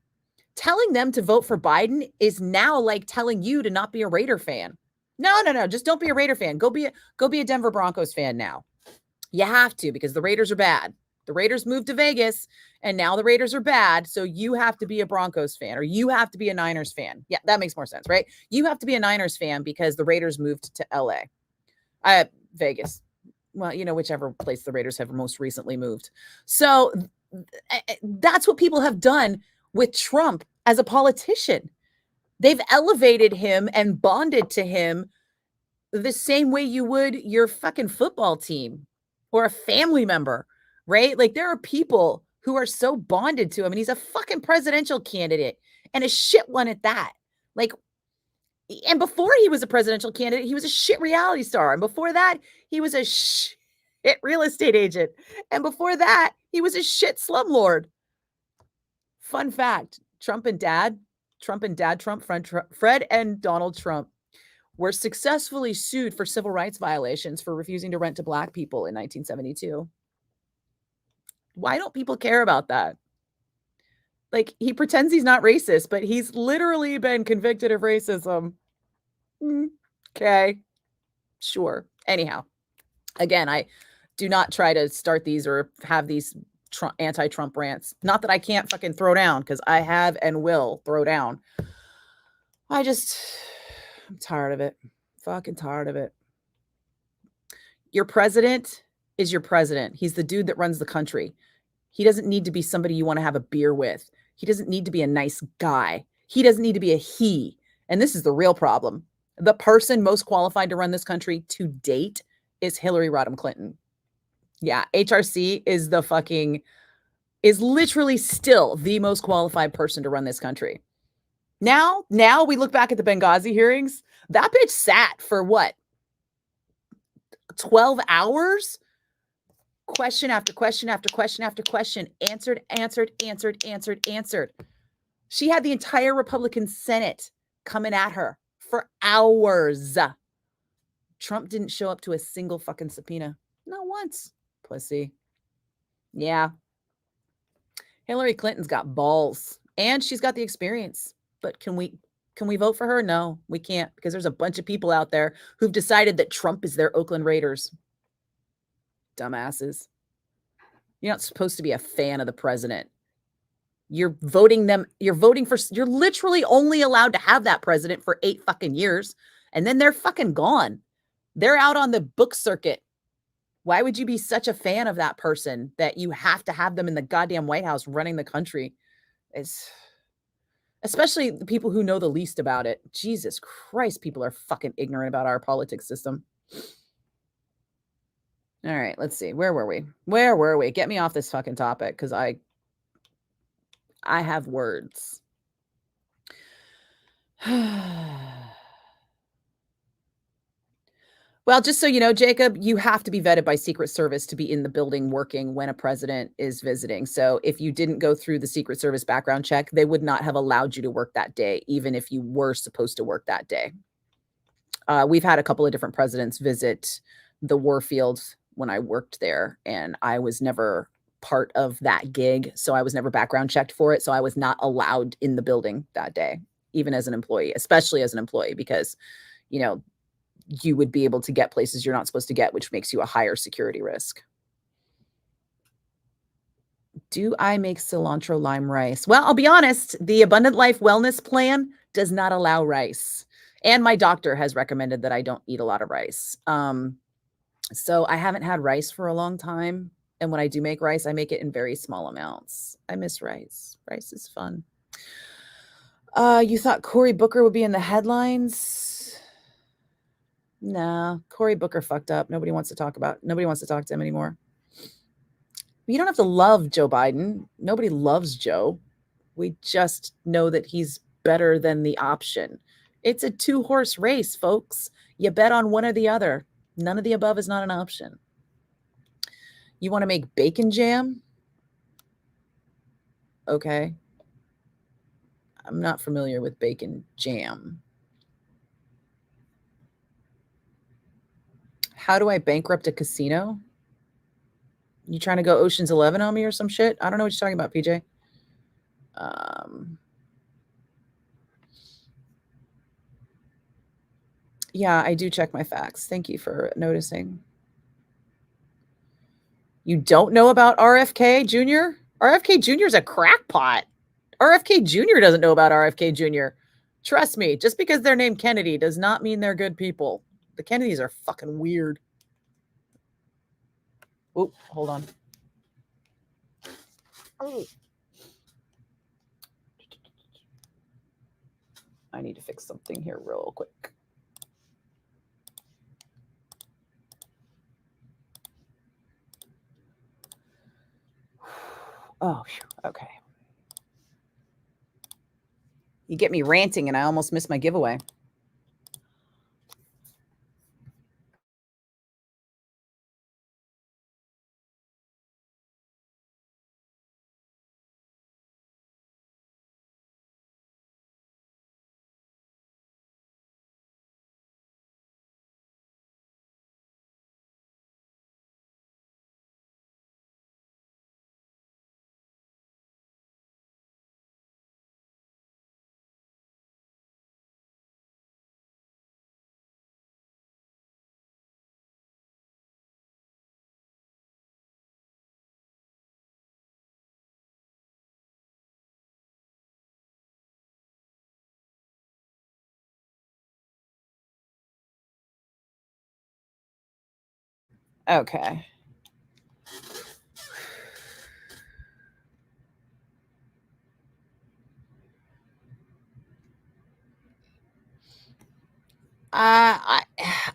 telling them to vote for Biden is now like telling you to not be a Raider fan. No. Just don't be a Raider fan. Go be a Denver Broncos fan now. You have to, because the Raiders are bad. The Raiders moved to Vegas and now the Raiders are bad. So you have to be a Broncos fan, or you have to be a Niners fan. Yeah, that makes more sense, right? You have to be a Niners fan because the Raiders moved to LA. Vegas. Well, whichever place the Raiders have most recently moved. So that's what people have done with Trump as a politician. They've elevated him and bonded to him the same way you would your fucking football team or a family member, right? Like, there are people who are so bonded to him, and he's a fucking presidential candidate and a shit one at that. Like, and before he was a presidential candidate, he was a shit reality star. And before that, he was a shit real estate agent. And before that, he was a shit slumlord. Fun fact, Fred and Donald Trump were successfully sued for civil rights violations for refusing to rent to Black people in 1972. Why don't people care about that? Like, he pretends he's not racist, but he's literally been convicted of racism. Okay, sure. Anyhow, again, I do not try to start these or have these anti-Trump rants. Not that I can't fucking throw down, because I have and will throw down. I'm tired of it. Fucking tired of it. Your president is your president. He's the dude that runs the country. He doesn't need to be somebody you want to have a beer with. He doesn't need to be a nice guy. He doesn't need to be a he. And this is the real problem. The person most qualified to run this country to date is Hillary Rodham Clinton. Yeah, HRC is literally still the most qualified person to run this country. Now we look back at the Benghazi hearings. That bitch sat for what? 12 hours? Question after question after question after question. Answered. She had the entire Republican Senate coming at her for hours. Trump didn't show up to a single fucking subpoena. Not once. Pussy. Yeah. Hillary Clinton's got balls and she's got the experience. But can we vote for her? No, we can't, because there's a bunch of people out there who've decided that Trump is their Oakland Raiders. Dumbasses. You're not supposed to be a fan of the president. You're literally only allowed to have that president for 8 fucking years, and then they're fucking gone. They're out on the book circuit. Why would you be such a fan of that person that you have to have them in the goddamn White House running the country? Especially the people who know the least about it. Jesus Christ, people are fucking ignorant about our politics system. All right, let's see. Where were we? Get me off this fucking topic, because I have words. Well, just so you know, Jacob, you have to be vetted by Secret Service to be in the building working when a president is visiting. So if you didn't go through the Secret Service background check, they would not have allowed you to work that day, even if you were supposed to work that day. We've had a couple of different presidents visit the Warfield when I worked there, and I was never part of that gig. So I was never background checked for it. So I was not allowed in the building that day, even as an employee, especially as an employee, because, you know, you would be able to get places you're not supposed to get, which makes you a higher security risk. Do I make cilantro lime rice? Well, I'll be honest, the Abundant Life Wellness Plan does not allow rice. And my doctor has recommended that I don't eat a lot of rice. So I haven't had rice for a long time. And when I do make rice, I make it in very small amounts. I miss rice. Rice is fun. You thought Cory Booker would be in the headlines? Nah, Cory Booker fucked up. Nobody wants to talk to him anymore. You don't have to love Joe Biden. Nobody loves Joe. We just know that he's better than the option. It's a 2-horse race, folks. You bet on one or the other. None of the above is not an option. You want to make bacon jam? Okay. I'm not familiar with bacon jam. How do I bankrupt a casino? You trying to go Ocean's 11 on me or some shit? I don't know what you're talking about, PJ. Yeah, I do check my facts. Thank you for noticing. You don't know about RFK Jr.? RFK Jr. is a crackpot. RFK Jr. doesn't know about RFK Jr. Trust me, just because they're named Kennedy does not mean they're good people. The Kennedys are fucking weird. Oh, hold on. Oh. I need to fix something here real quick. Oh, okay. You get me ranting and I almost missed my giveaway. Okay.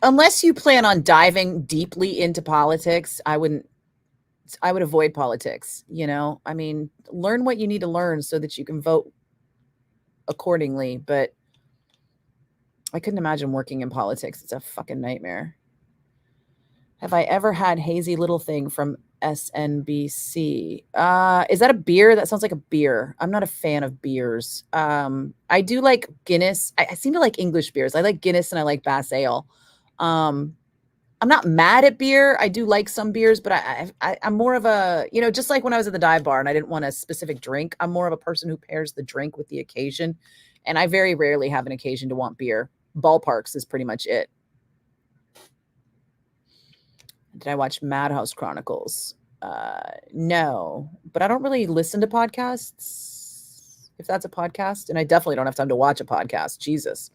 Unless you plan on diving deeply into politics, I would avoid politics. You know, I mean, learn what you need to learn so that you can vote accordingly. But I couldn't imagine working in politics. It's a fucking nightmare. Have I ever had hazy little thing from SNBC? Is that a beer? That sounds like a beer. I'm not a fan of beers. I do like Guinness. I seem to like English beers. I like Guinness and I like Bass Ale. I'm not mad at beer. I do like some beers, but I'm more of a, you know, just like when I was at the dive bar and I didn't want a specific drink. I'm more of a person who pairs the drink with the occasion. And I very rarely have an occasion to want beer. Ballparks is pretty much it. Did I watch Madhouse Chronicles? No, but I don't really listen to podcasts, if that's a podcast. And I definitely don't have time to watch a podcast. Jesus.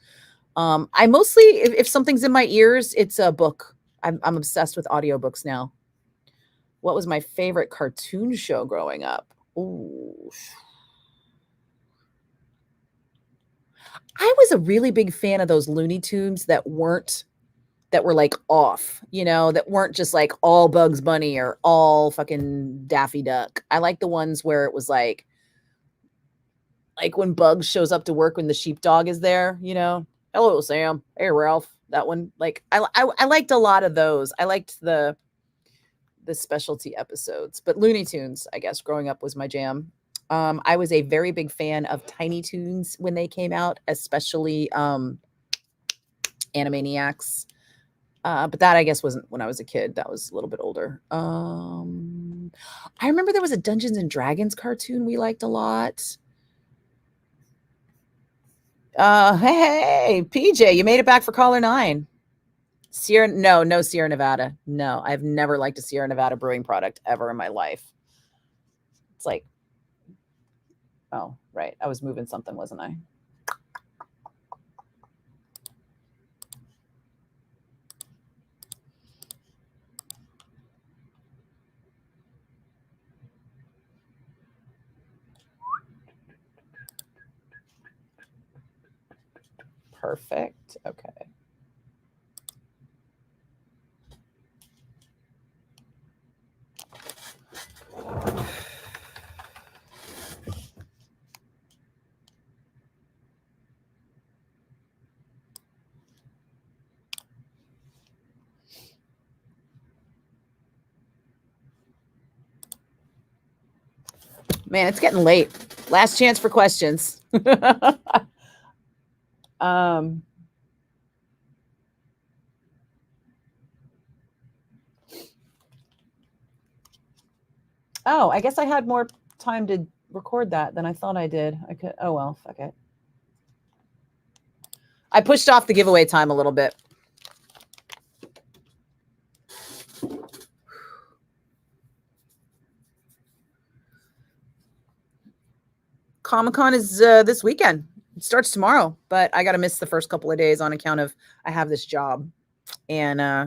I mostly, if something's in my ears, it's a book. I'm obsessed with audiobooks now. What was my favorite cartoon show growing up? Ooh. I was a really big fan of those Looney Tunes that were like off, you know, that weren't just like all Bugs Bunny or all fucking Daffy Duck. I like the ones where it was like Like when Bugs shows up to work when the sheepdog is there, you know. Hello, Sam. Hey, Ralph. That one. Like I liked a lot of those. I liked the specialty episodes, but Looney Tunes, I guess, growing up was my jam. I was a very big fan of Tiny Toons when they came out, especially Animaniacs. But that, I guess, wasn't when I was a kid. That was a little bit older. I remember there was a Dungeons and Dragons cartoon we liked a lot. Hey, PJ, you made it back for caller 9. No Sierra Nevada. No, I've never liked a Sierra Nevada brewing product ever in my life. It's like, oh, right. I was moving something, wasn't I? Perfect. Okay. Man, it's getting late. Last chance for questions. Oh, I guess I had more time to record that than I thought I did. I could. Oh well, fuck it. I pushed off the giveaway time a little bit. Comic-Con is this weekend. It starts tomorrow, but I got to miss the first couple of days on account of I have this job, and I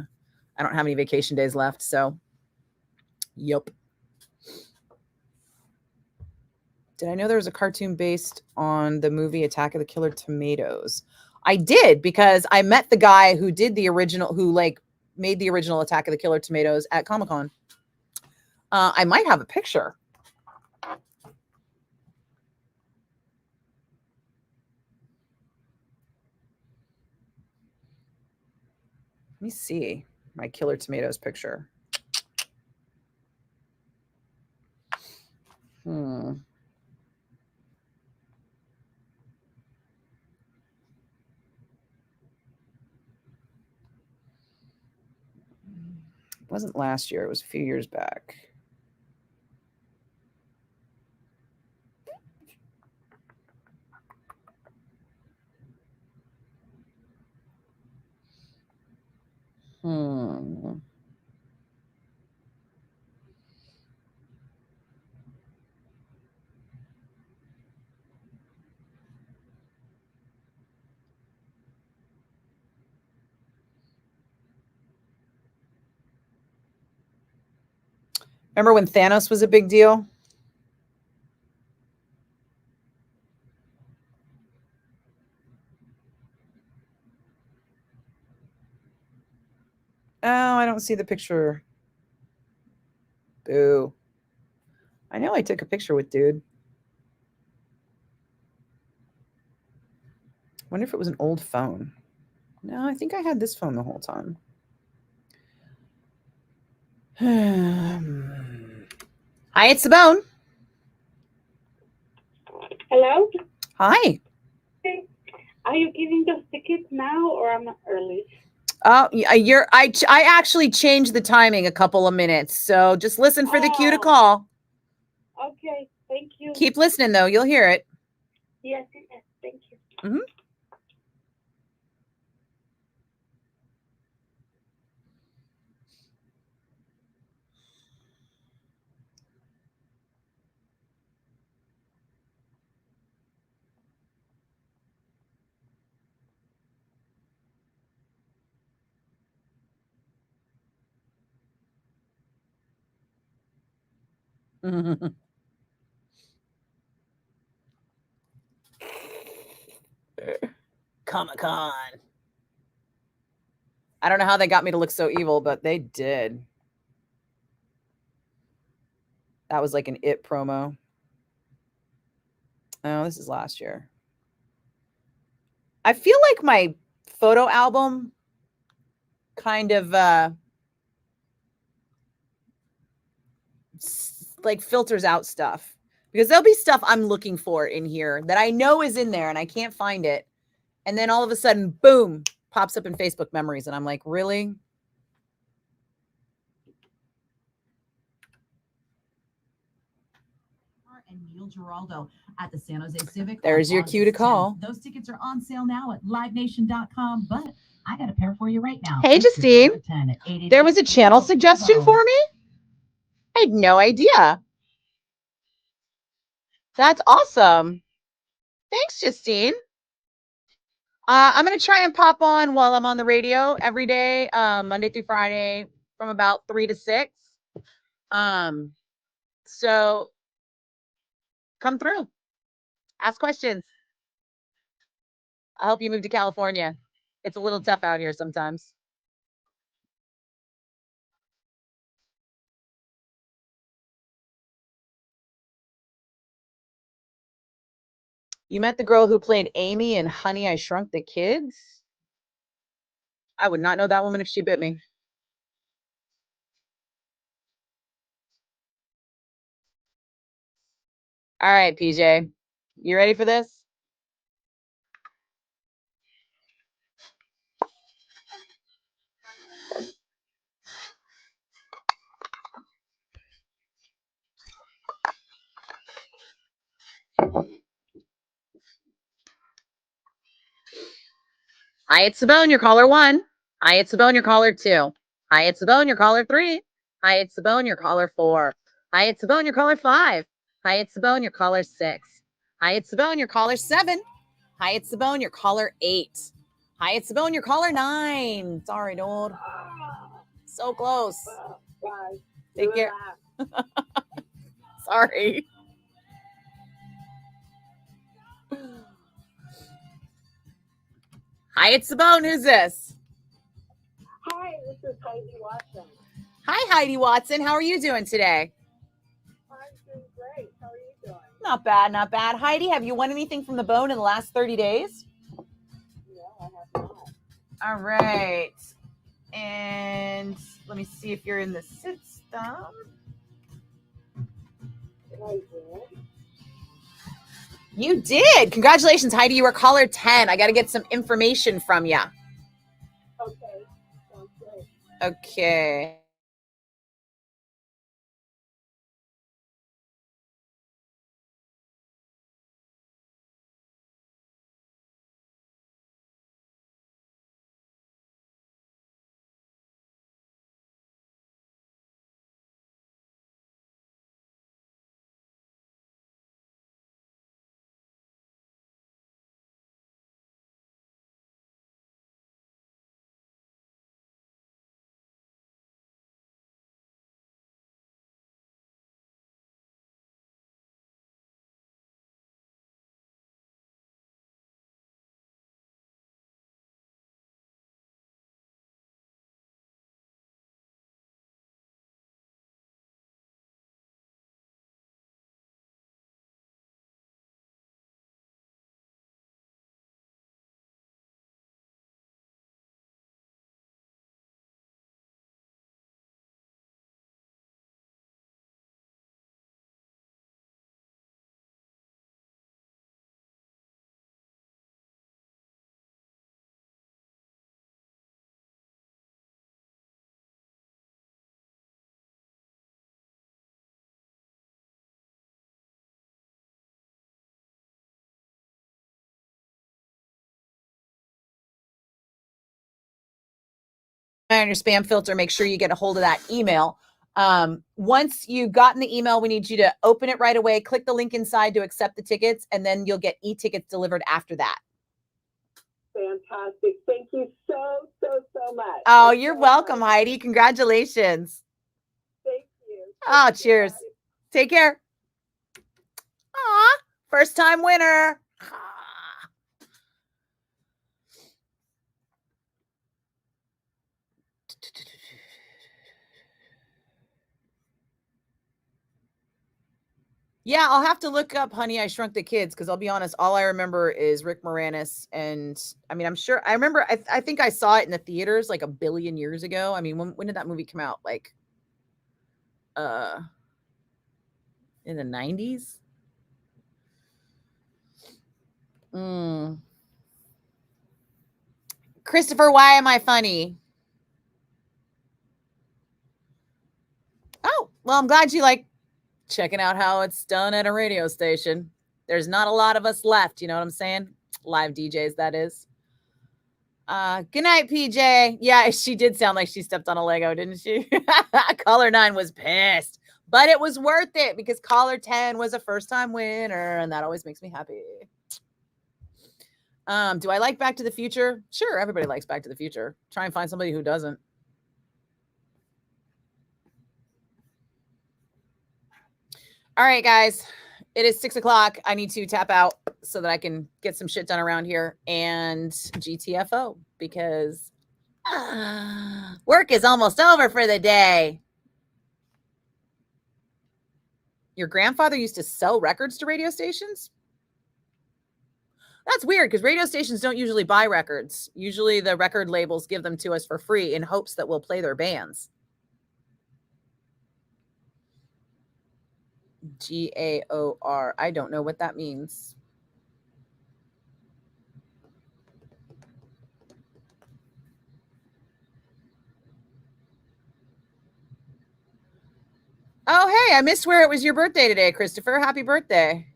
don't have any vacation days left. So, yep. Did I know there was a cartoon based on the movie Attack of the Killer Tomatoes? I did, because I met the guy who did the original, who like made the original Attack of the Killer Tomatoes at Comic-Con. I might have a picture. Let me see my Killer Tomatoes picture. It wasn't last year. It was a few years back. Remember when Thanos was a big deal? Oh, I don't see the picture. Boo. I know I took a picture with dude. Wonder if it was an old phone. No, I think I had this phone the whole time. Hi, it's Simone. Hello? Hi. Are you giving those tickets now or am I early? Oh, I actually changed the timing a couple of minutes, so just listen for the cue to call. Okay, thank you. Keep listening though, you'll hear it. Yes, thank you. Mm-hmm. Comic-Con. I don't know how they got me to look so evil, but they did. That was like an It promo. No, this is last year. I feel like my photo album kind of like filters out stuff, because there'll be stuff I'm looking for in here that I know is in there and I can't find it. And then all of a sudden, boom, pops up in Facebook memories. And I'm like, really? And Neil Giraldo at the San Jose Civic. There's your cue to call. Those tickets are on sale now at livenation.com, but I got a pair for you right now. Hey, Justine. There was a channel suggestion for me? I had no idea. That's awesome. Thanks, Justine. I'm going to try and pop on while I'm on the radio every day, Monday through Friday from about 3 to 6. So come through. Ask questions. I'll help you move to California. It's a little tough out here sometimes. You met the girl who played Amy in Honey, I Shrunk the Kids? I would not know that woman if she bit me. All right, PJ. You ready for this? Hi, it's Sabone, your caller 1. Hi, it's Sabone, your caller 2. Hi, it's Sabone, your caller 3. Hi, it's Sabone, your caller 4. Hi, it's Sabone, your caller 5. Hi, it's Sabone, your caller 6. Hi, it's Sabone, your caller 7. Hi, it's Sabone, your caller 8. Hi, it's Sabone, your caller 9. Sorry, dude. So close. Bye. Take care. Sorry. Hi, it's Sabone. Who's this? Hi, this is Heidi Watson. Hi, Heidi Watson. How are you doing today? I'm doing great. How are you doing? Not bad, not bad. Heidi, have you won anything from the bone in the last 30 days? No, I have not. All right. And let me see if you're in the system. I did. You did. Congratulations, Heidi. You were caller 10. I got to get some information from you. Okay. Sounds great. Okay. And your spam filter, make sure you get a hold of that email. Once you've gotten the email, we need you to open it right away, click the link inside to accept the tickets, and then you'll get e-tickets delivered after that. Fantastic. Thank you so much. Oh, you're welcome, Heidi. Congratulations. Thank you. Oh, cheers. Take care. Aw, first time winner. Yeah, I'll have to look up Honey, I Shrunk the Kids, because I'll be honest, all I remember is Rick Moranis. And I mean, I'm sure I remember, I think I saw it in the theaters like a billion years ago. I mean, when did that movie come out? Like, in the 90s? Christopher, why am I funny? Oh, well, I'm glad you like checking out how it's done at a radio station. There's not a lot of us left, you know what I'm saying? Live DJs, that is. Good night, PJ. Yeah, she did sound like she stepped on a Lego, didn't she? Caller 9 was pissed, but it was worth it because Caller 10 was a first-time winner, and that always makes me happy. Do I like Back to the Future? Sure, everybody likes Back to the Future. Try and find somebody who doesn't. All right, guys. It is 6 o'clock. I need to tap out so that I can get some shit done around here and GTFO because work is almost over for the day. Your grandfather used to sell records to radio stations? That's weird because radio stations don't usually buy records. Usually the record labels give them to us for free in hopes that we'll play their bands. GAOR. I don't know what that means. Oh, hey, I missed where it was your birthday today, Christopher. Happy birthday.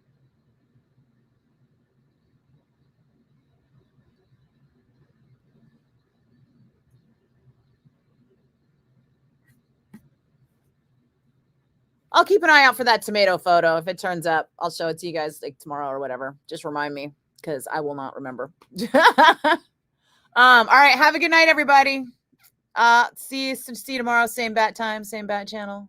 I'll keep an eye out for that tomato photo. If it turns up, I'll show it to you guys like tomorrow or whatever. Just remind me because I will not remember. All right. Have a good night, everybody. See you tomorrow. Same bat time, same bat channel.